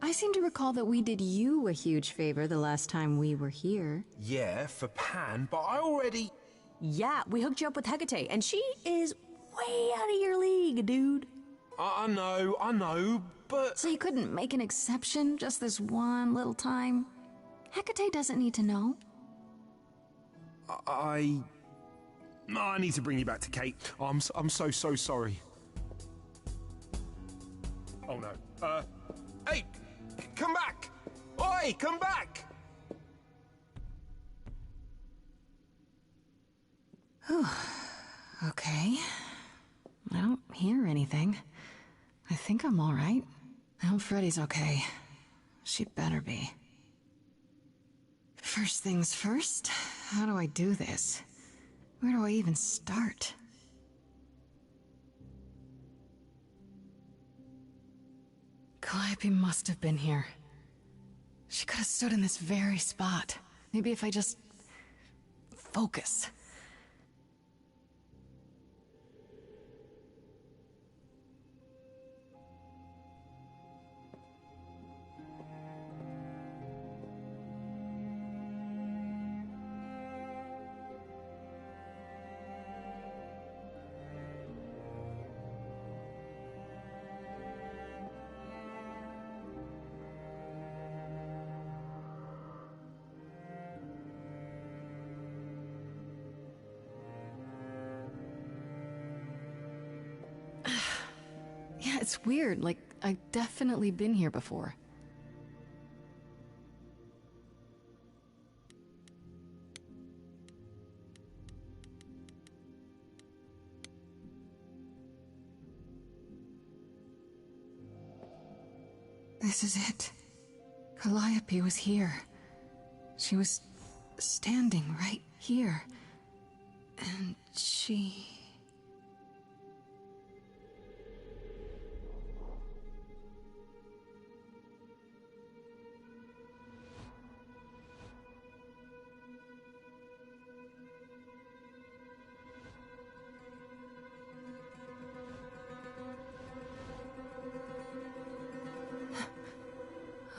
I seem to recall that we did you a huge favor the last time we were here. Yeah, for Pan, but I already... Yeah, we hooked you up with Hecate, and she is way out of your league, dude. I know, but... So you couldn't make an exception just this one little time? Hecate doesn't need to know. I need to bring you back to Kate. I'm so sorry. Oh no. Hey! Come back! Oi, come back! Okay. I don't hear anything. I think I'm all right. I hope Freddy's okay. She better be. First things first, how do I do this? Where do I even start? Calliope must have been here. She could have stood in this very spot. Maybe if I just... focus. Yeah, it's weird. Like, I've definitely been here before. This is it. Calliope was here. She was standing right here. And she...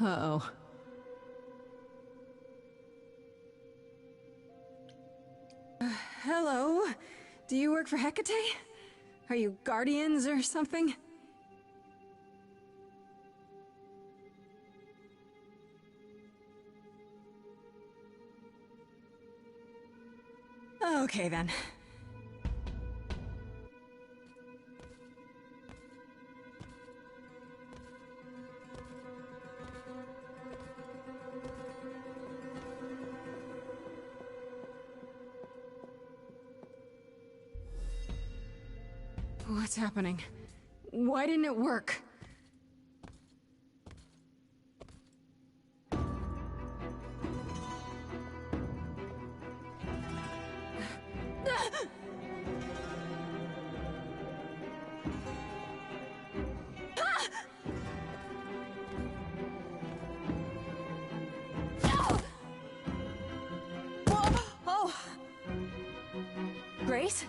Uh-oh. Hello? Do you work for Hecate? Are you guardians or something? Okay then. What's happening? Why didn't it work? Oh! Grace?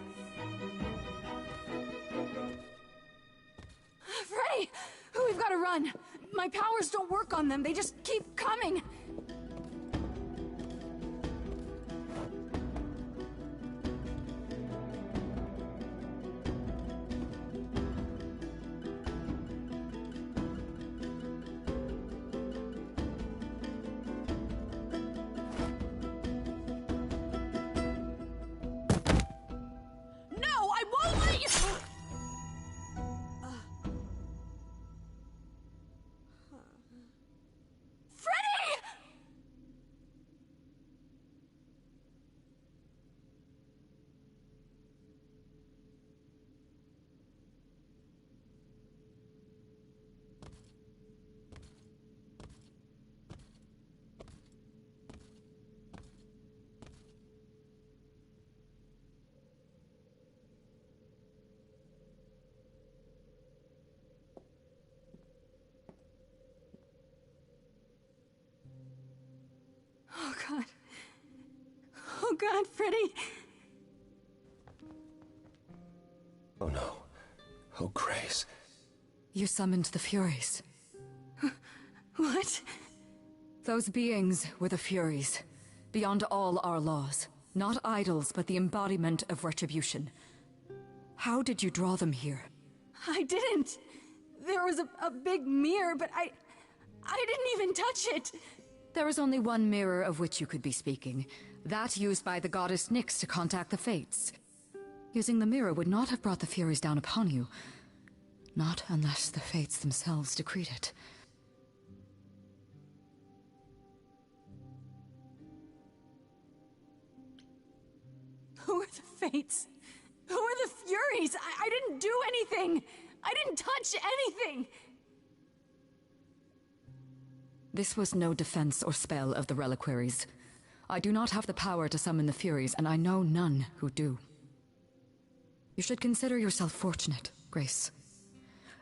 Freddy! We've got to run! My powers don't work on them, they just keep coming! God, Freddy. Oh no. Oh, Grace. You summoned the Furies. What? Those beings were the Furies, beyond all our laws. Not idols, but the embodiment of retribution. How did you draw them here? I didn't. There was a big mirror, but I didn't even touch it. There is only one mirror of which you could be speaking. That used by the goddess Nyx to contact the Fates. Using the mirror would not have brought the Furies down upon you. Not unless the Fates themselves decreed it. Who are the Fates? Who are the Furies? I didn't do anything. I didn't touch anything. This was no defense or spell of the reliquaries. I do not have the power to summon the Furies, and I know none who do. You should consider yourself fortunate, Grace.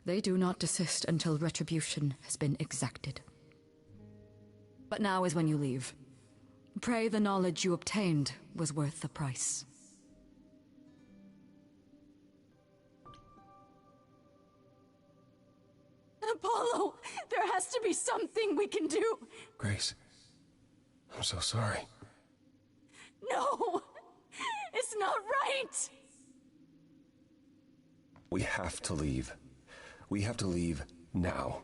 They do not desist until retribution has been exacted. But now is when you leave. Pray the knowledge you obtained was worth the price. Apollo, there has to be something we can do. Grace, I'm so sorry. No, it's not right. We have to leave. We have to leave now.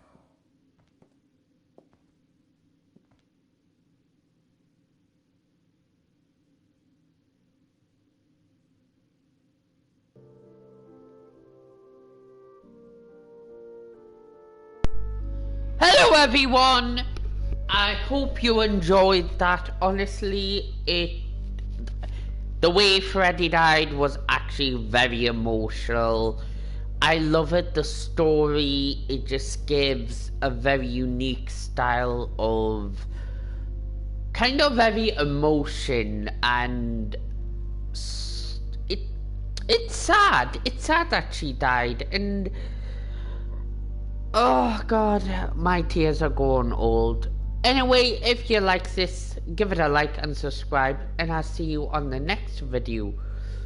Hello everyone! I hope you enjoyed that. Honestly, the way Freddy died was actually very emotional. I love it, the story, it just gives a very unique style of kind of very emotion, and it's sad that she died, and oh god, my tears are going old. Anyway, if you like this, give it a like and subscribe, and I'll see you on the next video.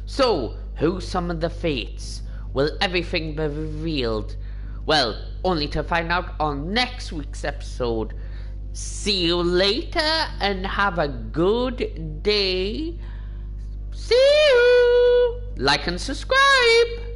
So, who summoned the Fates? Will everything be revealed? Well, only to find out on next week's episode. See you later, and have a good day. See you! Like and subscribe!